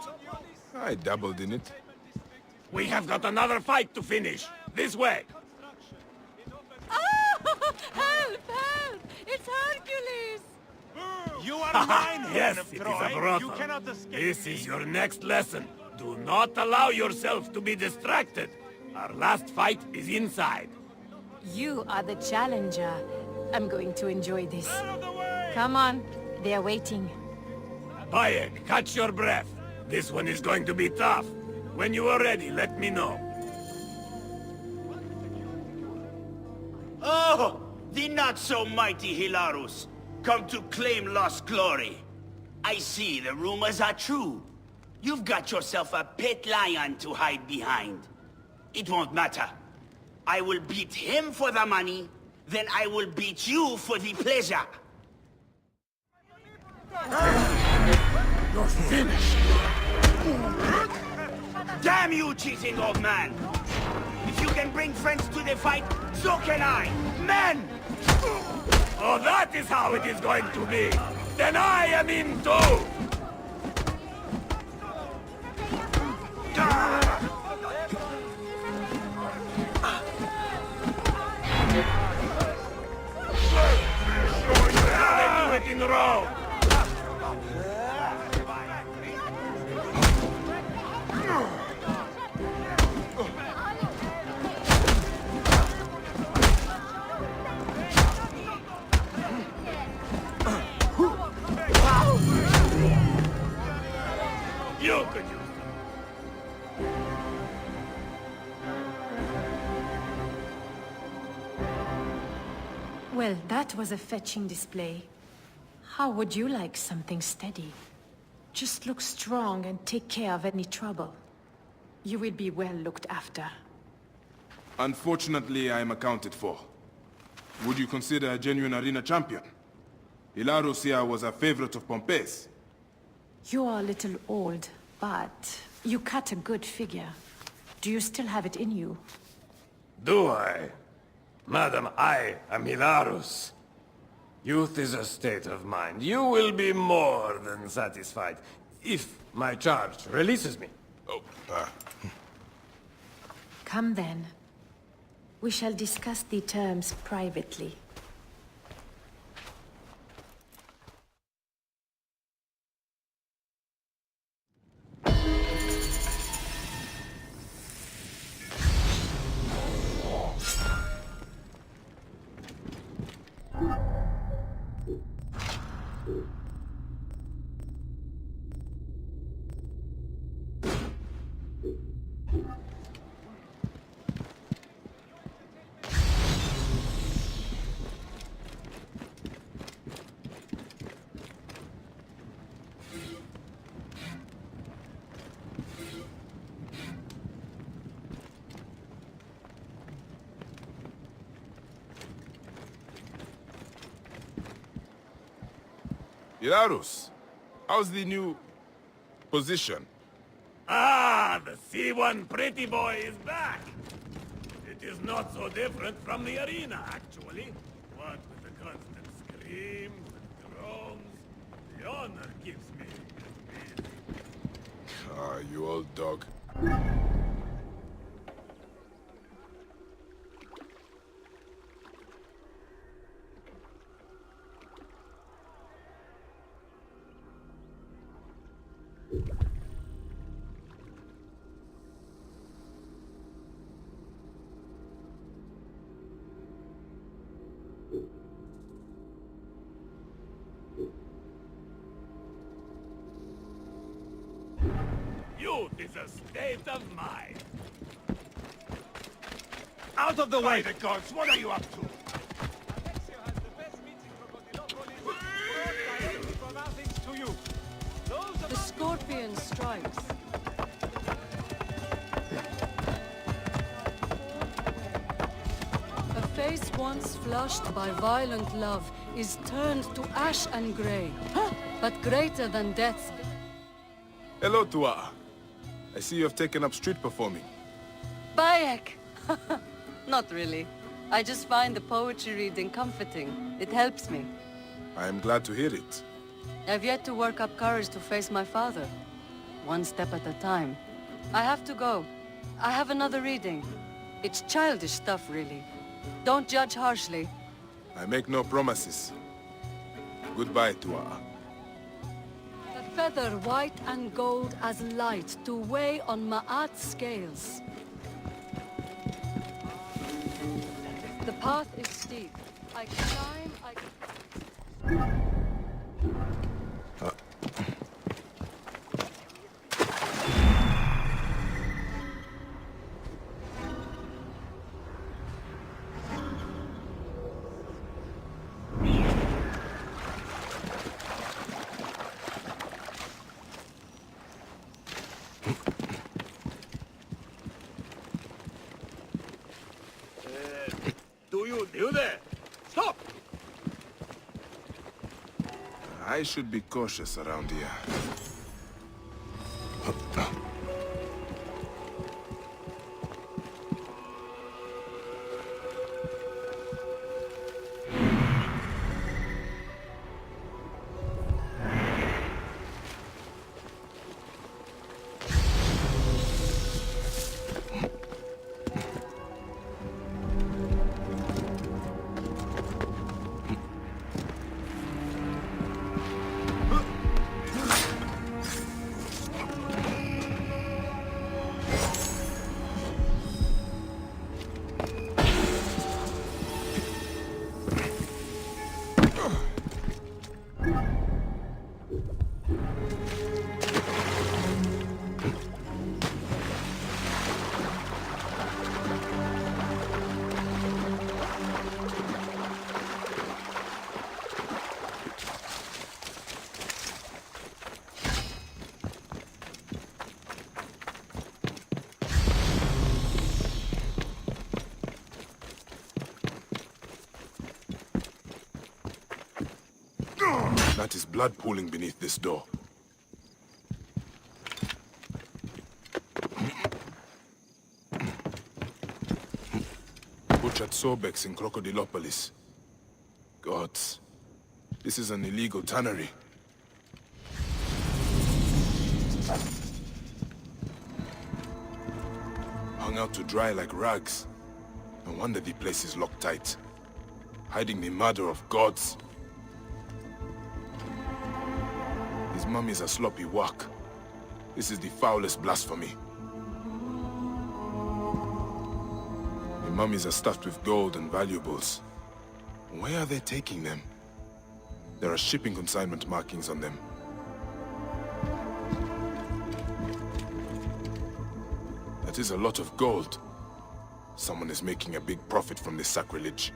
I dabbled in it. We have got another fight to finish. This way. Oh! Help! Help! It's Hercules! You are mine, Yes, Hen of it is a Troy. brothel. You cannot escape This me. is your next lesson. Do not allow yourself to be distracted. Our last fight is inside. You are the challenger. I'm going to enjoy this. Come on, they are waiting. Bayek, catch your breath. This one is going to be tough. When you are ready, let me know. Oh, the not-so-mighty Hilarus, come to claim lost glory. I see the rumors are true. You've got yourself a pet lion to hide behind. It won't matter. I will beat him for the money, then I will beat you for the pleasure. You're finished. Damn you, cheating old man! If you can bring friends to the fight, so can I! Men! Oh, that is how it is going to be. Then I am in too. They do it in Rome. Well, that was a fetching display. How would you like something steady? Just look strong and take care of any trouble. You will be well looked after. Unfortunately, I am accounted for. Would you consider a genuine arena champion? Hilarus here was a favorite of Pompey's. You are a little old, but you cut a good figure. Do you still have it in you? Do I? Madam, I am Hilarus. Youth is a state of mind. You will be more than satisfied if my charge releases me. Come then. We shall discuss the terms privately. Hilarus, how's the new position? Ah, the C1 pretty boy is back! It is not so different from the arena, actually. What with the constant screams and groans, the honor keeps me busy. Ah, you old dog. Youth is a state of mind. Out of the way! By the gods, what are you up to? The scorpion strikes. A face once flushed by violent love is turned to ash and grey. But greater than death. Hello, Tua. I see you have taken up street performing. Bayek! Not really. I just find the poetry reading comforting. It helps me. I am glad to hear it. I've yet to work up courage to face my father. One step at a time. I have to go. I have another reading. It's childish stuff, really. Don't judge harshly. I make no promises. Goodbye, Tua. A feather white and gold as light to weigh on Ma'at's scales. The path is steep. I climb, Do you do that? Stop! I should be cautious around here. That is blood pooling beneath this door. Butchered Sobeks in Crocodilopolis. Gods, this is an illegal tannery. Hung out to dry like rags. No wonder the place is locked tight. Hiding the murder of gods. These mummies are sloppy work. This is the foulest blasphemy. The mummies are stuffed with gold and valuables. Where are they taking them? There are shipping consignment markings on them. That is a lot of gold. Someone is making a big profit from this sacrilege.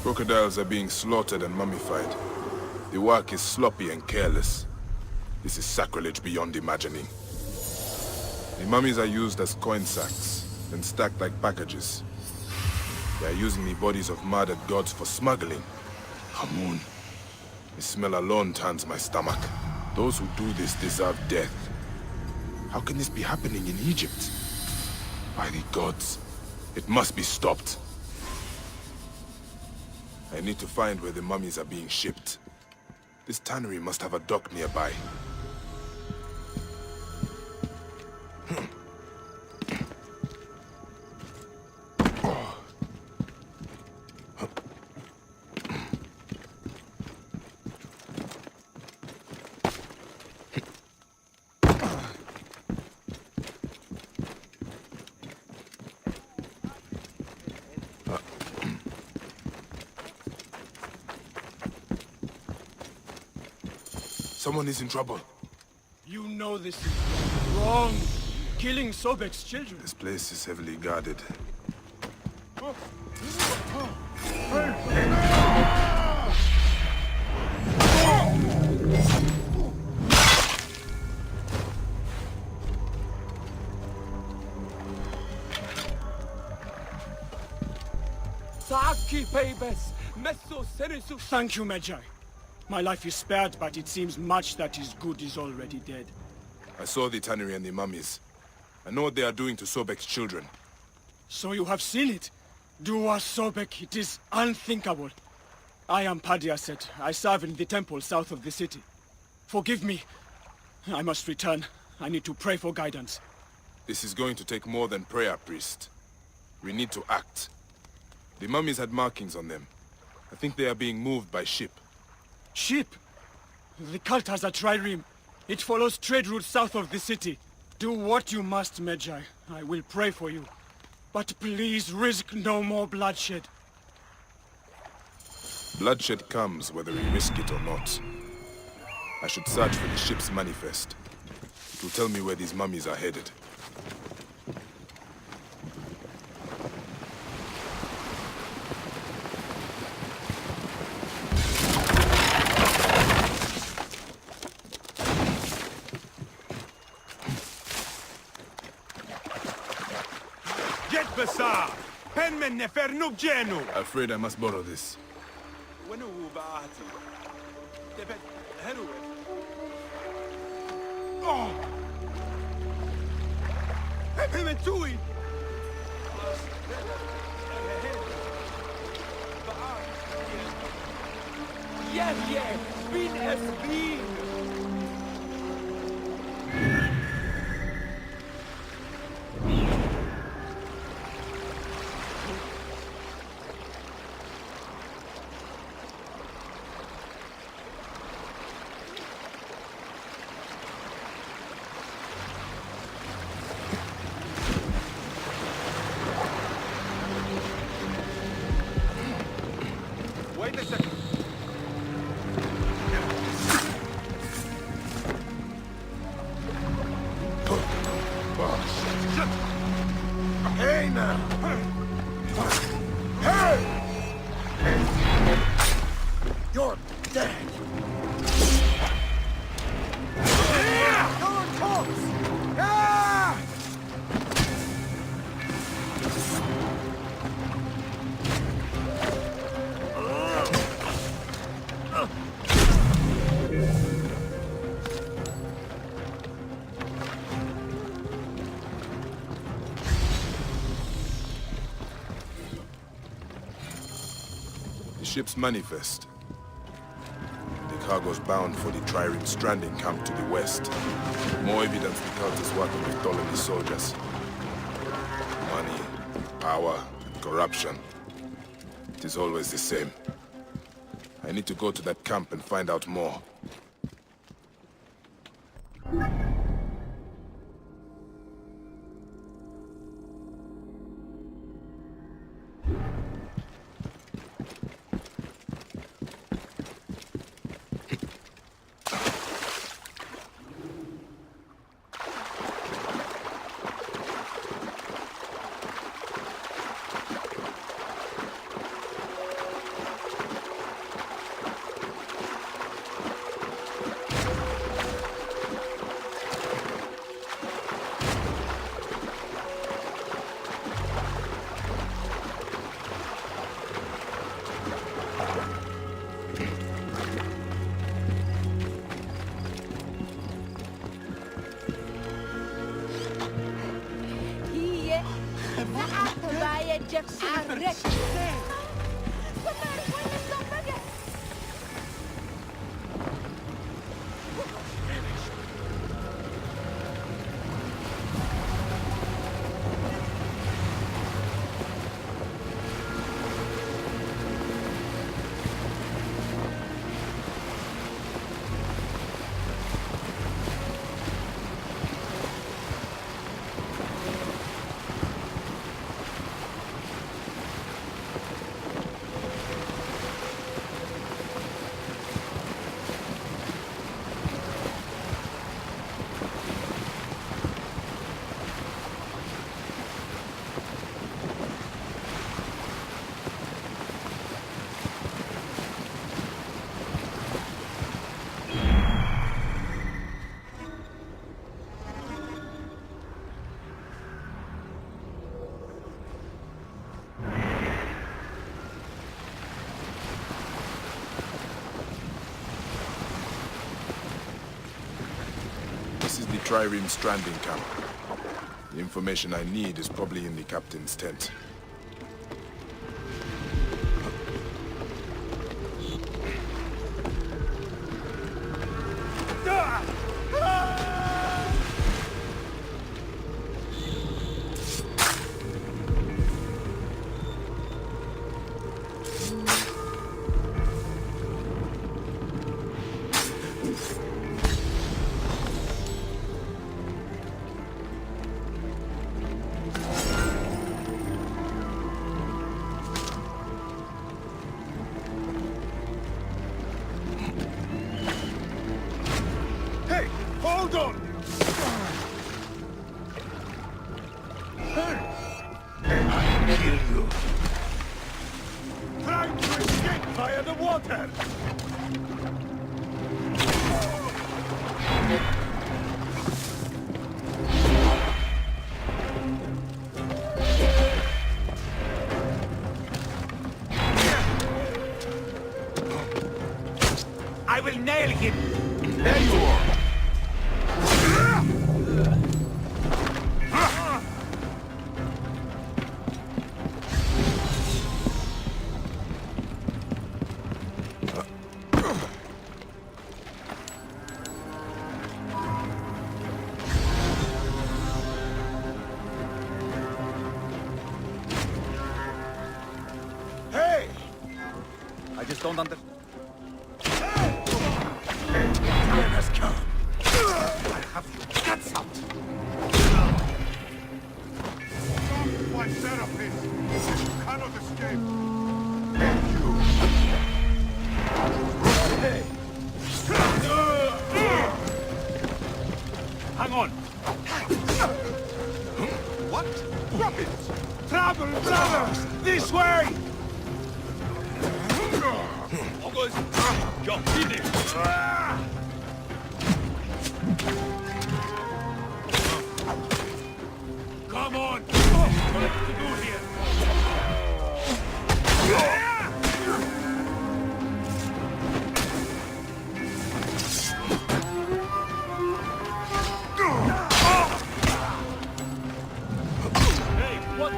Crocodiles are being slaughtered and mummified. The work is sloppy and careless. This is sacrilege beyond imagining. The mummies are used as coin sacks and stacked like packages. They are using the bodies of murdered gods for smuggling. Hamun. The smell alone turns my stomach. Those who do this deserve death. How can this be happening in Egypt? By the gods, it must be stopped. I need to find where the mummies are being shipped. This tannery must have a dock nearby. Someone is in trouble. You know this is wrong. Killing Sobek's children. This place is heavily guarded. Thank you, Magi. My life is spared, but it seems much that is good is already dead. I saw the tannery and the mummies. I know what they are doing to Sobek's children. So you have seen it? Dua Sobek, it is unthinkable. I am Padiaset. I serve in the temple south of the city. Forgive me. I must return. I need to pray for guidance. This is going to take more than prayer, priest. We need to act. The mummies had markings on them. I think they are being moved by ship. Ship? The cult has a trireme. It follows trade routes south of the city. Do what you must, Magi. I will pray for you. But please risk no more bloodshed. Bloodshed comes whether we risk it or not. I should search for the ship's manifest. It will tell me where these mummies are headed. Afraid I must borrow this. Wait a second. Hey now! Hey! You're dead! Your corpse! Ah! ship's manifest. The cargo's bound for the Trireme stranding camp to the west. More evidence the cult is working with Ptolemy's soldiers. Money, power, corruption. It is always the same. I need to go to that camp and find out more. Trireme stranding camp. The information I need is probably in the captain's tent. Hold on! I'll kill you. Trying to escape via the water! I will nail him! There you are! Hey! I just don't understand. Time has come. I'll have your guts out. My therapist! You cannot escape! Hey! Hang on! What? Drop it! Trouble, brothers! This way! August, you're finished! Come on! What to do here? Hey, what?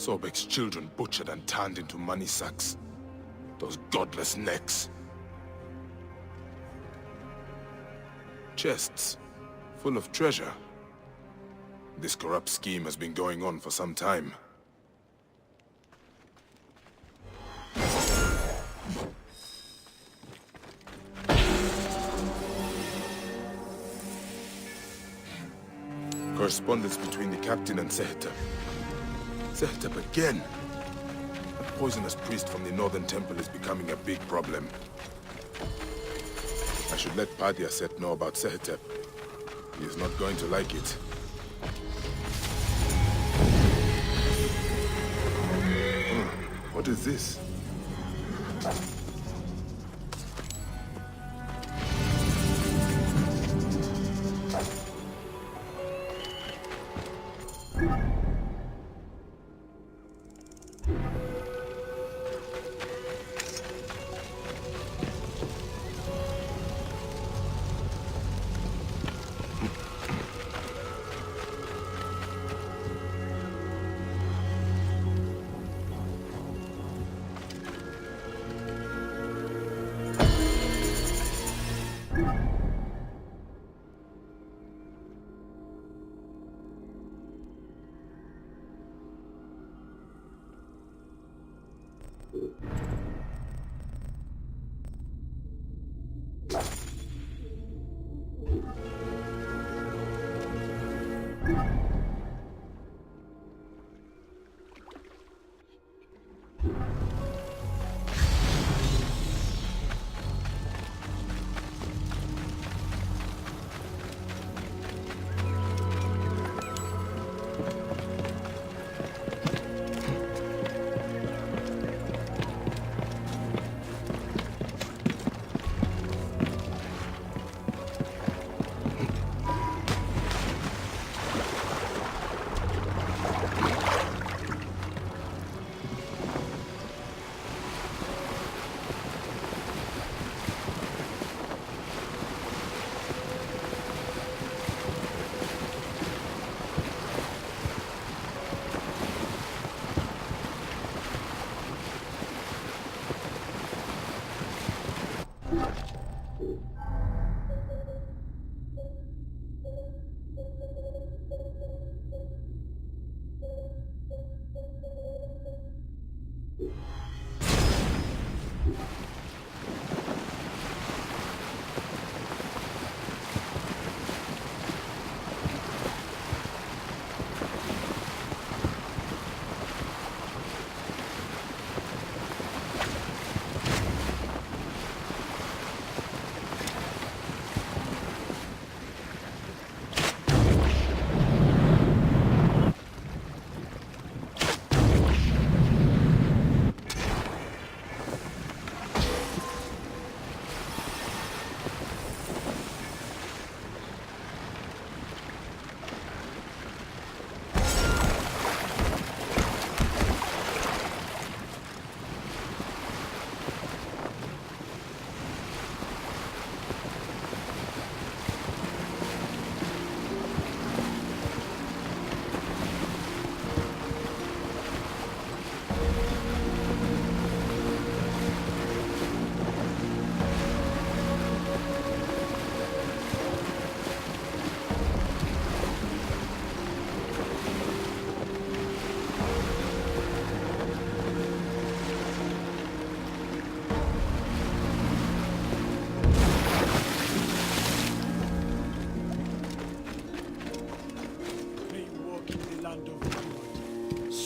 Sobek's children butchered and turned into money sacks. Those godless necks. Chests, full of treasure. This corrupt scheme has been going on for some time. Correspondence between the captain and Sehetep. Sehetep again! A poisonous priest from the Northern Temple is becoming a big problem. I should let Padia Set know about Sehetep. He is not going to like it. What is this?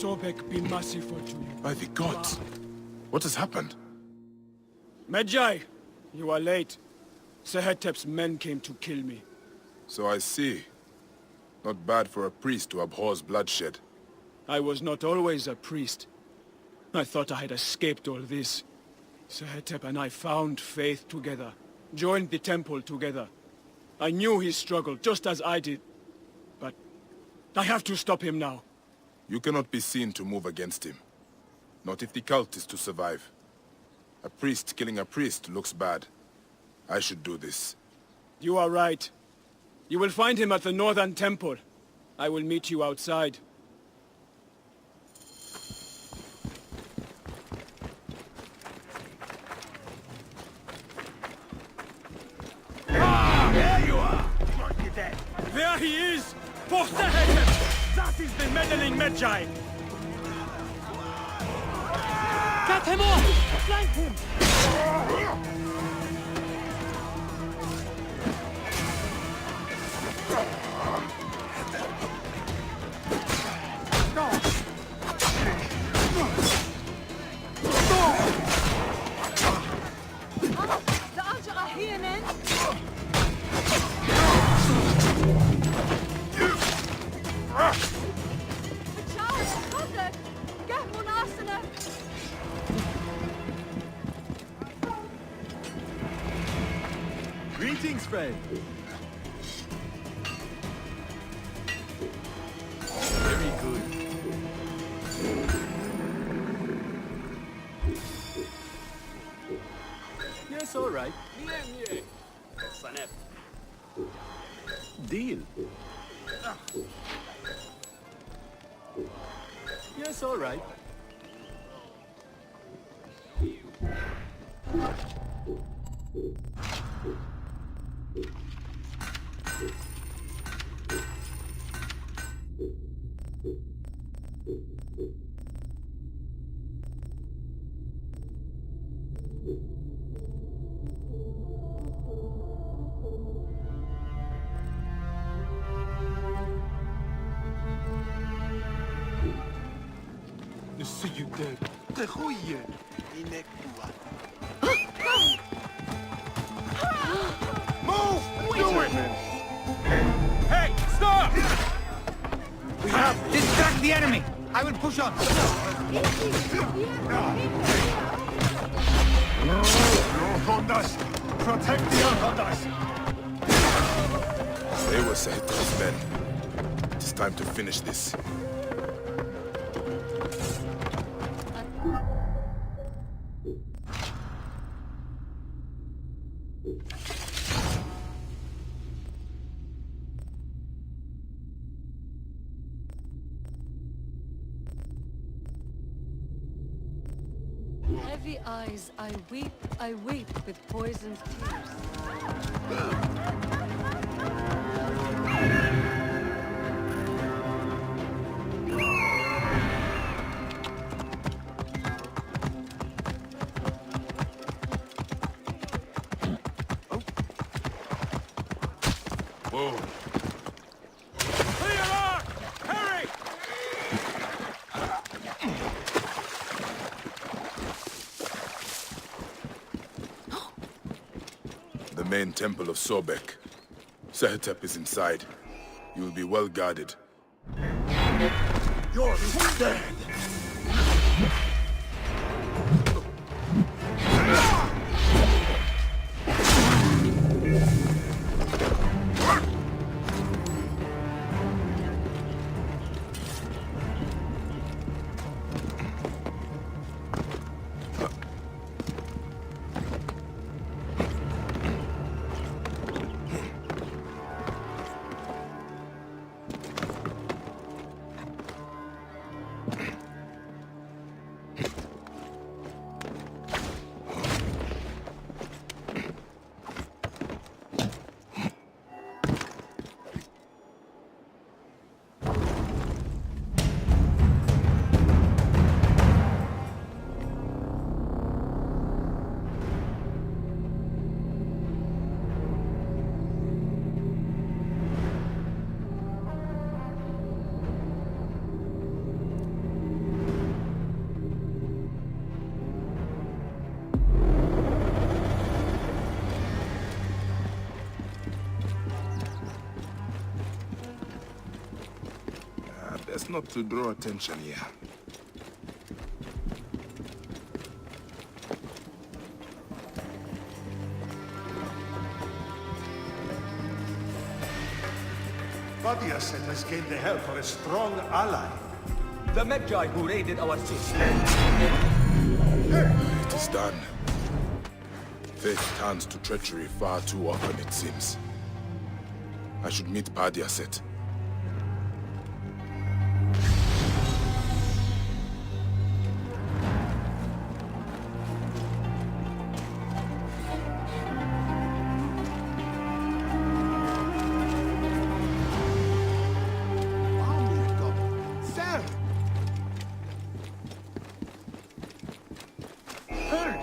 Sobek be merciful to you. By the gods! What has happened? Medjay, you are late. Sehetep's men came to kill me. So I see. Not bad for a priest who abhors bloodshed. I was not always a priest. I thought I had escaped all this. Sehetep and I found faith together, joined the temple together. I knew he struggled, just as I did. But I have to stop him now. You cannot be seen to move against him. Not if the cult is to survive. A priest killing a priest looks bad. I should do this. You are right. You will find him at the Northern Temple. I will meet you outside. There he is! For Sehetet! That is the meddling Medjay! Cut him off! Flank him! The Alja are here, man! Charles, Mother! Get mon arsenal! Greetings, friend. Very good. Yes, all right. Deal. Yes, all right. I see you dead. Move! Do it! Hey, stop! We have distract the enemy. I will push on. Hondas! Protect the Hondas! They were Sahito's men. It is time to finish this. Heavy eyes, I weep with poisoned tears. Whoa. Clear on! Hurry! The main temple of Sobek. Sehetep is inside. You will be well guarded. You're dead! Best not to draw attention here. Vadiaset has gained the help of a strong ally. The Medjay who raided our city. It is done. Faith turns to treachery far too often, it seems. I should meet Padiaset.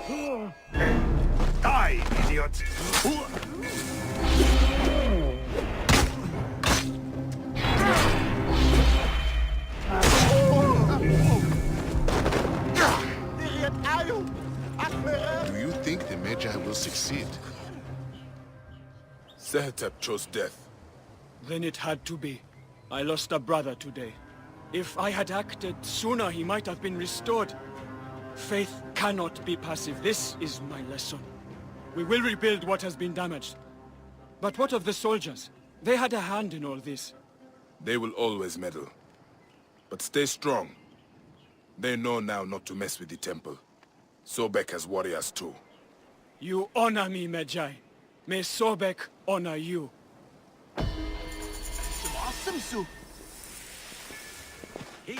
Die, idiot! Do you think the Magi will succeed? Sehetep chose death. Then it had to be. I lost a brother today. If I had acted sooner, he might have been restored. Faith cannot be passive. This is my lesson. We will rebuild what has been damaged. But what of the soldiers? They had a hand in all this. They will always meddle. But stay strong. They know now not to mess with the temple. Sobek has warriors too. You honor me, Medjay. May Sobek honor you. Awesome, Sue. You